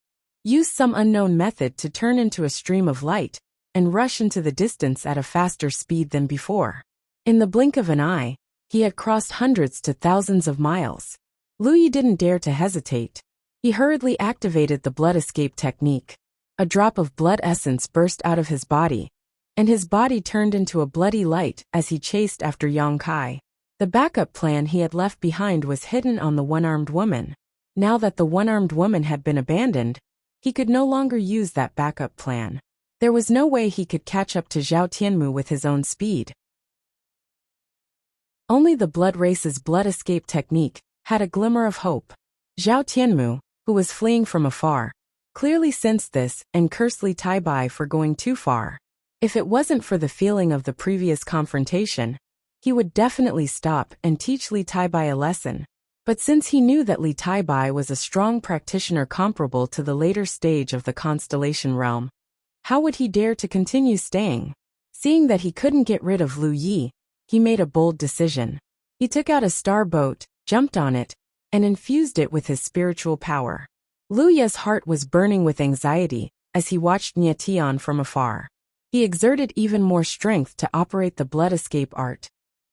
used some unknown method to turn into a stream of light and rush into the distance at a faster speed than before. In the blink of an eye, he had crossed hundreds to thousands of miles. Lu Yi didn't dare to hesitate. He hurriedly activated the blood escape technique. A drop of blood essence burst out of his body, and his body turned into a bloody light as he chased after Yang Kai. The backup plan he had left behind was hidden on the one-armed woman. Now that the one-armed woman had been abandoned, he could no longer use that backup plan. There was no way he could catch up to Zhao Tianmu with his own speed. Only the blood race's blood escape technique had a glimmer of hope. Zhao Tianmu, who was fleeing from afar, clearly sensed this and cursed Li Taibai for going too far. If it wasn't for the feeling of the previous confrontation, he would definitely stop and teach Li Taibai a lesson. But since he knew that Li Taibai was a strong practitioner comparable to the later stage of the constellation realm, how would he dare to continue staying? Seeing that he couldn't get rid of Lu Yi, he made a bold decision. He took out a star boat, jumped on it, and infused it with his spiritual power. Lu Yi's heart was burning with anxiety as he watched Nie Tian from afar. He exerted even more strength to operate the blood escape art,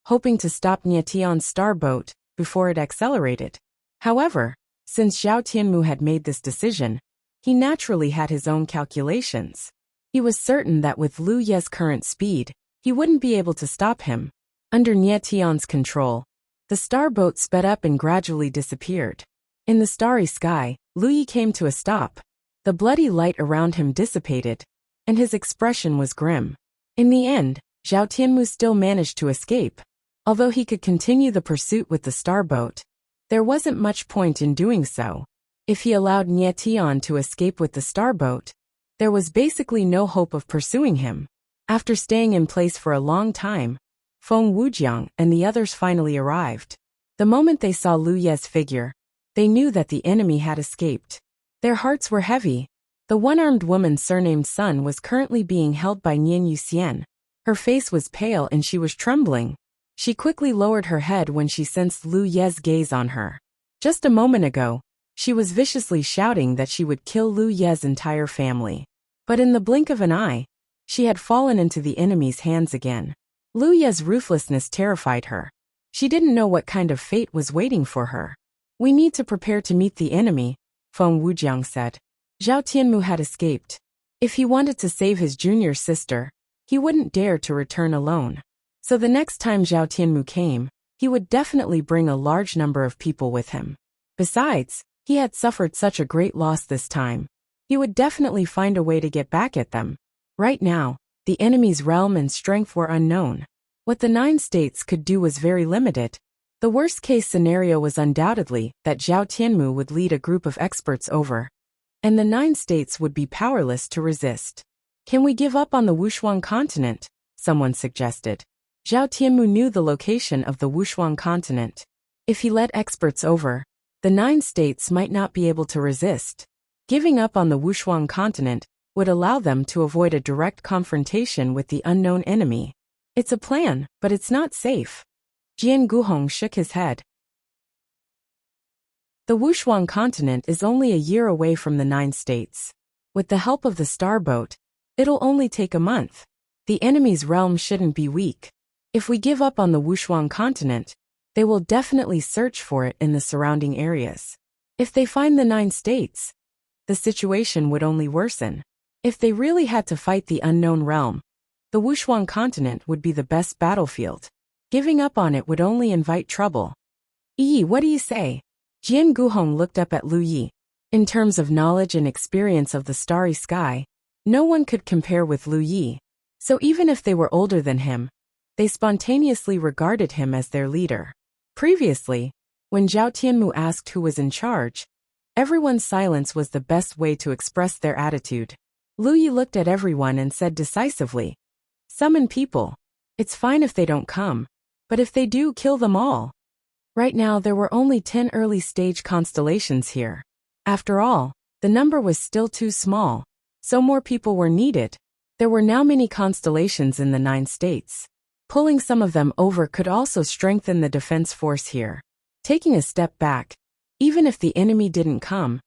hoping to stop Nie Tian's star boat before it accelerated. However, since Zhao Tianmu had made this decision, he naturally had his own calculations. He was certain that with Lu Ye's current speed, he wouldn't be able to stop him. Under Nie Tian's control, the star boat sped up and gradually disappeared. In the starry sky, Lu Yi came to a stop. The bloody light around him dissipated, and his expression was grim. In the end, Zhao Tianmu still managed to escape. Although he could continue the pursuit with the star boat, there wasn't much point in doing so. If he allowed Nie Tian to escape with the star boat, there was basically no hope of pursuing him. After staying in place for a long time, Feng Wujiang and the others finally arrived. The moment they saw Lu Ye's figure, they knew that the enemy had escaped. Their hearts were heavy. The one-armed woman surnamed Sun was currently being held by Nian Yuxian. Her face was pale and she was trembling. She quickly lowered her head when she sensed Lu Ye's gaze on her. Just a moment ago, she was viciously shouting that she would kill Lu Ye's entire family. But in the blink of an eye, She had fallen into the enemy's hands again. Lu Ye's ruthlessness terrified her. She didn't know what kind of fate was waiting for her. We need to prepare to meet the enemy, Feng Wujiang said. Zhao Tianmu had escaped. If he wanted to save his junior sister, he wouldn't dare to return alone. So the next time Zhao Tianmu came, he would definitely bring a large number of people with him. Besides, he had suffered such a great loss this time. He would definitely find a way to get back at them. Right now, the enemy's realm and strength were unknown. What the 9 states could do was very limited. The worst-case scenario was undoubtedly that Zhao Tianmu would lead a group of experts over, and the 9 states would be powerless to resist. Can we give up on the Wushuang continent? Someone suggested. Zhao Tianmu knew the location of the Wushuang continent. If he led experts over, the 9 states might not be able to resist. Giving up on the Wushuang continent would allow them to avoid a direct confrontation with the unknown enemy. It's a plan, but it's not safe. Jian Guhong shook his head. The Wushuang continent is only a year away from the 9 states. With the help of the starboat, it'll only take a month. The enemy's realm shouldn't be weak. If we give up on the Wushuang continent, they will definitely search for it in the surrounding areas. If they find the 9 states, the situation would only worsen. If they really had to fight the unknown realm, the Wushuang continent would be the best battlefield. Giving up on it would only invite trouble. Yi, what do you say? Jian Guhong looked up at Lu Yi. In terms of knowledge and experience of the starry sky, no one could compare with Lu Yi. So even if they were older than him, they spontaneously regarded him as their leader. Previously, when Zhao Tianmu asked who was in charge, everyone's silence was the best way to express their attitude. Lu Yi looked at everyone and said decisively, "Summon people. It's fine if they don't come, but if they do, kill them all." Right now there were only 10 early-stage constellations here. After all, the number was still too small, so more people were needed. There were now many constellations in the 9 states. Pulling some of them over could also strengthen the defense force here. Taking a step back, even if the enemy didn't come,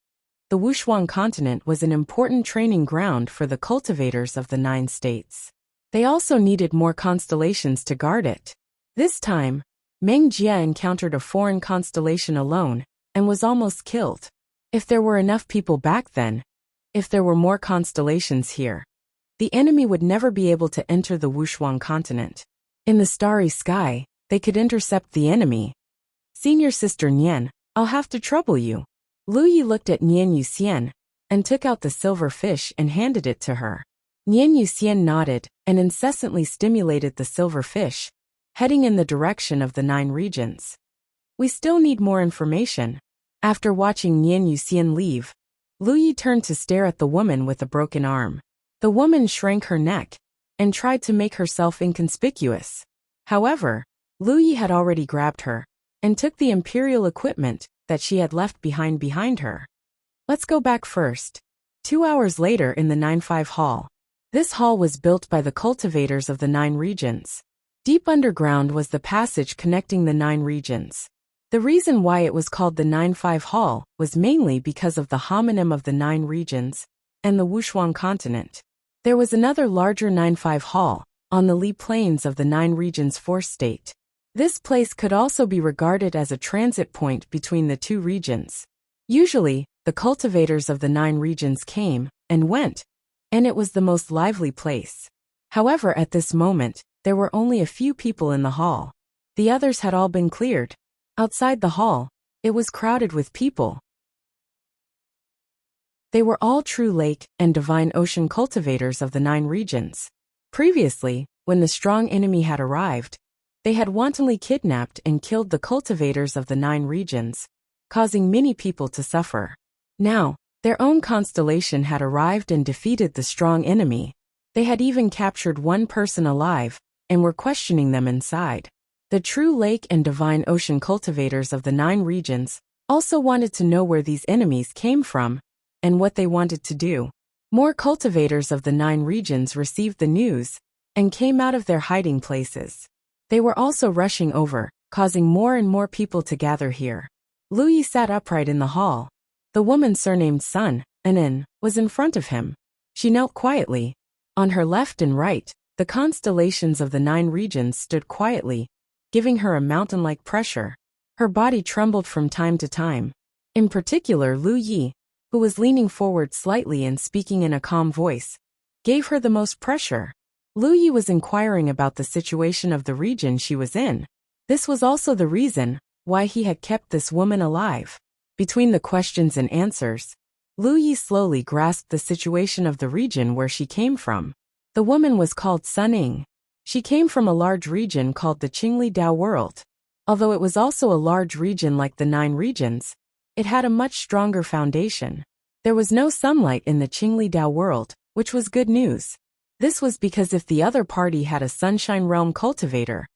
the Wushuang continent was an important training ground for the cultivators of the 9 states. They also needed more constellations to guard it. This time, Meng Jia encountered a foreign constellation alone, and was almost killed. If there were enough people back then, if there were more constellations here, the enemy would never be able to enter the Wushuang continent. In the starry sky, they could intercept the enemy. Senior sister Nian, I'll have to trouble you. Lu Yi looked at Nian Yuxian, and took out the silver fish and handed it to her. Nian Yuxian nodded, and incessantly stimulated the silver fish, heading in the direction of the 9 regions. We still need more information. After watching Nian Yuxian leave, Lu Yi turned to stare at the woman with a broken arm. The woman shrank her neck, and tried to make herself inconspicuous. However, Lu Yi had already grabbed her, and took the imperial equipment that she had left behind her. Let's go back first. 2 hours later in the 9-5 Hall. This hall was built by the cultivators of the 9 regions. Deep underground was the passage connecting the 9 regions. The reason why it was called the 9-5 Hall was mainly because of the homonym of the 9 regions and the Wushuang continent. There was another larger 9-5 Hall on the Li Plains of the 9 regions force state. This place could also be regarded as a transit point between the 2 regions. Usually, the cultivators of the 9 regions came and went, and it was the most lively place. However, at this moment, there were only a few people in the hall. The others had all been cleared. Outside the hall, it was crowded with people. They were all true lake and divine ocean cultivators of the 9 regions. Previously, when the strong enemy had arrived, they had wantonly kidnapped and killed the cultivators of the 9 regions, causing many people to suffer. Now, their own constellation had arrived and defeated the strong enemy. They had even captured one person alive, and were questioning them inside. The true lake and divine ocean cultivators of the 9 regions also wanted to know where these enemies came from, and what they wanted to do. More cultivators of the 9 regions received the news, and came out of their hiding places. They were also rushing over, causing more and more people to gather here. Lu Yi sat upright in the hall. The woman surnamed Sun, Anin, was in front of him. She knelt quietly, On her left and right, the constellations of the 9 regions stood quietly, giving her a mountain-like pressure. Her body trembled from time to time. In particular, Lu Yi, who was leaning forward slightly and speaking in a calm voice, gave her the most pressure. Lu Yi was inquiring about the situation of the region she was in. This was also the reason why he had kept this woman alive. Between the questions and answers, Lu Yi slowly grasped the situation of the region where she came from. The woman was called Sun Ying. She came from a large region called the Qingli Dao world. Although it was also a large region like the 9 regions, it had a much stronger foundation. There was no sunlight in the Qingli Dao world, which was good news. This was because if the other party had a sunshine realm cultivator,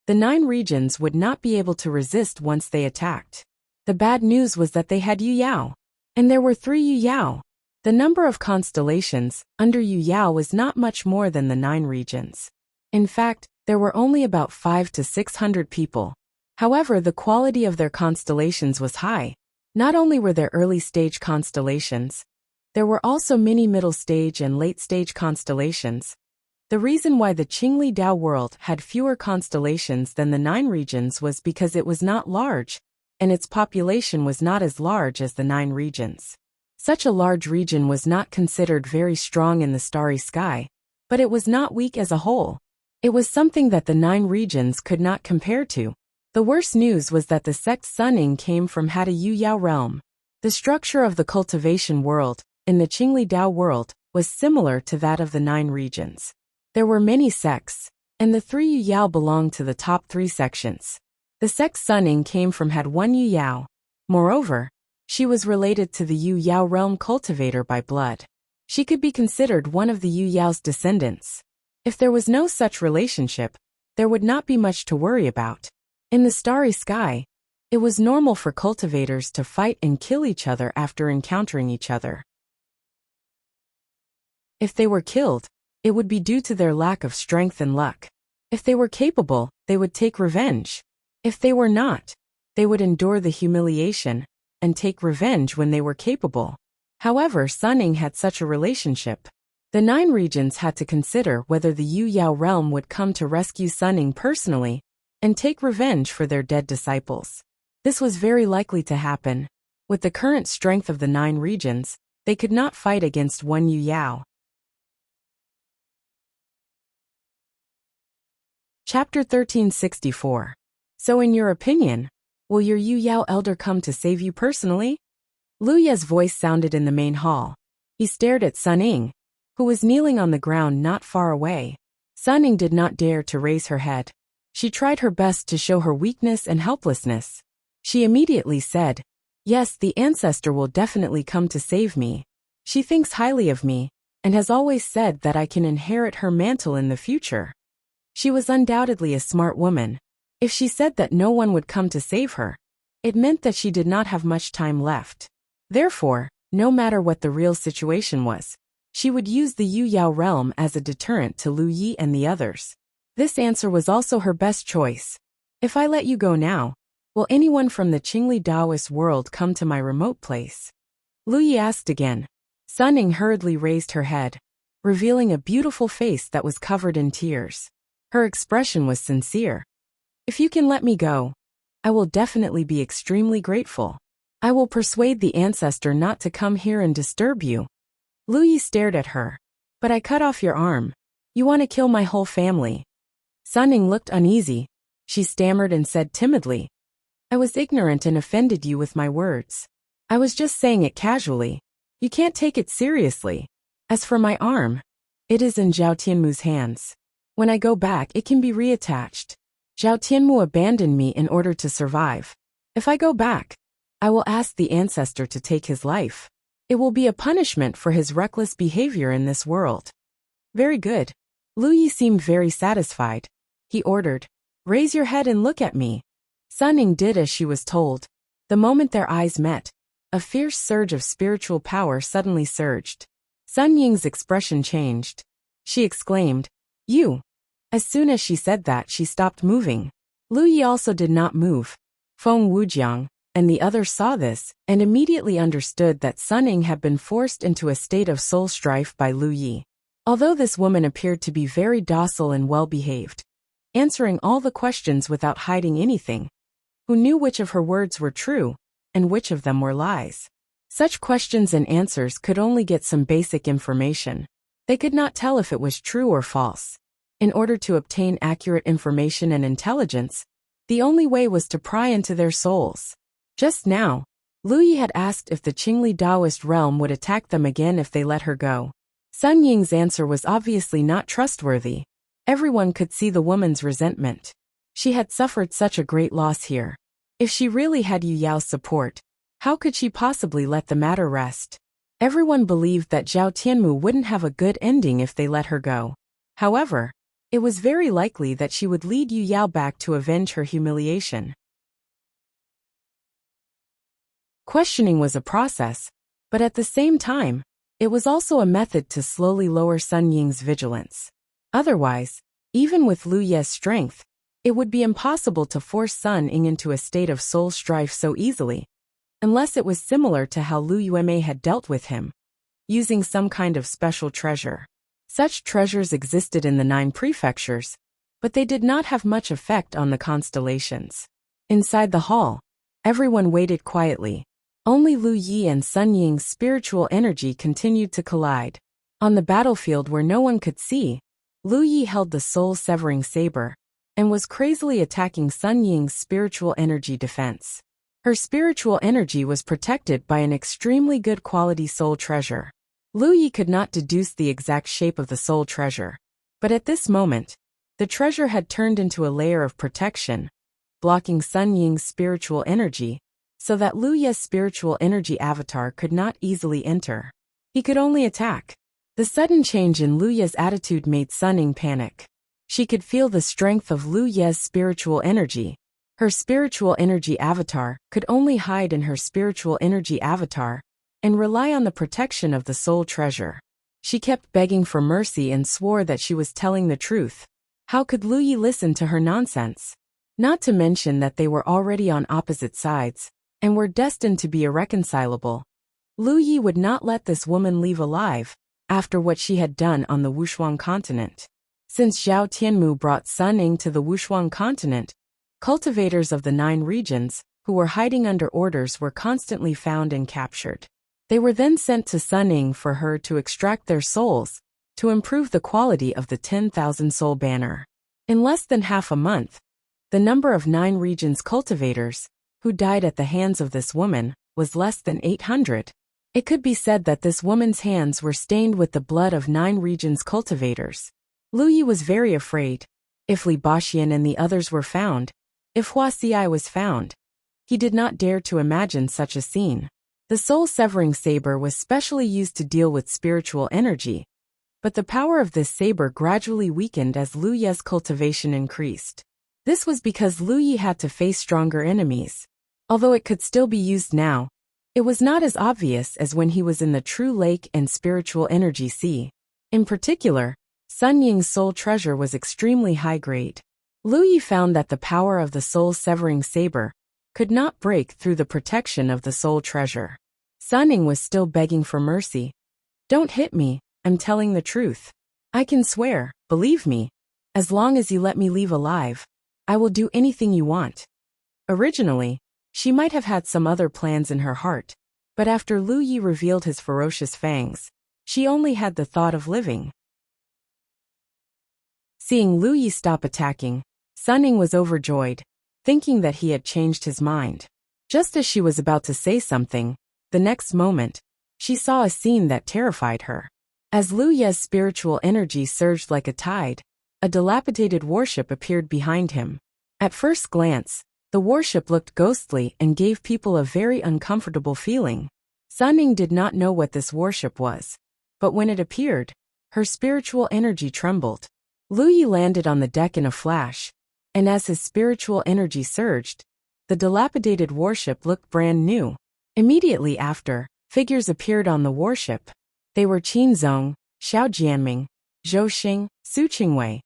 the 9 regions would not be able to resist once they attacked. The bad news was that they had Yu Yao. And there were 3 Yu Yao. The number of constellations under Yu Yao was not much more than the 9 regions. In fact, there were only about 500 to 600 people. However, the quality of their constellations was high. Not only were there early-stage constellations, there were also many middle-stage and late-stage constellations. The reason why the Qingli Dao world had fewer constellations than the 9 regions was because it was not large, and its population was not as large as the 9 regions. Such a large region was not considered very strong in the starry sky, but it was not weak as a whole. It was something that the 9 regions could not compare to. The worst news was that the sect Sun Ying came from had a Yu Yao realm. The structure of the cultivation world, in the Qingli Dao world, was similar to that of the 9 regions. There were many sects, and the 3 Yu Yao belonged to the top 3 sections. The sect Sun Ying came from had 1 Yu Yao. Moreover, she was related to the Yu Yao realm cultivator by blood. She could be considered one of the Yu Yao's descendants. If there was no such relationship, there would not be much to worry about. In the starry sky, it was normal for cultivators to fight and kill each other after encountering each other. If they were killed, it would be due to their lack of strength and luck. If they were capable, they would take revenge. If they were not, they would endure the humiliation and take revenge when they were capable. However, Sun Ying had such a relationship. The 9 regions had to consider whether the Yu Yao realm would come to rescue Sun Ying personally and take revenge for their dead disciples. This was very likely to happen. With the current strength of the 9 regions, they could not fight against 1 Yu Yao. Chapter 1364. So in your opinion, will your Yu Yao elder come to save you personally? Lu Ye's voice sounded in the main hall. He stared at Sun Ying, who was kneeling on the ground not far away. Sun Ying did not dare to raise her head. She tried her best to show her weakness and helplessness. She immediately said, "Yes, the ancestor will definitely come to save me. She thinks highly of me, and has always said that I can inherit her mantle in the future." She was undoubtedly a smart woman. If she said that no one would come to save her, it meant that she did not have much time left. Therefore, no matter what the real situation was, she would use the Yu Yao realm as a deterrent to Lu Yi and the others. This answer was also her best choice. If I let you go now, will anyone from the Qingli Daoist world come to my remote place? Lu Yi asked again. Sun Ying hurriedly raised her head, revealing a beautiful face that was covered in tears. Her expression was sincere. If you can let me go, I will definitely be extremely grateful. I will persuade the ancestor not to come here and disturb you. Lu Yi stared at her. But I cut off your arm. You want to kill my whole family. Sun Ying looked uneasy. She stammered and said timidly, I was ignorant and offended you with my words. I was just saying it casually. You can't take it seriously. As for my arm, it is in Zhao Tianmu's hands. When I go back, it can be reattached. Zhao Tianmu abandoned me in order to survive. If I go back, I will ask the ancestor to take his life. It will be a punishment for his reckless behavior in this world. Very good. Lu Yi seemed very satisfied. He ordered, Raise your head and look at me. Sun Ying did as she was told. The moment their eyes met, a fierce surge of spiritual power suddenly surged. Sun Ying's expression changed. She exclaimed, You! As soon as she said that, she stopped moving. Lu Yi also did not move. Feng Wujiang and the others saw this and immediately understood that Sun Ying had been forced into a state of soul strife by Lu Yi. Although this woman appeared to be very docile and well-behaved, answering all the questions without hiding anything, who knew which of her words were true and which of them were lies? Such questions and answers could only get some basic information. They could not tell if it was true or false. In order to obtain accurate information and intelligence, the only way was to pry into their souls. Just now, Lu Yi had asked if the Qingli Taoist realm would attack them again if they let her go. Sun Ying's answer was obviously not trustworthy. Everyone could see the woman's resentment. She had suffered such a great loss here. If she really had Yu Yao's support, how could she possibly let the matter rest? Everyone believed that Zhao Tianmu wouldn't have a good ending if they let her go. However, it was very likely that she would lead Yu Yao back to avenge her humiliation. Questioning was a process, but at the same time, it was also a method to slowly lower Sun Ying's vigilance. Otherwise, even with Lu Ye's strength, it would be impossible to force Sun Ying into a state of soul strife so easily, unless it was similar to how Lu Yuemei had dealt with him, using some kind of special treasure. Such treasures existed in the 9 prefectures, but they did not have much effect on the constellations. Inside the hall, everyone waited quietly. Only Lu Yi and Sun Ying's spiritual energy continued to collide. On the battlefield where no one could see, Lu Yi held the soul-severing saber and was crazily attacking Sun Ying's spiritual energy defense. Her spiritual energy was protected by an extremely good quality soul treasure. Lu Yi could not deduce the exact shape of the soul treasure, but at this moment, the treasure had turned into a layer of protection, blocking Sun Ying's spiritual energy, so that Lu Ye's spiritual energy avatar could not easily enter. He could only attack. The sudden change in Lu Ye's attitude made Sun Ying panic. She could feel the strength of Lu Ye's spiritual energy. Her spiritual energy avatar could only hide in her spiritual energy avatar and rely on the protection of the soul treasure. She kept begging for mercy and swore that she was telling the truth. How could Lu Yi listen to her nonsense? Not to mention that they were already on opposite sides and were destined to be irreconcilable. Lu Yi would not let this woman leave alive after what she had done on the Wushuang continent. Since Zhao Tianmu brought Sun Ying to the Wushuang continent, cultivators of the 9 regions, who were hiding under orders, were constantly found and captured. They were then sent to Sun Ying for her to extract their souls, to improve the quality of the 10,000 soul banner. In less than half a month, the number of 9 regions cultivators, who died at the hands of this woman, was less than 800. It could be said that this woman's hands were stained with the blood of 9 regions cultivators. Lu Yi was very afraid. If Li Baxian and the others were found, if Hua Xi was found, he did not dare to imagine such a scene. The soul-severing saber was specially used to deal with spiritual energy, but the power of this saber gradually weakened as Lu Ye's cultivation increased. This was because Lu Yi had to face stronger enemies. Although it could still be used now, it was not as obvious as when he was in the true lake and spiritual energy sea. In particular, Sun Ying's soul treasure was extremely high grade. Lu Yi found that the power of the soul-severing saber could not break through the protection of the soul treasure. Sun Ying was still begging for mercy. "Don't hit me, I'm telling the truth. I can swear, believe me. As long as you let me leave alive, I will do anything you want." Originally, she might have had some other plans in her heart, but after Lu Yi revealed his ferocious fangs, she only had the thought of living. Seeing Lu Yi stop attacking, Sun Ying was overjoyed, thinking that he had changed his mind. Just as she was about to say something, the next moment, she saw a scene that terrified her. As Lu Ye's spiritual energy surged like a tide, a dilapidated warship appeared behind him. At first glance, the warship looked ghostly and gave people a very uncomfortable feeling. Sun Ying did not know what this warship was, but when it appeared, her spiritual energy trembled. Lu Yi landed on the deck in a flash, and as his spiritual energy surged, the dilapidated warship looked brand new. Immediately after, figures appeared on the warship. They were Qin Zong, Xiao Jianming, Zhou Xing, Su Qingwei,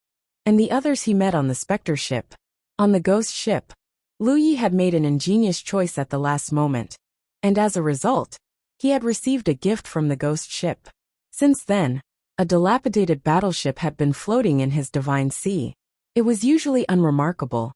and the others he met on the Spectre ship. On the Ghost ship, Lu Yi had made an ingenious choice at the last moment, and as a result, he had received a gift from the Ghost ship. Since then, A dilapidated battleship had been floating in his divine sea. It was usually unremarkable,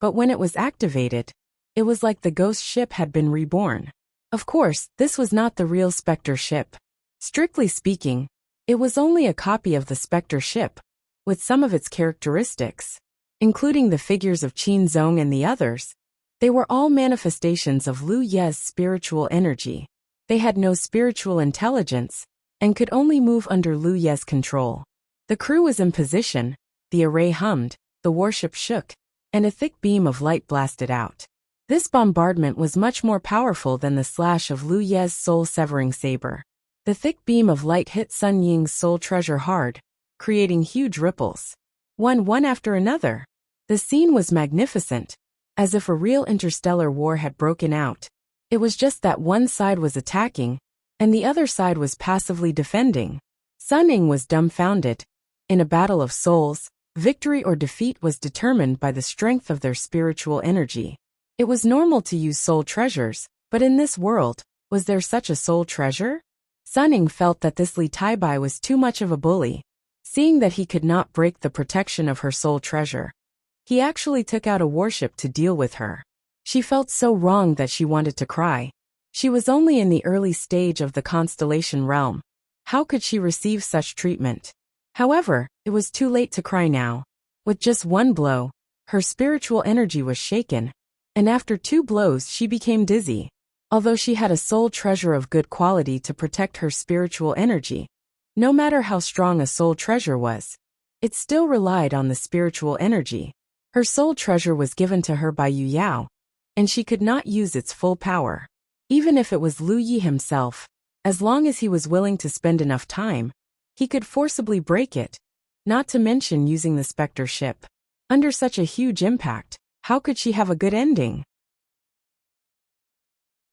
but when it was activated, it was like the ghost ship had been reborn. Of course, this was not the real Spectre ship. Strictly speaking, it was only a copy of the Spectre ship, with some of its characteristics, including the figures of Qin Zong and the others. They were all manifestations of Lu Ye's spiritual energy. They had no spiritual intelligence, and could only move under Lu Ye's control. The crew was in position, the array hummed, the warship shook, and a thick beam of light blasted out. This bombardment was much more powerful than the slash of Lu Ye's soul-severing saber. The thick beam of light hit Sun Ying's soul treasure hard, creating huge ripples. One after another. The scene was magnificent, as if a real interstellar war had broken out. It was just that one side was attacking, and the other side was passively defending. Sun Ying was dumbfounded. In a battle of souls, victory or defeat was determined by the strength of their spiritual energy. It was normal to use soul treasures, but in this world, was there such a soul treasure? Sun Ying felt that this Li Taibai was too much of a bully. Seeing that he could not break the protection of her soul treasure, he actually took out a warship to deal with her. She felt so wrong that she wanted to cry. She was only in the early stage of the constellation realm. How could she receive such treatment? However, it was too late to cry now. With just one blow, her spiritual energy was shaken, and after 2 blows she became dizzy. Although she had a soul treasure of good quality to protect her spiritual energy, no matter how strong a soul treasure was, it still relied on the spiritual energy. Her soul treasure was given to her by Yu Yao, and she could not use its full power. Even if it was Lu Yi himself, as long as he was willing to spend enough time, he could forcibly break it, not to mention using the Spectre ship. Under such a huge impact, how could she have a good ending?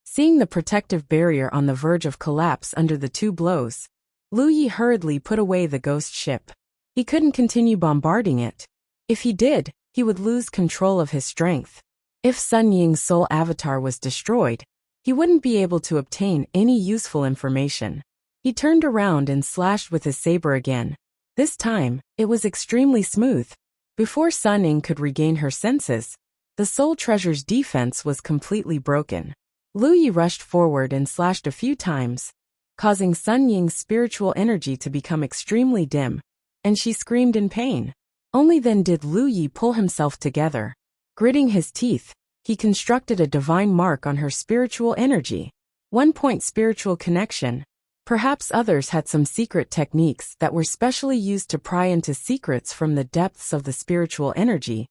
Seeing the protective barrier on the verge of collapse under the 2 blows, Lu Yi hurriedly put away the ghost ship. He couldn't continue bombarding it. If he did, he would lose control of his strength. If Sun Ying's soul avatar was destroyed, he wouldn't be able to obtain any useful information. He turned around and slashed with his saber again. This time, it was extremely smooth. Before Sun Ying could regain her senses, the soul treasure's defense was completely broken. Lu Yi rushed forward and slashed a few times, causing Sun Ying's spiritual energy to become extremely dim, and she screamed in pain. Only then did Lu Yi pull himself together. Gritting his teeth, he constructed a divine mark on her spiritual energy. 1-point spiritual connection. Perhaps others had some secret techniques that were specially used to pry into secrets from the depths of the spiritual energy,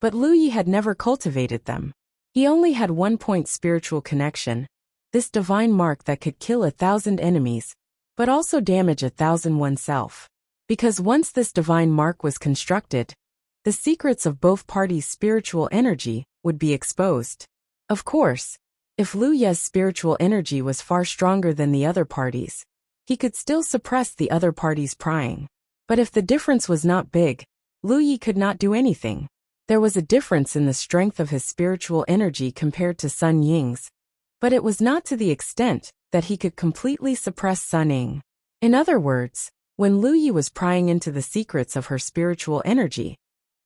but Lu Yi had never cultivated them. He only had 1-point spiritual connection, this divine mark that could kill 1,000 enemies, but also damage 1,000 oneself. Because once this divine mark was constructed, the secrets of both parties' spiritual energy would be exposed. Of course, if Lu Ye's spiritual energy was far stronger than the other parties, he could still suppress the other party's prying. But if the difference was not big, Lu Yi could not do anything. There was a difference in the strength of his spiritual energy compared to Sun Ying's, but it was not to the extent that he could completely suppress Sun Ying. In other words, when Lu Yi was prying into the secrets of her spiritual energy,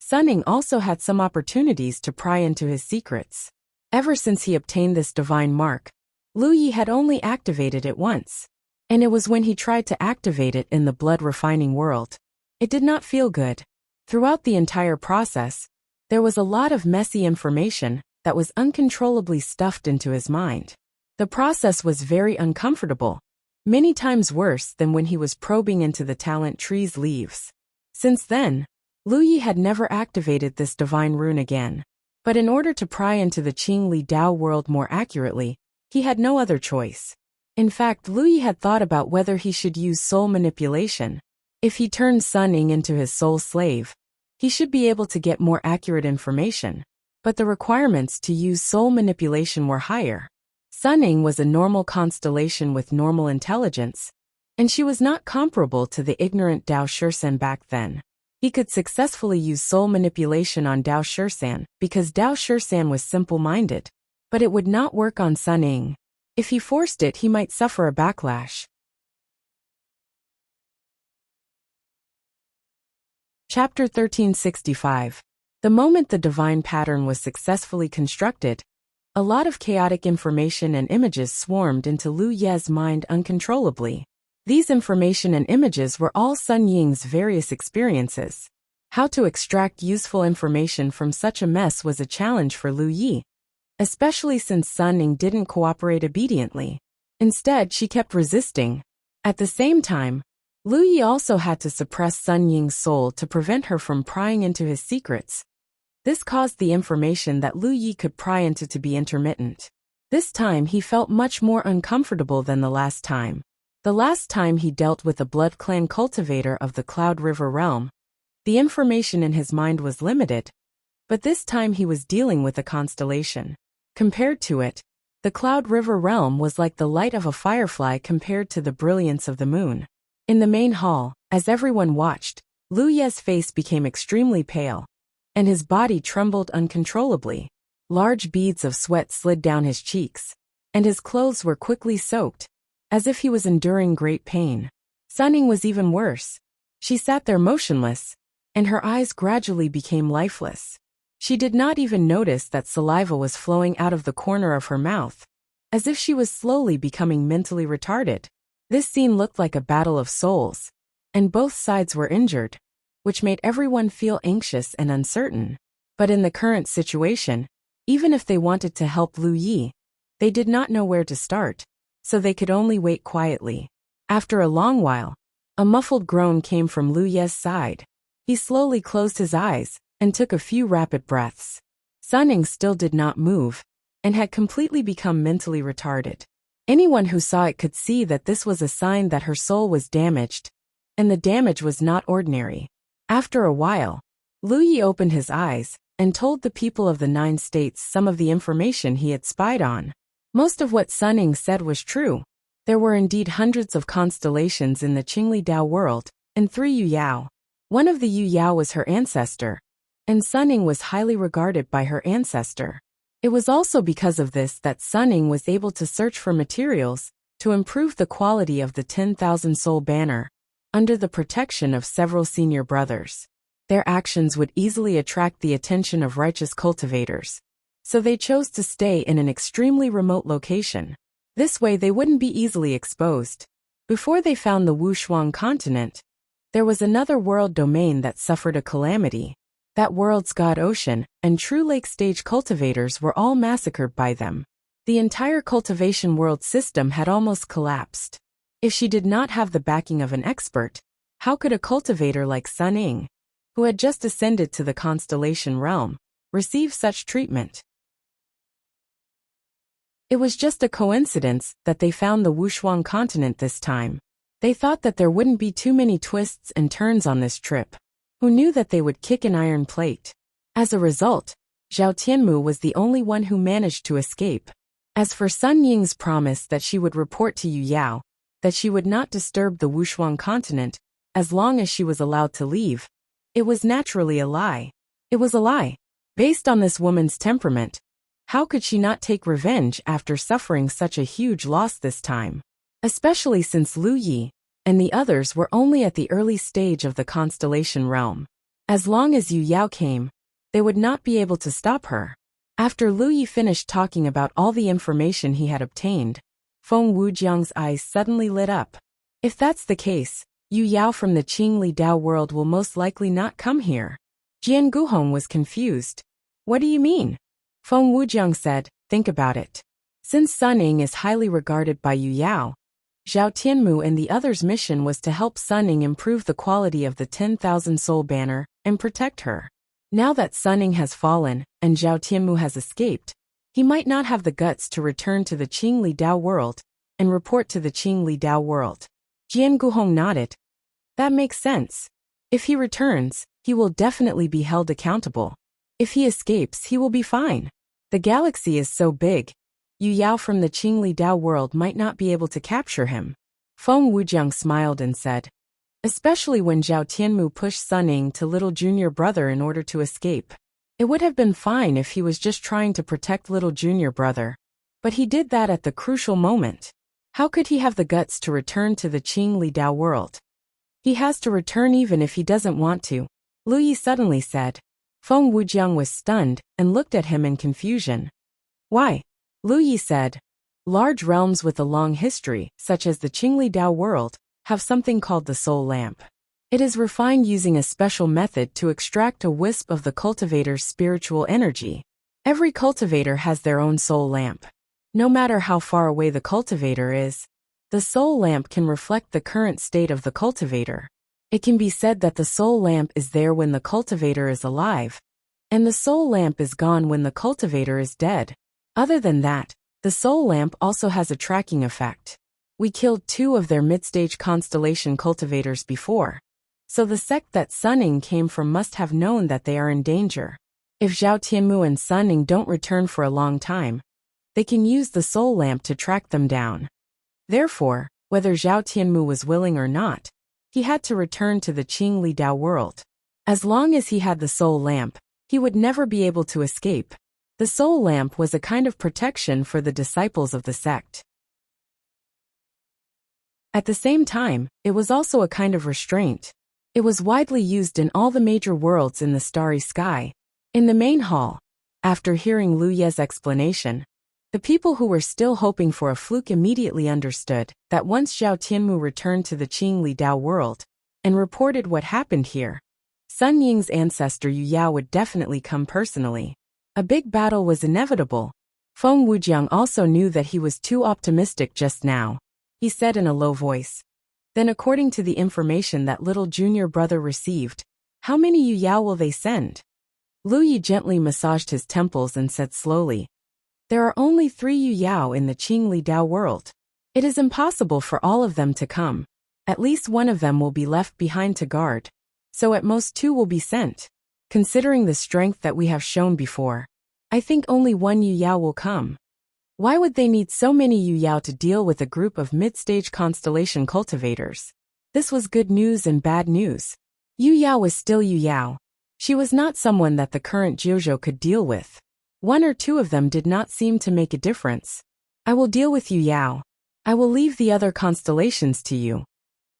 Sun Ying also had some opportunities to pry into his secrets. Ever since he obtained this divine mark, Lu Yi had only activated it once, and it was when he tried to activate it in the blood-refining world. It did not feel good. Throughout the entire process, there was a lot of messy information that was uncontrollably stuffed into his mind. The process was very uncomfortable, many times worse than when he was probing into the talent tree's leaves. Since then, Lu Yi had never activated this divine rune again. But in order to pry into the Qing Li Dao world more accurately, he had no other choice. In fact, Lu Yi had thought about whether he should use soul manipulation. If he turned Sun Ying into his soul slave, he should be able to get more accurate information. But the requirements to use soul manipulation were higher. Sun Ying was a normal constellation with normal intelligence, and she was not comparable to the ignorant Dao Shursan back then. He could successfully use soul manipulation on Dao Shursan because Dao Shursan was simple-minded, but it would not work on Sun Ying. If he forced it, he might suffer a backlash. Chapter 1365. The moment the divine pattern was successfully constructed, a lot of chaotic information and images swarmed into Lu Ye's mind uncontrollably. These information and images were all Sun Ying's various experiences. How to extract useful information from such a mess was a challenge for Lu Yi, especially since Sun Ying didn't cooperate obediently. Instead, she kept resisting. At the same time, Lu Yi also had to suppress Sun Ying's soul to prevent her from prying into his secrets. This caused the information that Lu Yi could pry into to be intermittent. This time he felt much more uncomfortable than the last time. The last time he dealt with a blood clan cultivator of the Cloud River realm, the information in his mind was limited, but this time he was dealing with a constellation. Compared to it, the Cloud River realm was like the light of a firefly compared to the brilliance of the moon. In the main hall, as everyone watched, Lu Ye's face became extremely pale, and his body trembled uncontrollably. Large beads of sweat slid down his cheeks, and his clothes were quickly soaked, as if he was enduring great pain. Sun Ying was even worse. She sat there motionless, and her eyes gradually became lifeless. She did not even notice that saliva was flowing out of the corner of her mouth, as if she was slowly becoming mentally retarded. This scene looked like a battle of souls, and both sides were injured, which made everyone feel anxious and uncertain. But in the current situation, even if they wanted to help Lu Yi, they did not know where to start, so they could only wait quietly. After a long while, a muffled groan came from Lu Ye's side. He slowly closed his eyes and took a few rapid breaths. Sun Ying still did not move, and had completely become mentally retarded. Anyone who saw it could see that this was a sign that her soul was damaged, and the damage was not ordinary. After a while, Lu Yi opened his eyes and told the people of the 9 states some of the information he had spied on. Most of what Sun Ying said was true. There were indeed hundreds of constellations in the Qingli Dao world, and 3 Yu Yao. One of the Yu Yao was her ancestor, and Sun Ying was highly regarded by her ancestor. It was also because of this that Sun Ying was able to search for materials to improve the quality of the 10,000 soul banner, under the protection of several senior brothers. Their actions would easily attract the attention of righteous cultivators, so they chose to stay in an extremely remote location. This way they wouldn't be easily exposed. Before they found the Wuxia continent, there was another world domain that suffered a calamity. That world's god Ocean and true lake stage cultivators were all massacred by them. The entire cultivation world system had almost collapsed. If she did not have the backing of an expert, how could a cultivator like Sun Ying, who had just ascended to the constellation realm, receive such treatment? It was just a coincidence that they found the Wuxia continent this time. They thought that there wouldn't be too many twists and turns on this trip. Who knew that they would kick an iron plate? As a result, Zhao Tianmu was the only one who managed to escape. As for Sun Ying's promise that she would report to Yu Yao, that she would not disturb the Wuxia continent as long as she was allowed to leave, it was naturally a lie. It was a lie. Based on this woman's temperament, how could she not take revenge after suffering such a huge loss this time? Especially since Lu Yi and the others were only at the early stage of the constellation realm. As long as Yu Yao came, they would not be able to stop her. After Lu Yi finished talking about all the information he had obtained, Feng Wujiang's eyes suddenly lit up. If that's the case, Yu Yao from the Qingli Dao world will most likely not come here. Jian Guhong was confused. What do you mean? Feng Wujiang said, think about it. Since Sun Ying is highly regarded by Yu Yao, Zhao Tianmu and the others' mission was to help Sun Ying improve the quality of the 10,000 soul banner and protect her. Now that Sun Ying has fallen and Zhao Tianmu has escaped, he might not have the guts to return to the Qingli Dao world and report to the Qingli Dao world. Jian Guhong nodded. That makes sense. If he returns, he will definitely be held accountable. If he escapes, he will be fine. The galaxy is so big, Yu Yao from the Qingli Dao world might not be able to capture him. Feng Wujiang smiled and said, especially when Zhao Tianmu pushed Sun Ying to little junior brother in order to escape. It would have been fine if he was just trying to protect little junior brother, but he did that at the crucial moment. How could he have the guts to return to the Qingli Dao world? He has to return even if he doesn't want to. Lu Yi suddenly said. Feng Wujiang was stunned and looked at him in confusion. Why? Lu Yi said. Large realms with a long history, such as the Qingli Dao world, have something called the soul lamp. It is refined using a special method to extract a wisp of the cultivator's spiritual energy. Every cultivator has their own soul lamp. No matter how far away the cultivator is, the soul lamp can reflect the current state of the cultivator. It can be said that the soul lamp is there when the cultivator is alive, and the soul lamp is gone when the cultivator is dead. Other than that, the soul lamp also has a tracking effect. We killed 2 of their mid-stage constellation cultivators before, so the sect that Suning came from must have known that they are in danger. If Zhao Tianmu and Suning don't return for a long time, they can use the soul lamp to track them down. Therefore, whether Zhao Tianmu was willing or not, he had to return to the Qingli Dao world. As long as he had the soul lamp, he would never be able to escape. The soul lamp was a kind of protection for the disciples of the sect. At the same time, it was also a kind of restraint. It was widely used in all the major worlds in the starry sky. In the main hall, after hearing Lu Ye's explanation, the people who were still hoping for a fluke immediately understood that once Zhao Tianmu returned to the Qingli Dao world and reported what happened here, Sun Ying's ancestor Yu Yao would definitely come personally. A big battle was inevitable. Feng Wujiang also knew that he was too optimistic just now. He said in a low voice. Then according to the information that little junior brother received, how many Yu Yao will they send? Lu Yi gently massaged his temples and said slowly. There are only 3 Yu Yao in the Qingli Dao world. It is impossible for all of them to come. At least one of them will be left behind to guard. So at most 2 will be sent. Considering the strength that we have shown before, I think only 1 Yu Yao will come. Why would they need so many Yu Yao to deal with a group of mid-stage constellation cultivators? This was good news and bad news. Yu Yao was still Yu Yao. She was not someone that the current Jiuzhou could deal with. 1 or 2 of them did not seem to make a difference. I will deal with Yu Yao. I will leave the other constellations to you.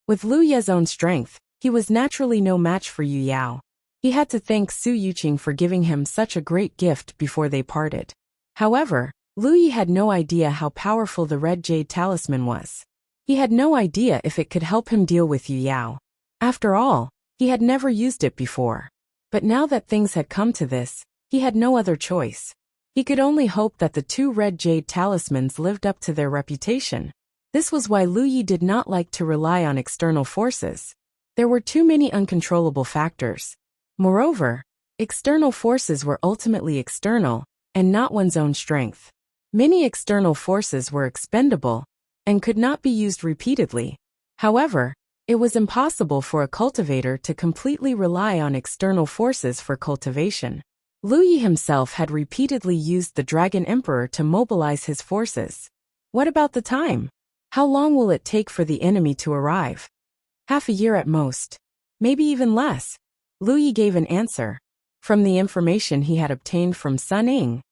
With Lu Ye's own strength, he was naturally no match for Yu Yao. He had to thank Su Yuqing for giving him such a great gift before they parted. However, Lu Yi had no idea how powerful the red jade talisman was. He had no idea if it could help him deal with Yu Yao. After all, he had never used it before. But now that things had come to this, he had no other choice. He could only hope that the 2 red jade talismans lived up to their reputation. This was why Lu Yi did not like to rely on external forces. There were too many uncontrollable factors. Moreover, external forces were ultimately external, and not one's own strength. Many external forces were expendable, and could not be used repeatedly. However, it was impossible for a cultivator to completely rely on external forces for cultivation. Lu Yi himself had repeatedly used the Dragon Emperor to mobilize his forces. What about the time? How long will it take for the enemy to arrive? Half a year at most. Maybe even less. Lu Yi gave an answer. From the information he had obtained from Sun Ying,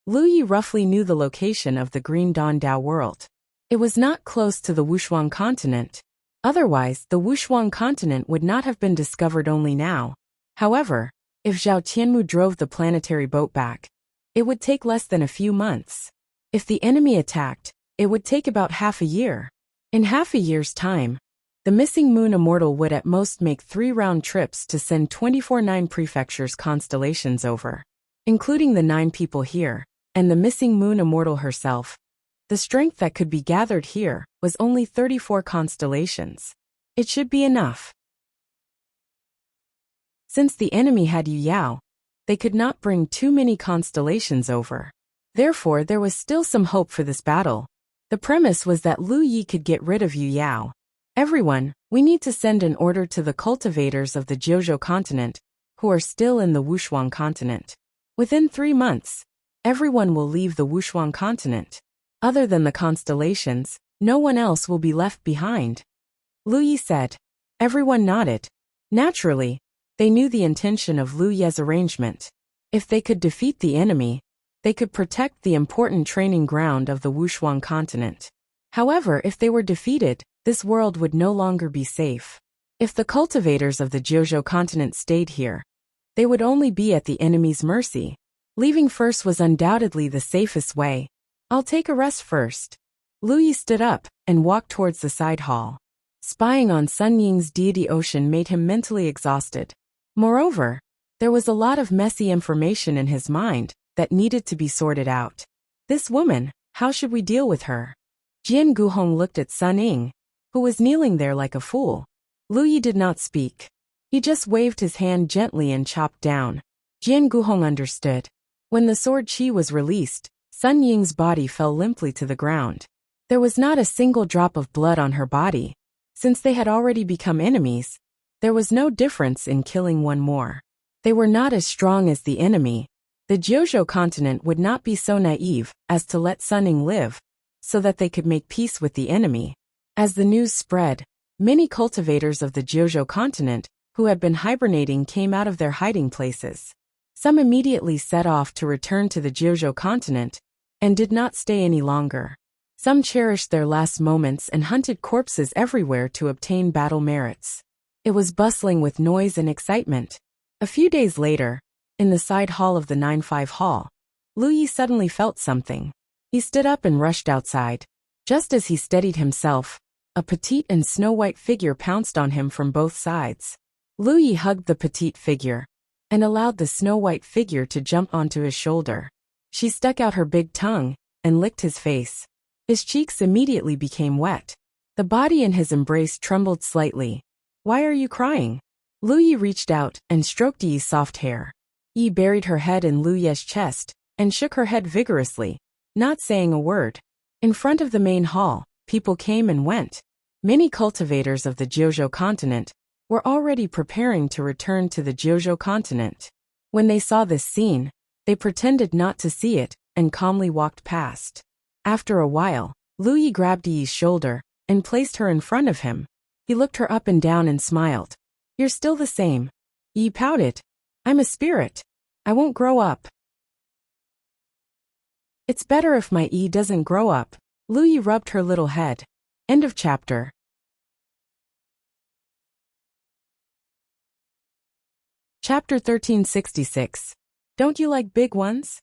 Lu Yi roughly knew the location of the Green Dawn Dao world. It was not close to the Wushuang continent. Otherwise, the Wushuang continent would not have been discovered only now. However, if Zhao Tianmu drove the planetary boat back, it would take less than a few months. If the enemy attacked, it would take about half a year. In half a year's time, the missing moon immortal would at most make 3 round trips to send 24 9 prefectures constellations over, including the 9 people here, and the missing moon immortal herself. The strength that could be gathered here was only 34 constellations. It should be enough. Since the enemy had Yu Yao, they could not bring too many constellations over. Therefore, there was still some hope for this battle. The premise was that Lu Yi could get rid of Yu Yao. Everyone, we need to send an order to the cultivators of the Jiuzhou continent, who are still in the Wushuang continent. Within 3 months, everyone will leave the Wushuang continent. Other than the constellations, no one else will be left behind. Lu Yi said. Everyone nodded. Naturally, they knew the intention of Lu Ye's arrangement. If they could defeat the enemy, they could protect the important training ground of the Wushuang continent. However, if they were defeated, this world would no longer be safe. If the cultivators of the Jiuzhou continent stayed here, They would only be at the enemy's mercy. Leaving first was undoubtedly the safest way. I'll take a rest first. Lu Yi stood up and walked towards the side hall. Spying on Sun Ying's deity ocean made him mentally exhausted. Moreover, there was a lot of messy information in his mind that needed to be sorted out. This woman, how should we deal with her? Jian Guhong looked at Sun Ying, who was kneeling there like a fool. Lu Yi did not speak. He just waved his hand gently and chopped down. Jian Guhong understood. When the sword qi was released, Sun Ying's body fell limply to the ground. There was not a single drop of blood on her body. Since they had already become enemies, there was no difference in killing one more. They were not as strong as the enemy. The Jiuzhou continent would not be so naive as to let Sun Ying live, so that they could make peace with the enemy. As the news spread, many cultivators of the Jiuzhou continent who had been hibernating came out of their hiding places. Some immediately set off to return to the Jiuzhou continent and did not stay any longer. Some cherished their last moments and hunted corpses everywhere to obtain battle merits. It was bustling with noise and excitement. A few days later, in the side hall of the 9-5 hall, Lu Yi suddenly felt something. He stood up and rushed outside. Just as he steadied himself, a petite and snow-white figure pounced on him from both sides. Lu Yi hugged the petite figure and allowed the snow-white figure to jump onto his shoulder. She stuck out her big tongue and licked his face. His cheeks immediately became wet. The body in his embrace trembled slightly. "Why are you crying?" Lu Yi reached out and stroked Yi's soft hair. Yi buried her head in Lu Ye's chest and shook her head vigorously, not saying a word. In front of the main hall, people came and went. Many cultivators of the Jiuzhou continent were already preparing to return to the Jiuzhou continent. When they saw this scene, they pretended not to see it and calmly walked past. After a while, Lu Yi grabbed Yi's shoulder and placed her in front of him. He looked her up and down and smiled. "You're still the same." Yi pouted. "I'm a spirit. I won't grow up." "It's better if my Yi doesn't grow up." Lu Yi rubbed her little head. End of chapter. Chapter 1366. Don't you like big ones?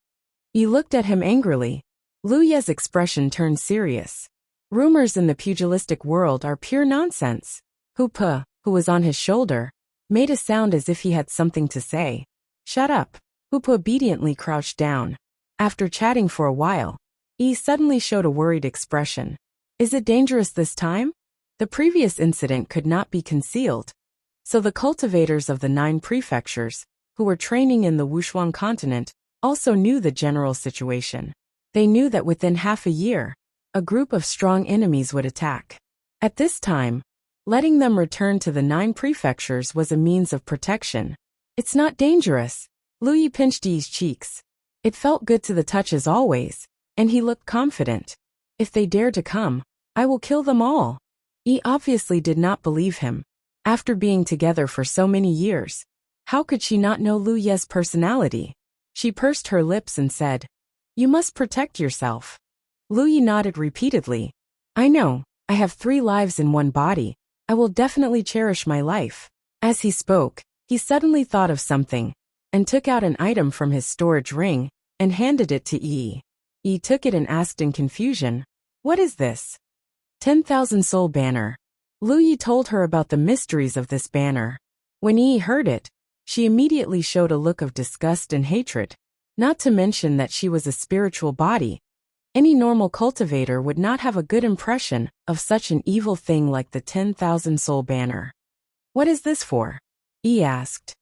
Yi looked at him angrily. Lu Ye's expression turned serious. Rumors in the pugilistic world are pure nonsense. Hu Pe, who was on his shoulder, made a sound as if he had something to say. "Shut up." Hu Pe obediently crouched down. After chatting for a while, Yi suddenly showed a worried expression. "Is it dangerous this time?" The previous incident could not be concealed. So the cultivators of the 9 prefectures, who were training in the Wuxia continent, also knew the general situation. They knew that within half a year, a group of strong enemies would attack. At this time, letting them return to the 9 prefectures was a means of protection. "It's not dangerous." Lu Yi pinched Yi's cheeks. It felt good to the touch as always, and he looked confident. "If they dare to come, I will kill them all." Yi obviously did not believe him. After being together for so many years, how could she not know Lu Ye's personality? She pursed her lips and said, "You must protect yourself." Lu Yi nodded repeatedly. "I know, I have 3 lives in one body. I will definitely cherish my life." As he spoke, he suddenly thought of something and took out an item from his storage ring and handed it to Yi. Yi took it and asked in confusion, "What is this?" 10,000 soul banner. Lu Yi told her about the mysteries of this banner. When Yi heard it, she immediately showed a look of disgust and hatred. Not to mention that she was a spiritual body. Any normal cultivator would not have a good impression of such an evil thing like the 10,000 soul banner. "What is this for?" Yi asked.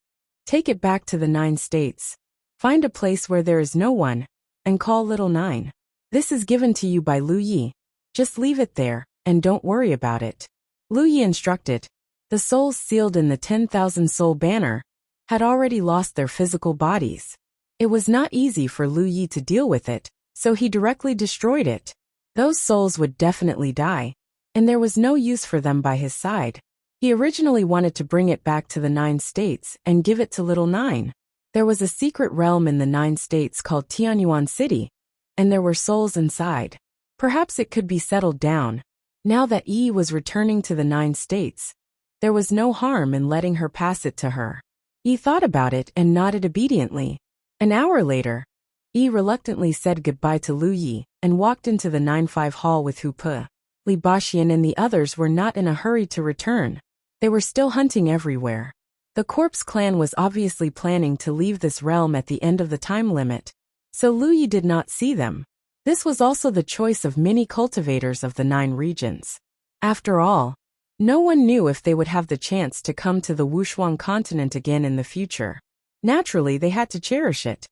"Take it back to the 9 states. Find a place where there is no one, and call Little 9. This is given to you by Lu Yi. Just leave it there, and don't worry about it." Lu Yi instructed. The souls sealed in the 10,000 soul banner had already lost their physical bodies. It was not easy for Lu Yi to deal with it, so he directly destroyed it. Those souls would definitely die, and there was no use for them by his side. He originally wanted to bring it back to the 9 states and give it to Little 9. There was a secret realm in the 9 states called Tianyuan City, and there were souls inside. Perhaps it could be settled down. Now that Yi was returning to the 9 states, there was no harm in letting her pass it to her. Yi thought about it and nodded obediently. An hour later, Yi reluctantly said goodbye to Lu Yi and walked into the 9-5 hall with Hu Pe. Li Baxian and the others were not in a hurry to return. They were still hunting everywhere. The corpse clan was obviously planning to leave this realm at the end of the time limit, so Lu Yi did not see them. This was also the choice of many cultivators of the 9 regions. After all, no one knew if they would have the chance to come to the Wushuang continent again in the future. Naturally, they had to cherish it.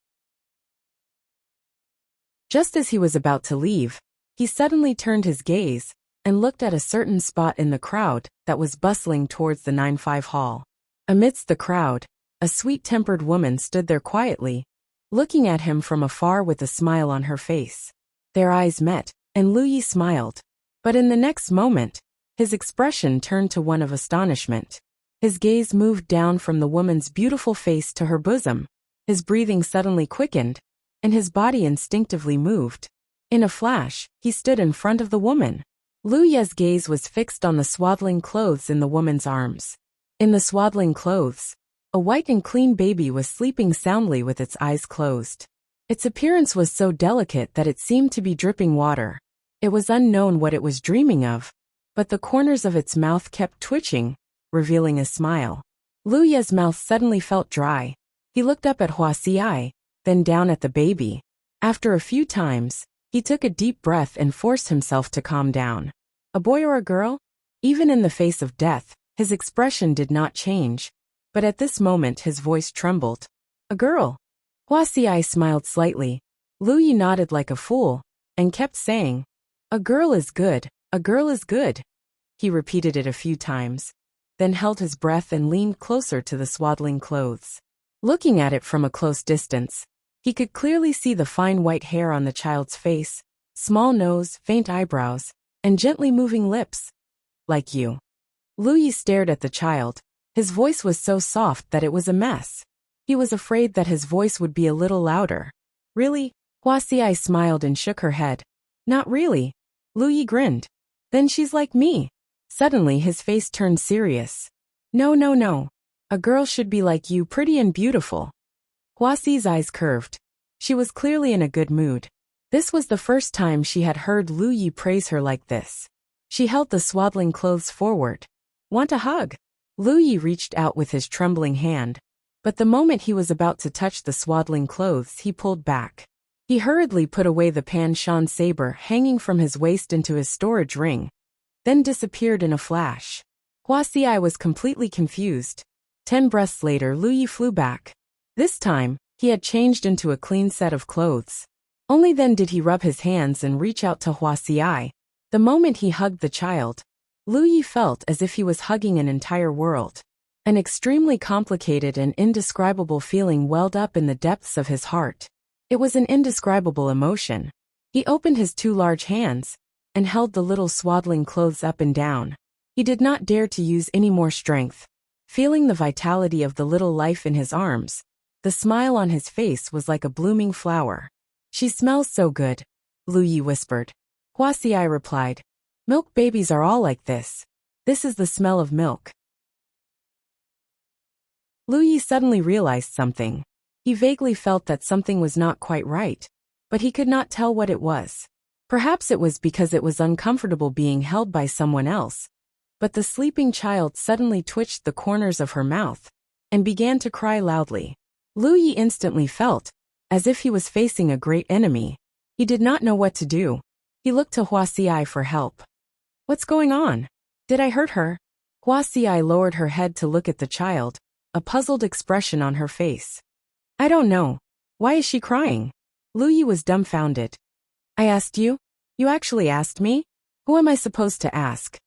Just as he was about to leave, he suddenly turned his gaze and looked at a certain spot in the crowd that was bustling towards the 9-5 hall. Amidst the crowd, a sweet-tempered woman stood there quietly, looking at him from afar with a smile on her face. Their eyes met, and Lu Yi smiled. But in the next moment, his expression turned to one of astonishment. His gaze moved down from the woman's beautiful face to her bosom. His breathing suddenly quickened, and his body instinctively moved. In a flash, he stood in front of the woman. Lu Yi's gaze was fixed on the swaddling clothes in the woman's arms. In the swaddling clothes, a white and clean baby was sleeping soundly with its eyes closed. Its appearance was so delicate that it seemed to be dripping water. It was unknown what it was dreaming of, but the corners of its mouth kept twitching, revealing a smile. Lu Yi's mouth suddenly felt dry. He looked up at Wuxia, then down at the baby. After a few times, he took a deep breath and forced himself to calm down. A boy or a girl? Even in the face of death, his expression did not change, but at this moment his voice trembled. A girl. Wuxia smiled slightly. Lu Yi nodded like a fool, and kept saying, "A girl is good, a girl is good." He repeated it a few times, then held his breath and leaned closer to the swaddling clothes. Looking at it from a close distance, he could clearly see the fine white hair on the child's face, small nose, faint eyebrows, and gently moving lips. "Like you." Lu Yi stared at the child. His voice was so soft that it was a mess. He was afraid that his voice would be a little louder. "Really?" Wuxia smiled and shook her head. "Not really." Lu Yi grinned. "Then she's like me." Suddenly his face turned serious. "No, no, no. A girl should be like you, pretty and beautiful." Wuxia's eyes curved. She was clearly in a good mood. This was the first time she had heard Lu Yi praise her like this. She held the swaddling clothes forward. "Want a hug?" Lu Yi reached out with his trembling hand, but the moment he was about to touch the swaddling clothes, he pulled back. He hurriedly put away the Pan Shan saber hanging from his waist into his storage ring, then disappeared in a flash. Wuxia was completely confused. 10 breaths later, Lu Yi flew back. This time, he had changed into a clean set of clothes. Only then did he rub his hands and reach out to Wuxia. The moment he hugged the child, Lu Yi felt as if he was hugging an entire world. An extremely complicated and indescribable feeling welled up in the depths of his heart. It was an indescribable emotion. He opened his 2 large hands and held the little swaddling clothes up and down. He did not dare to use any more strength. Feeling the vitality of the little life in his arms, the smile on his face was like a blooming flower. "She smells so good," Lu Yi whispered. Wuxia replied, "Milk babies are all like this. This is the smell of milk." Lu Yi suddenly realized something. He vaguely felt that something was not quite right, but he could not tell what it was. Perhaps it was because it was uncomfortable being held by someone else, but the sleeping child suddenly twitched the corners of her mouth and began to cry loudly. Lu Yi instantly felt as if he was facing a great enemy. He did not know what to do. He looked to Wuxia for help. "What's going on? Did I hurt her?" Wuxia lowered her head to look at the child, a puzzled expression on her face. "I don't know. Why is she crying?" Lu Yi was dumbfounded. "I asked you? You actually asked me? Who am I supposed to ask?"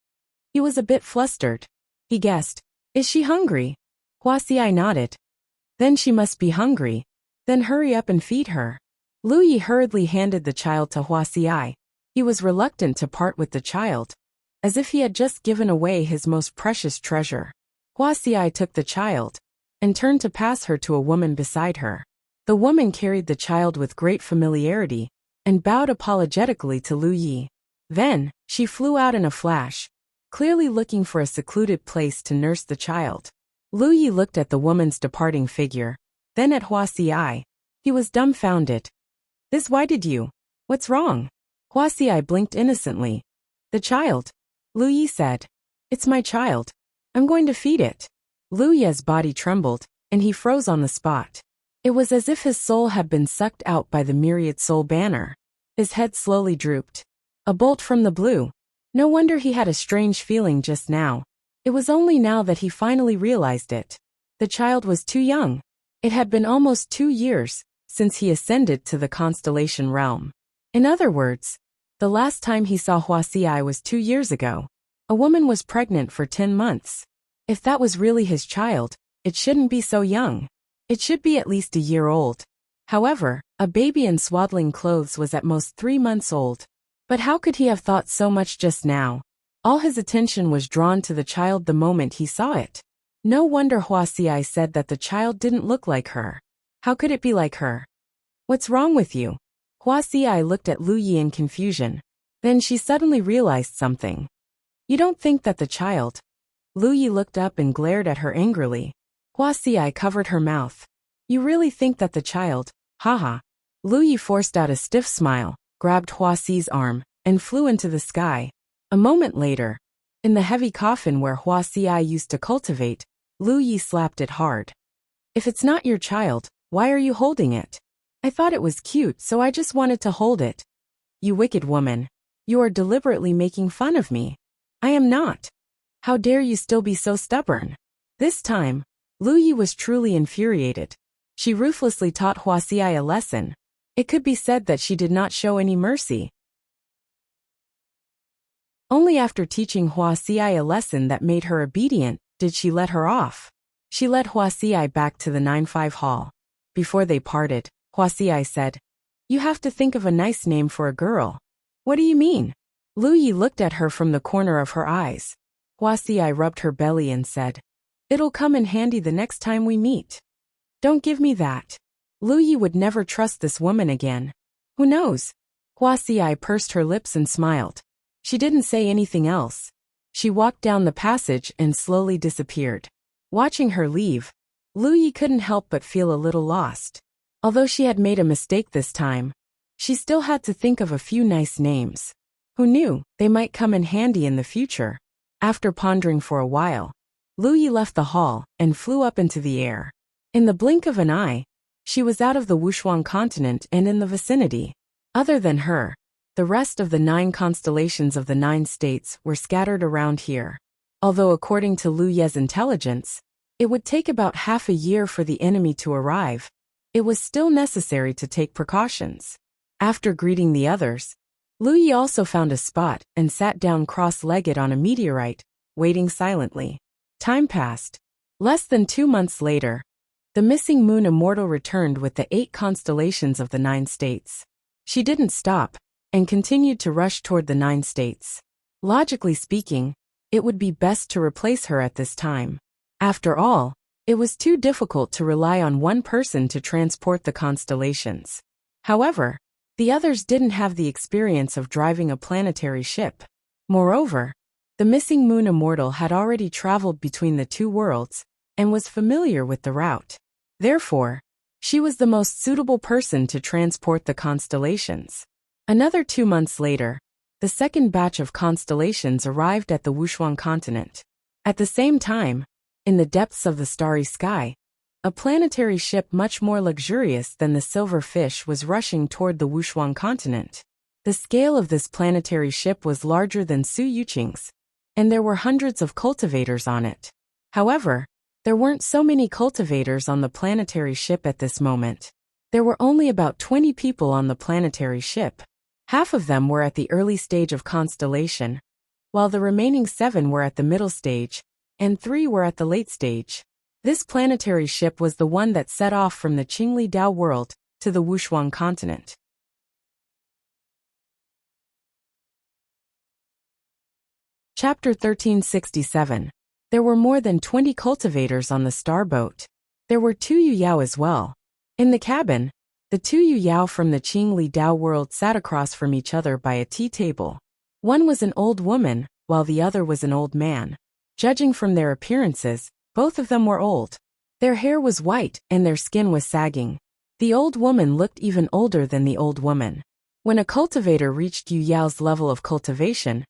He was a bit flustered. He guessed, "Is she hungry?" Wuxia nodded. "Then she must be hungry. Then hurry up and feed her." Lu Yi hurriedly handed the child to Wuxia. He was reluctant to part with the child, as if he had just given away his most precious treasure. Wuxia took the child and turned to pass her to a woman beside her. The woman carried the child with great familiarity and bowed apologetically to Lu Yi. Then, she flew out in a flash, clearly looking for a secluded place to nurse the child. Lu Yi looked at the woman's departing figure, then at Huaxi. He was dumbfounded. Why did you? What's wrong? Huaxi blinked innocently. The child. Lu Yi said. It's my child. I'm going to feed it. Lu Yi's body trembled, and he froze on the spot. It was as if his soul had been sucked out by the myriad soul banner. His head slowly drooped. A bolt from the blue. No wonder he had a strange feeling just now. It was only now that he finally realized it. The child was too young. It had been almost 2 years since he ascended to the constellation realm. In other words, the last time he saw Huaxi was 2 years ago. A woman was pregnant for 10 months. If that was really his child, it shouldn't be so young. It should be at least a year old. However, a baby in swaddling clothes was at most 3 months old. But how could he have thought so much just now? All his attention was drawn to the child the moment he saw it. No wonder Huaxi said that the child didn't look like her. How could it be like her? What's wrong with you? Huaxi looked at Lu Yi in confusion. Then she suddenly realized something. You don't think that the child? Lu Yi looked up and glared at her angrily. Huaxi covered her mouth. You really think that the child? Haha. Lu Yi forced out a stiff smile, grabbed Huaxi's arm, and flew into the sky. A moment later, in the heavy coffin where Huaxi used to cultivate, Lu Yi slapped it hard. If it's not your child, why are you holding it? I thought it was cute, so I just wanted to hold it. You wicked woman. You are deliberately making fun of me. I am not. How dare you still be so stubborn? This time, Lu Yi was truly infuriated. She ruthlessly taught Huaxi a lesson. It could be said that she did not show any mercy. Only after teaching Huaxi a lesson that made her obedient did she let her off. She led Huaxi back to the 9-5 hall. Before they parted, Huaxi said, You have to think of a nice name for a girl. What do you mean? Lu Yi looked at her from the corner of her eyes. Huaxi rubbed her belly and said, It'll come in handy the next time we meet. Don't give me that. Lu Yi would never trust this woman again. Who knows? Huaxi pursed her lips and smiled. She didn't say anything else. She walked down the passage and slowly disappeared. Watching her leave, Lu Yi couldn't help but feel a little lost. Although she had made a mistake this time, she still had to think of a few nice names. Who knew, they might come in handy in the future. After pondering for a while, Lu Yi left the hall and flew up into the air. In the blink of an eye, she was out of the Wuxia continent and in the vicinity. Other than her, the rest of the 9 constellations of the 9 states were scattered around here. Although according to Lu Yi's intelligence, it would take about half a year for the enemy to arrive, it was still necessary to take precautions. After greeting the others, Lu Yi also found a spot and sat down cross-legged on a meteorite, waiting silently. Time passed. Less than 2 months later, the missing moon immortal returned with the 8 constellations of the 9 states. She didn't stop, and continued to rush toward the 9 states. Logically speaking, it would be best to replace her at this time. After all, it was too difficult to rely on one person to transport the constellations. However, the others didn't have the experience of driving a planetary ship. Moreover, the missing moon immortal had already traveled between the 2 worlds and was familiar with the route. Therefore, she was the most suitable person to transport the constellations. Another 2 months later, the second batch of constellations arrived at the Wuxia continent. At the same time, in the depths of the starry sky, a planetary ship much more luxurious than the silver fish was rushing toward the Wuxia continent. The scale of this planetary ship was larger than Su Yuqing's, and there were hundreds of cultivators on it. However, there weren't so many cultivators on the planetary ship at this moment. There were only about 20 people on the planetary ship. Half of them were at the early stage of constellation, while the remaining 7 were at the middle stage, and 3 were at the late stage. This planetary ship was the one that set off from the Qingli Dao world to the Wuxia continent. Chapter 1367. There were more than 20 cultivators on the starboat. There were 2 Yuyao as well. In the cabin, the 2 Yuyao from the Qingli Dao world sat across from each other by a tea table. One was an old woman, while the other was an old man. Judging from their appearances, Both of them were old. Their hair was white and their skin was sagging. The old woman looked even older than the old woman. When a cultivator reached Yu Yao's level of cultivation,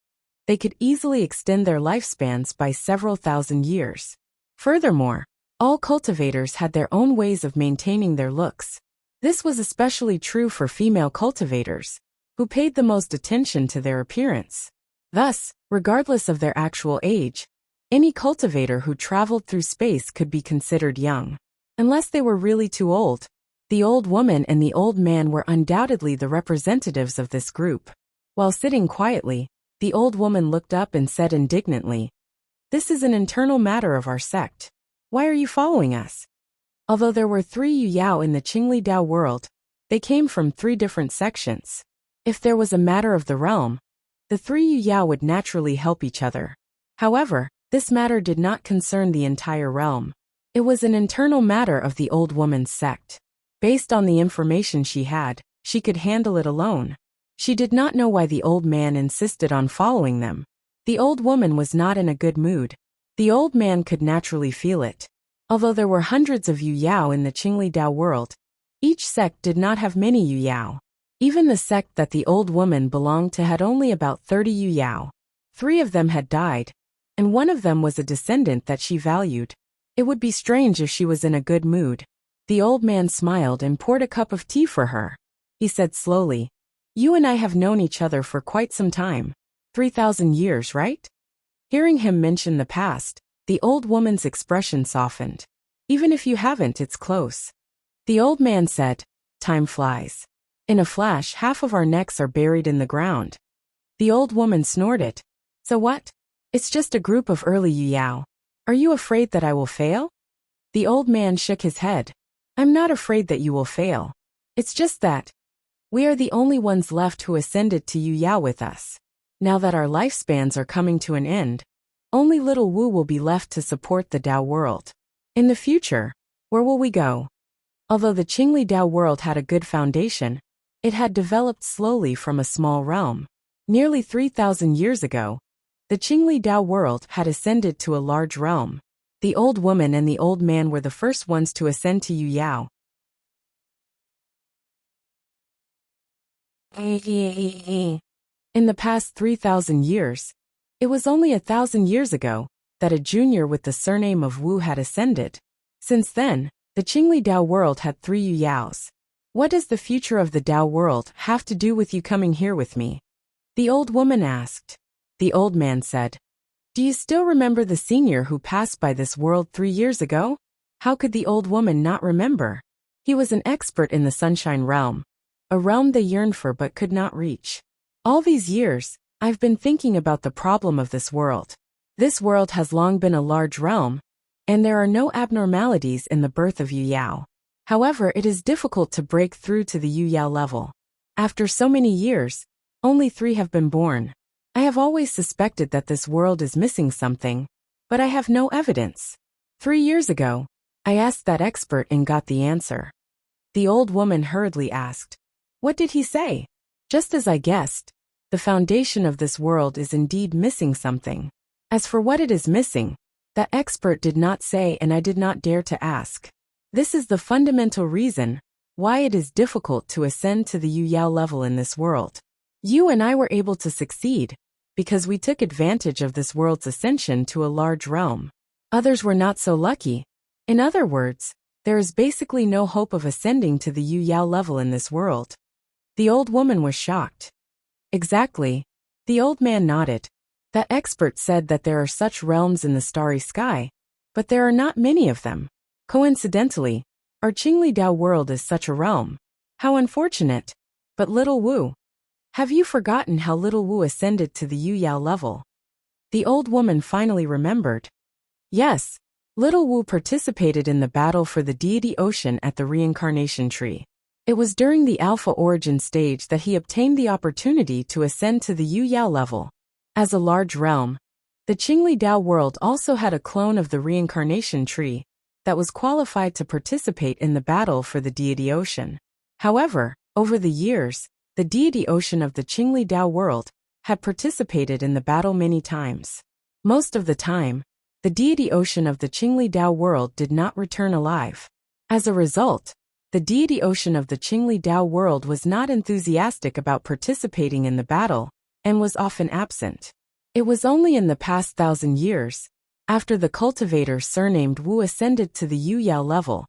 they could easily extend their lifespans by several thousand years. Furthermore, all cultivators had their own ways of maintaining their looks. This was especially true for female cultivators, who paid the most attention to their appearance. Thus, regardless of their actual age, any cultivator who traveled through space could be considered young. Unless they were really too old, the old woman and the old man were undoubtedly the representatives of this group. While sitting quietly, the old woman looked up and said indignantly, "This is an internal matter of our sect. Why are you following us?" Although there were 3 Yu Yao in the Qingli Dao world, they came from 3 different sections. If there was a matter of the realm, the 3 Yu Yao would naturally help each other. However, this matter did not concern the entire realm. It was an internal matter of the old woman's sect. Based on the information she had, she could handle it alone. She did not know why the old man insisted on following them. The old woman was not in a good mood. The old man could naturally feel it. Although there were hundreds of Yu Yao in the Qingli Dao world, each sect did not have many Yu Yao. Even the sect that the old woman belonged to had only about 30 Yu Yao. 3 of them had died, and one of them was a descendant that she valued. It would be strange if she was in a good mood. The old man smiled and poured a cup of tea for her. He said slowly, "You and I have known each other for quite some time. 3,000 years, right?" Hearing him mention the past, the old woman's expression softened. "Even if you haven't, it's close." The old man said, "Time flies. In a flash, half of our necks are buried in the ground." The old woman snorted. "So what? It's just a group of early Yu Yao. Are you afraid that I will fail?" The old man shook his head. "I'm not afraid that you will fail. It's just that we are the only ones left who ascended to Yu Yao with us. Now that our lifespans are coming to an end, only little Wu will be left to support the Dao world. In the future, where will we go?" Although the Qingli Dao world had a good foundation, it had developed slowly from a small realm. Nearly 3,000 years ago, the Qingli Dao world had ascended to a large realm. The old woman and the old man were the first ones to ascend to Yu Yao. In the past 3,000 years, it was only 1,000 years ago that a junior with the surname of Wu had ascended. Since then, the Qingli Dao world had 3 Yu Yaos. "What does the future of the Dao world have to do with you coming here with me?" the old woman asked. The old man said, "Do you still remember the senior who passed by this world 3 years ago?" How could the old woman not remember? He was an expert in the Sunshine Realm, a realm they yearned for but could not reach. "All these years, I've been thinking about the problem of this world. This world has long been a large realm, and there are no abnormalities in the birth of Yu Yao. However, it is difficult to break through to the Yu Yao level. After so many years, only 3 have been born. I have always suspected that this world is missing something, but I have no evidence. 3 years ago, I asked that expert and got the answer." The old woman hurriedly asked, "What did he say?" "Just as I guessed, the foundation of this world is indeed missing something. As for what it is missing, that expert did not say and I did not dare to ask. This is the fundamental reason why it is difficult to ascend to the Yu Yao level in this world. You and I were able to succeed because we took advantage of this world's ascension to a large realm. Others were not so lucky. In other words, there is basically no hope of ascending to the Yu Yao level in this world." The old woman was shocked. "Exactly." The old man nodded. "That expert said that there are such realms in the starry sky, but there are not many of them. Coincidentally, our Qingli Dao world is such a realm. How unfortunate. But little Wu. Have you forgotten how little Wu ascended to the Yu Yao level?" The old woman finally remembered. "Yes, little Wu participated in the battle for the deity ocean at the reincarnation tree. It was during the alpha origin stage that he obtained the opportunity to ascend to the Yu Yao level. As a large realm, the Qingli Dao world also had a clone of the reincarnation tree that was qualified to participate in the battle for the deity ocean. However, over the years, the deity ocean of the Qingli Dao world had participated in the battle many times. Most of the time, the deity ocean of the Qingli Dao world did not return alive. As a result, the deity ocean of the Qingli Dao world was not enthusiastic about participating in the battle, and was often absent. It was only in the past 1,000 years, after the cultivator surnamed Wu ascended to the Yu-Yao level,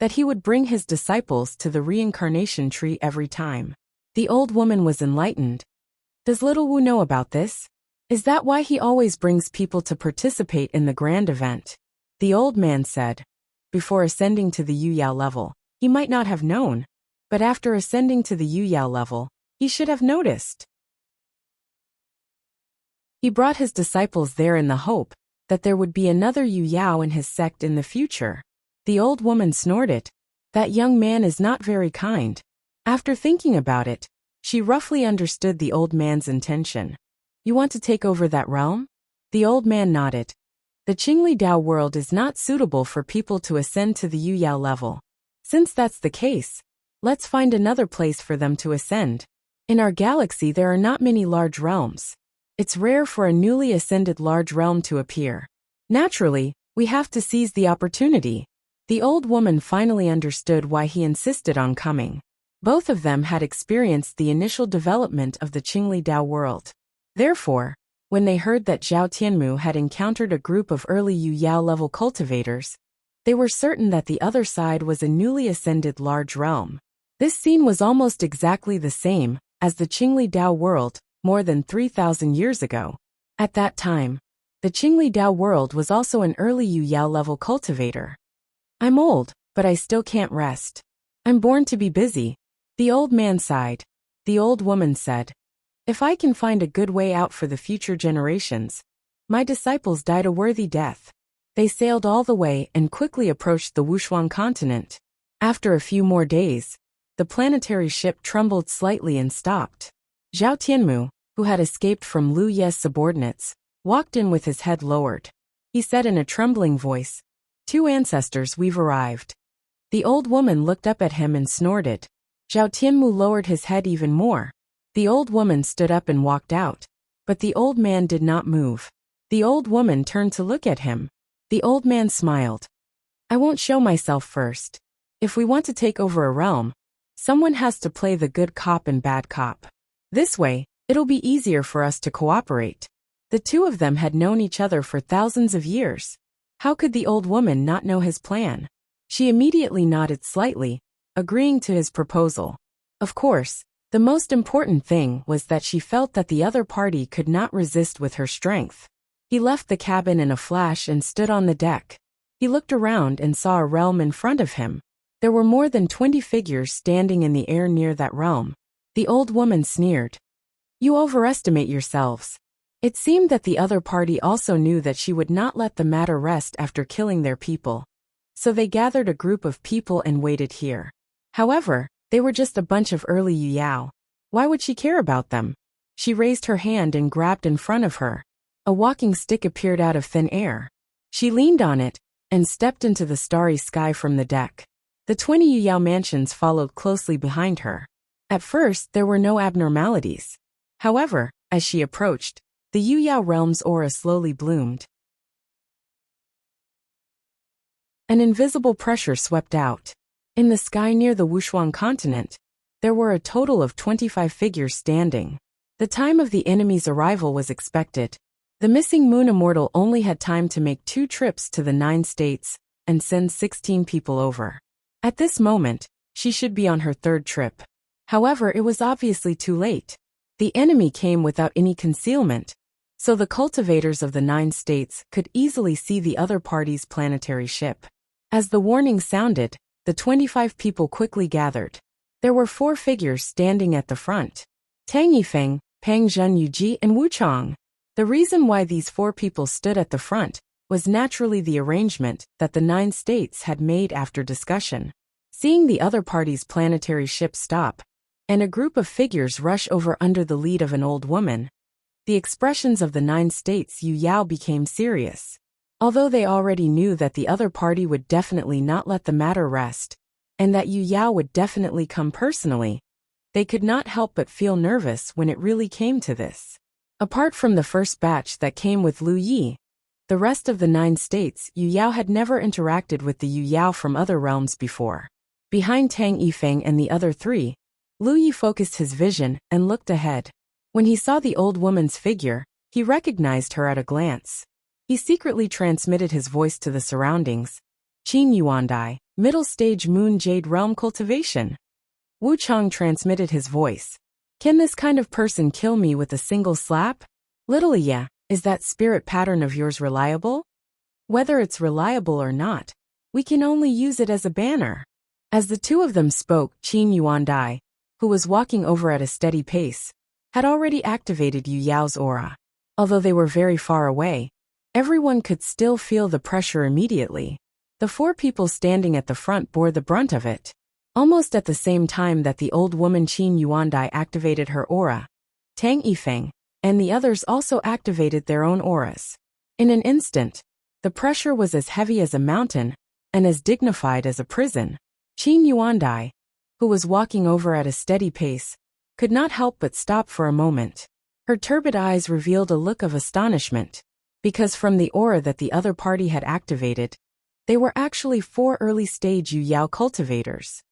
that he would bring his disciples to the reincarnation tree every time. The old woman was enlightened. Does little Wu know about this? Is that why he always brings people to participate in the grand event? The old man said. Before ascending to the Yu-Yao level, he might not have known, but after ascending to the Yu-Yao level, he should have noticed. He brought his disciples there in the hope that there would be another Yu-Yao in his sect in the future. The old woman snorted. That young man is not very kind. After thinking about it, she roughly understood the old man's intention. You want to take over that realm? The old man nodded. The Qingli Dao world is not suitable for people to ascend to the Yu-Yao level. Since that's the case, let's find another place for them to ascend. In our galaxy there are not many large realms. It's rare for a newly ascended large realm to appear. Naturally, we have to seize the opportunity. The old woman finally understood why he insisted on coming. Both of them had experienced the initial development of the Qingli Dao world. Therefore, when they heard that Zhao Tianmu had encountered a group of early Yu-Yao level cultivators, they were certain that the other side was a newly ascended large realm. This scene was almost exactly the same as the Qingli Dao world more than 3,000 years ago. At that time, the Qingli Dao world was also an early Yu-Yao level cultivator. I'm old, but I still can't rest. I'm born to be busy. The old man sighed. The old woman said, if I can find a good way out for the future generations, my disciples died a worthy death. They sailed all the way and quickly approached the Wuxia continent. After a few more days, the planetary ship trembled slightly and stopped. Zhao Tianmu, who had escaped from Lu Ye's subordinates, walked in with his head lowered. He said in a trembling voice, 2 ancestors, we've arrived. The old woman looked up at him and snorted. Zhao Tianmu lowered his head even more. The old woman stood up and walked out, but the old man did not move. The old woman turned to look at him. The old man smiled. I won't show myself first. If we want to take over a realm, someone has to play the good cop and bad cop. This way, it'll be easier for us to cooperate. The two of them had known each other for thousands of years. How could the old woman not know his plan? She immediately nodded slightly, agreeing to his proposal. Of course, the most important thing was that she felt that the other party could not resist with her strength. He left the cabin in a flash and stood on the deck. He looked around and saw a realm in front of him. There were more than 20 figures standing in the air near that realm. The old woman sneered. You overestimate yourselves. It seemed that the other party also knew that she would not let the matter rest after killing their people. So they gathered a group of people and waited here. However, they were just a bunch of early Yu-Yao. Why would she care about them? She raised her hand and grabbed in front of her. A walking stick appeared out of thin air. She leaned on it and stepped into the starry sky from the deck. The 20 Yu-Yao mansions followed closely behind her. At first, there were no abnormalities. However, as she approached, the Yu-Yao realm's aura slowly bloomed. An invisible pressure swept out. In the sky near the Wuxia continent, there were a total of 25 figures standing. The time of the enemy's arrival was expected. The missing moon immortal only had time to make 2 trips to the 9 states and send 16 people over. At this moment, she should be on her 3rd trip. However, it was obviously too late. The enemy came without any concealment, so the cultivators of the 9 states could easily see the other party's planetary ship. As the warning sounded, the 25 people quickly gathered. There were 4 figures standing at the front. Tang Yifeng, Pang Zhen Yuji and Wu Chang. The reason why these 4 people stood at the front was naturally the arrangement that the 9 states had made after discussion. Seeing the other party's planetary ship stop, and a group of figures rush over under the lead of an old woman, the expressions of the 9 states Yu-Yao became serious. Although they already knew that the other party would definitely not let the matter rest, and that Yu-Yao would definitely come personally, they could not help but feel nervous when it really came to this. Apart from the first batch that came with Lu Yi, The rest of the 9 states, Yu Yao had never interacted with the Yu Yao from other realms before. Behind Tang Yifeng and the other 3, Lu Yi focused his vision and looked ahead. When he saw the old woman's figure, he recognized her at a glance. He secretly transmitted his voice to the surroundings. Qin Yuandai, middle stage Moon Jade Realm cultivation. Wu Chang transmitted his voice. Can this kind of person kill me with a single slap? Little Iya, is that spirit pattern of yours reliable? Whether it's reliable or not, we can only use it as a banner. As the 2 of them spoke, Qin Yuandai, who was walking over at a steady pace, had already activated Yu Yao's aura. Although they were very far away, everyone could still feel the pressure immediately. The 4 people standing at the front bore the brunt of it. Almost at the same time that the old woman Qin Yuandai activated her aura, Tang Yifeng and the others also activated their own auras. In an instant, the pressure was as heavy as a mountain and as dignified as a prison. Qin Yuandai, who was walking over at a steady pace, could not help but stop for a moment. Her turbid eyes revealed a look of astonishment, because from the aura that the other party had activated, they were actually 4 early-stage Yu Yao cultivators.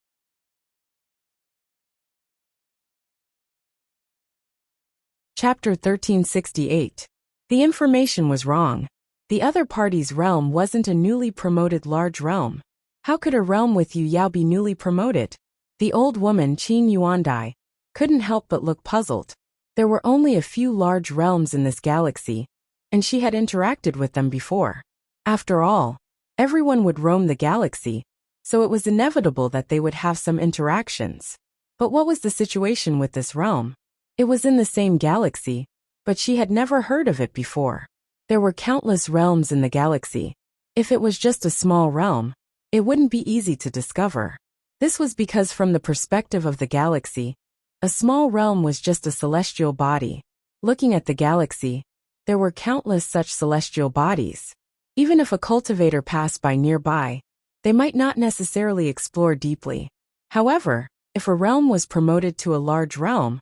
Chapter 1368. The information was wrong. The other party's realm wasn't a newly promoted large realm. How could a realm with Yu Yao be newly promoted? The old woman Qin Yuandai couldn't help but look puzzled. There were only a few large realms in this galaxy, and she had interacted with them before. After all, everyone would roam the galaxy, so it was inevitable that they would have some interactions. But what was the situation with this realm? It was in the same galaxy, but she had never heard of it before. There were countless realms in the galaxy. If it was just a small realm, it wouldn't be easy to discover. This was because from the perspective of the galaxy, a small realm was just a celestial body. Looking at the galaxy, there were countless such celestial bodies. Even if a cultivator passed by nearby, they might not necessarily explore deeply. However, if a realm was promoted to a large realm,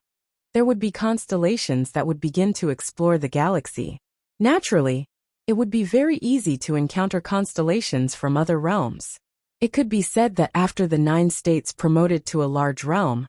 there would be constellations that would begin to explore the galaxy. Naturally, it would be very easy to encounter constellations from other realms. It could be said that after the 9 states promoted to a large realm,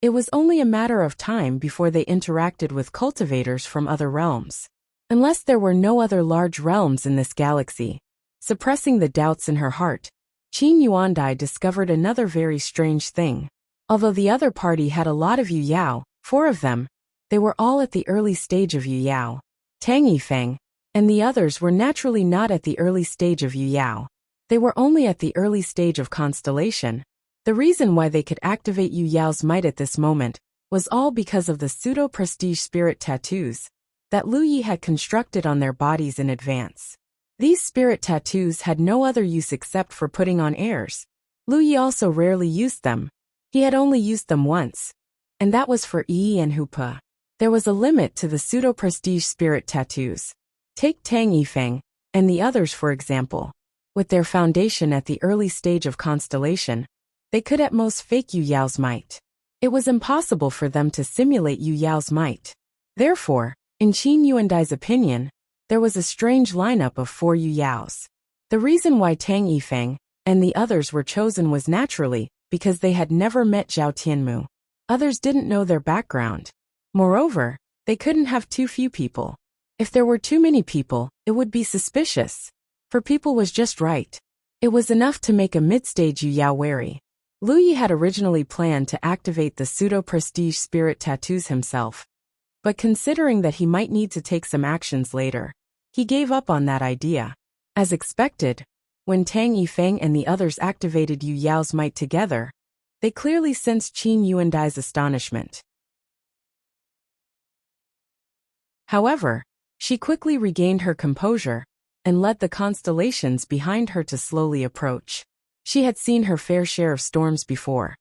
it was only a matter of time before they interacted with cultivators from other realms. Unless there were no other large realms in this galaxy. Suppressing the doubts in her heart, Qin Yuandai discovered another very strange thing. Although the other party had a lot of Yu Yao, 4 of them, they were all at the early stage of Yu Yao. Tang Yifeng and the others were naturally not at the early stage of Yu Yao. They were only at the early stage of constellation. The reason why they could activate Yu Yao's might at this moment was all because of the pseudo-prestige spirit tattoos that Lu Yi had constructed on their bodies in advance. These spirit tattoos had no other use except for putting on airs. Lu Yi also rarely used them. He had only used them once, and that was for Yi and Hupa. There was a limit to the pseudo-prestige spirit tattoos. Take Tang Yifeng and the others for example. With their foundation at the early stage of constellation, they could at most fake Yu Yao's might. It was impossible for them to simulate Yu Yao's might. Therefore, in Qin Yuandai's opinion, there was a strange lineup of 4 Yu Yaos. The reason why Tang Yifeng and the others were chosen was naturally because they had never met Zhao Tianmu. Others didn't know their background. Moreover, they couldn't have too few people. If there were too many people, it would be suspicious. For people was just right. It was enough to make a mid-stage Yu Yao wary. Lu Yi had originally planned to activate the pseudo-prestige spirit tattoos himself. But considering that he might need to take some actions later, he gave up on that idea. As expected, when Tang Yifeng and the others activated Yu Yao's might together, they clearly sensed Qin Yuandai's astonishment. However, she quickly regained her composure and led the constellations behind her to slowly approach. She had seen her fair share of storms before.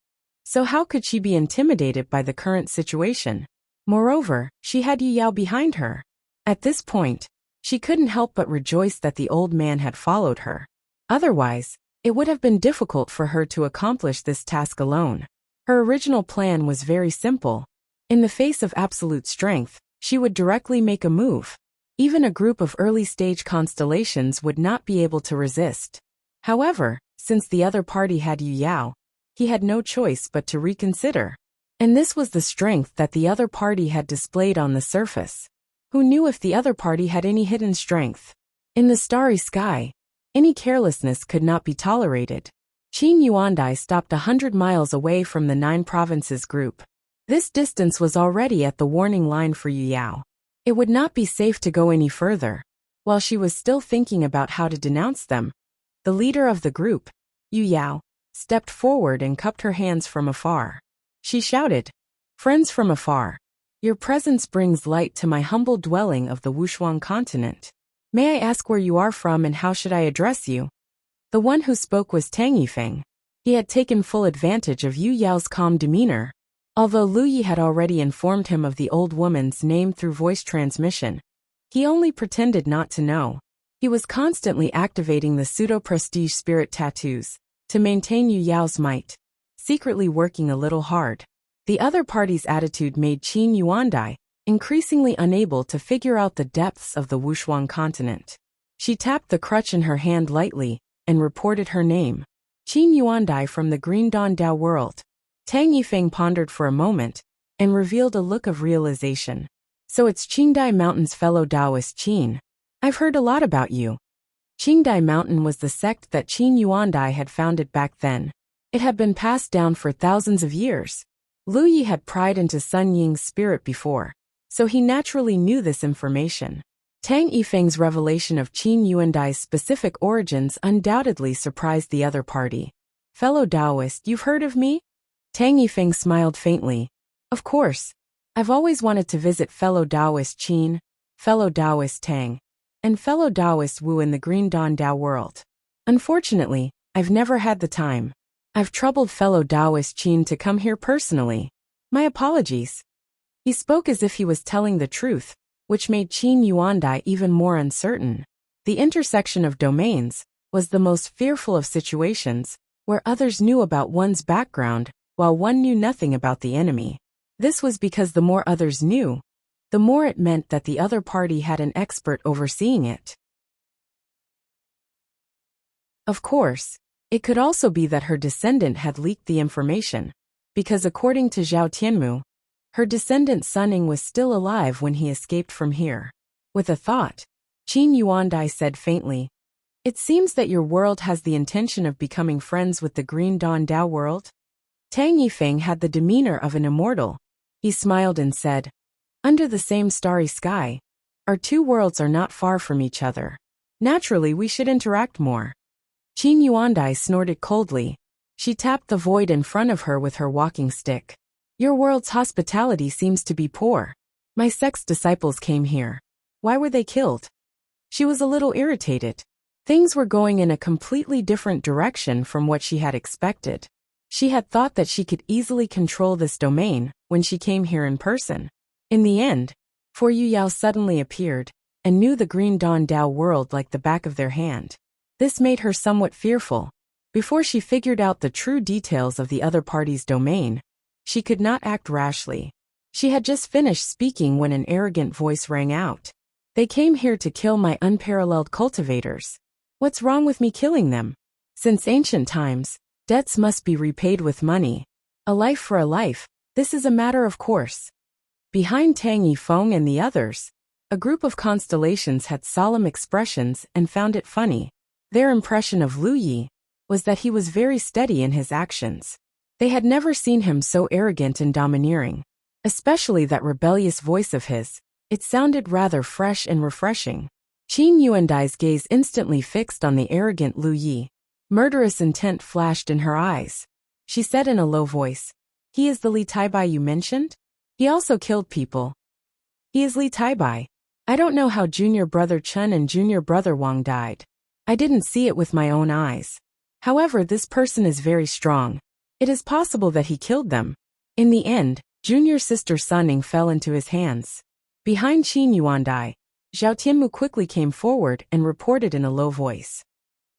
So how could she be intimidated by the current situation? Moreover, she had Yu Yao behind her. At this point, she couldn't help but rejoice that the old man had followed her. Otherwise, it would have been difficult for her to accomplish this task alone. Her original plan was very simple. In the face of absolute strength, she would directly make a move. Even a group of early-stage constellations would not be able to resist. However, since the other party had Yu Yao, he had no choice but to reconsider. And this was the strength that the other party had displayed on the surface. Who knew if the other party had any hidden strength? In the starry sky, any carelessness could not be tolerated. Qin Yuandai stopped 100 miles away from the 9 provinces group. This distance was already at the warning line for Yu Yao. It would not be safe to go any further. While she was still thinking about how to denounce them, the leader of the group, Yu Yao, stepped forward and cupped her hands from afar. She shouted, "Friends from afar, your presence brings light to my humble dwelling of the Wuxia continent. May I ask where you are from and how should I address you?" The one who spoke was Tang Yifeng. He had taken full advantage of Yu Yao's calm demeanor. Although Lu Yi had already informed him of the old woman's name through voice transmission, he only pretended not to know. He was constantly activating the pseudo-prestige spirit tattoos to maintain Yu Yao's might, secretly working a little hard. The other party's attitude made Qin Yuandai increasingly unable to figure out the depths of the Wuxia continent. She tapped the crutch in her hand lightly and reported her name. Qin Yuandai from the Green Dawn Dao world. Tang Yifeng pondered for a moment and revealed a look of realization. "So it's Qingdai Mountain's fellow Taoist Qin. I've heard a lot about you." Qingdai Mountain was the sect that Qin Yuandai had founded back then. It had been passed down for thousands of years. Lu Yi had pried into Sun Ying's spirit before, so he naturally knew this information. Tang Yifeng's revelation of Qin Yuandai's specific origins undoubtedly surprised the other party. "Fellow Taoist, you've heard of me?" Tang Yifeng smiled faintly. "Of course. I've always wanted to visit fellow Taoist Qin, fellow Taoist Tang, and fellow Taoist Wu in the Green Dawn Dao world. Unfortunately, I've never had the time. I've troubled fellow Taoist Qin to come here personally. My apologies." He spoke as if he was telling the truth, which made Qin Yuandai even more uncertain. The intersection of domains was the most fearful of situations, where others knew about one's background, while one knew nothing about the enemy. This was because the more others knew, the more it meant that the other party had an expert overseeing it. Of course, it could also be that her descendant had leaked the information, because according to Zhao Tianmu, her descendant Sunning was still alive when he escaped from here. With a thought, Qin Yuandai said faintly, "It seems that your world has the intention of becoming friends with the Green Dawn Dao world?" Tang Yifeng had the demeanor of an immortal. He smiled and said, "Under the same starry sky, our 2 worlds are not far from each other. Naturally, we should interact more." Qin Yuandai snorted coldly. She tapped the void in front of her with her walking stick. "Your world's hospitality seems to be poor. My sect's disciples came here. Why were they killed?" She was a little irritated. Things were going in a completely different direction from what she had expected. She had thought that she could easily control this domain when she came here in person. In the end, for Yu Yao suddenly appeared and knew the Green Dawn Dao world like the back of their hand. This made her somewhat fearful. Before she figured out the true details of the other party's domain, she could not act rashly. She had just finished speaking when an arrogant voice rang out. "They came here to kill my unparalleled cultivators. What's wrong with me killing them? Since ancient times, debts must be repaid with money. A life for a life, this is a matter of course." Behind Tang Yifeng and the others, a group of constellations had solemn expressions and found it funny. Their impression of Lu Yi was that he was very steady in his actions. They had never seen him so arrogant and domineering. Especially that rebellious voice of his. It sounded rather fresh and refreshing. Qin Yuandai's gaze instantly fixed on the arrogant Lu Yi. Murderous intent flashed in her eyes. She said in a low voice, "He is the Li Taibai you mentioned? He also killed people." "He is Li Taibai. I don't know how junior brother Chen and junior brother Wang died. I didn't see it with my own eyes. However, this person is very strong. It is possible that he killed them." In the end, junior sister Sunning fell into his hands. Behind Qin Yuandai, Zhao Tianmu quickly came forward and reported in a low voice.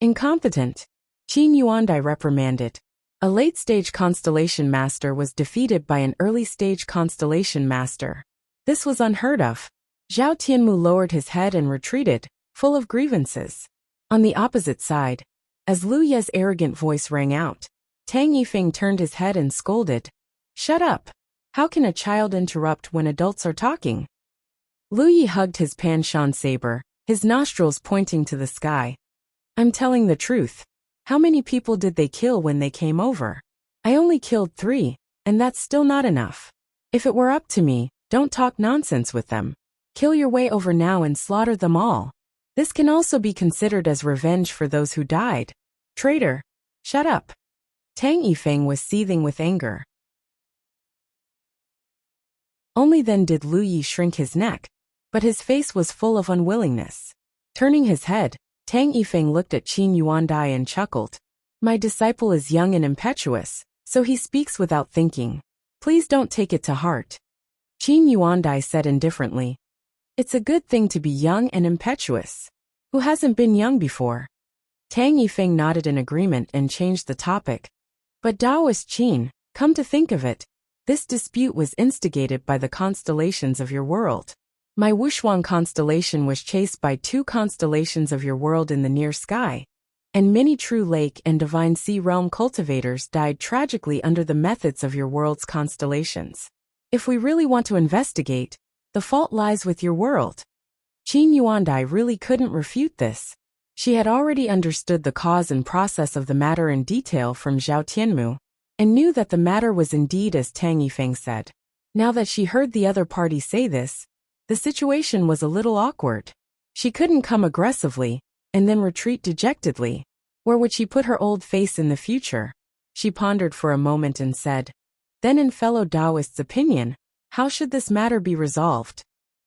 "Incompetent." Qin Yuandai reprimanded. A late-stage constellation master was defeated by an early-stage constellation master. This was unheard of. Zhao Tianmu lowered his head and retreated, full of grievances. On the opposite side, as Lu Ye's arrogant voice rang out, Tang Yifeng turned his head and scolded, "Shut up! How can a child interrupt when adults are talking?" Lu Yi hugged his Panshan saber, his nostrils pointing to the sky. "I'm telling the truth. How many people did they kill when they came over? I only killed 3, and that's still not enough. If it were up to me, don't talk nonsense with them. Kill your way over now and slaughter them all. This can also be considered as revenge for those who died. Traitor! Shut up!" Tang Yifeng was seething with anger. Only then did Lu Yi shrink his neck, but his face was full of unwillingness. Turning his head, Tang Yifeng looked at Qin Yuandai and chuckled. "My disciple is young and impetuous, so he speaks without thinking. Please don't take it to heart." Qin Yuandai said indifferently, "It's a good thing to be young and impetuous. Who hasn't been young before?" Tang Yifeng nodded in agreement and changed the topic. "But Taoist Qin, come to think of it, this dispute was instigated by the constellations of your world. My Wushuang constellation was chased by 2 constellations of your world in the near sky, and many true lake and divine sea realm cultivators died tragically under the methods of your world's constellations. If we really want to investigate, the fault lies with your world." Qin Yuandai really couldn't refute this. She had already understood the cause and process of the matter in detail from Zhao Tianmu, and knew that the matter was indeed as Tang Yifeng said. Now that she heard the other party say this, the situation was a little awkward. She couldn't come aggressively, and then retreat dejectedly. Where would she put her old face in the future? She pondered for a moment and said, "Then in fellow Taoist's opinion, how should this matter be resolved?"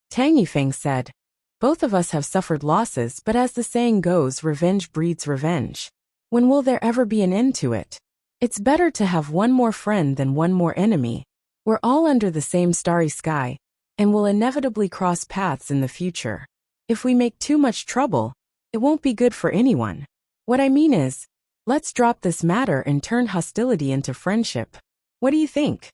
Tang Yifeng said, "Both of us have suffered losses, but as the saying goes, revenge breeds revenge. When will there ever be an end to it? It's better to have one more friend than one more enemy. We're all under the same starry sky, and will inevitably cross paths in the future. If we make too much trouble, it won't be good for anyone. What I mean is, let's drop this matter and turn hostility into friendship. What do you think?"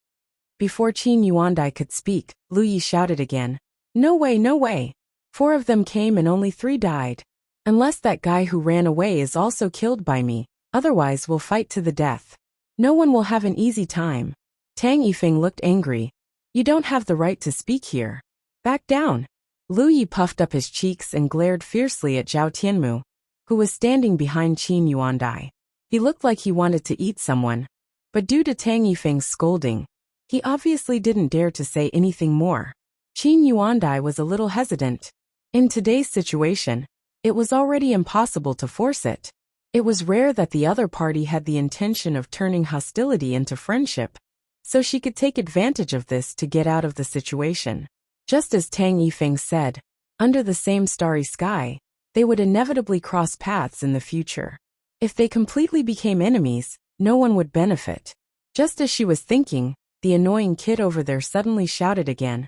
Before Qin Yuandai could speak, Lu Yi shouted again, "No way, no way. 4 of them came and only 3 died. Unless that guy who ran away is also killed by me, otherwise we'll fight to the death. No one will have an easy time." Tang Yifeng looked angry. "You don't have the right to speak here. Back down." Lu Yi puffed up his cheeks and glared fiercely at Zhao Tianmu, who was standing behind Qin Yuandai. He looked like he wanted to eat someone, but due to Tang Yifeng's scolding, he obviously didn't dare to say anything more. Qin Yuandai was a little hesitant. In today's situation, it was already impossible to force it. It was rare that the other party had the intention of turning hostility into friendship, so she could take advantage of this to get out of the situation. Just as Tang Yifeng said, under the same starry sky, they would inevitably cross paths in the future. If they completely became enemies, no one would benefit. Just as she was thinking, the annoying kid over there suddenly shouted again,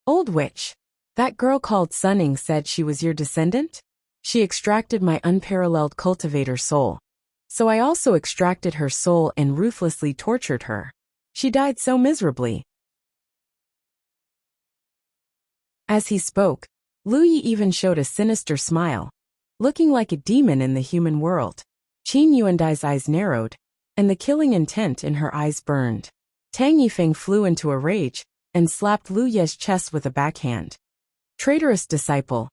"Old witch! That girl called Sunning said she was your descendant? She extracted my unparalleled cultivator soul. So I also extracted her soul and ruthlessly tortured her. She died so miserably." As he spoke, Lu Yi even showed a sinister smile, looking like a demon in the human world. Qin Yuandai's eyes narrowed, and the killing intent in her eyes burned. Tang Yifeng flew into a rage and slapped Lu Ye's chest with a backhand. "Traitorous disciple!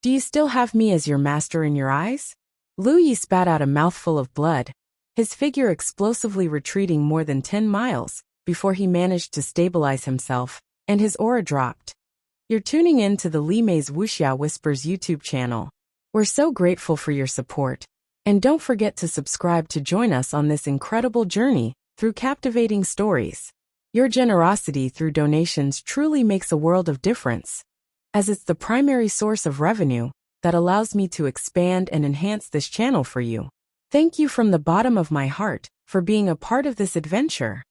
Do you still have me as your master in your eyes?" Lu Yi spat out a mouthful of blood, his figure explosively retreating more than 10 miles, before he managed to stabilize himself, and his aura dropped. You're tuning in to the Li Mei's Wuxia Whispers YouTube channel. We're so grateful for your support. And don't forget to subscribe to join us on this incredible journey through captivating stories. Your generosity through donations truly makes a world of difference, as it's the primary source of revenue that allows me to expand and enhance this channel for you. Thank you from the bottom of my heart for being a part of this adventure.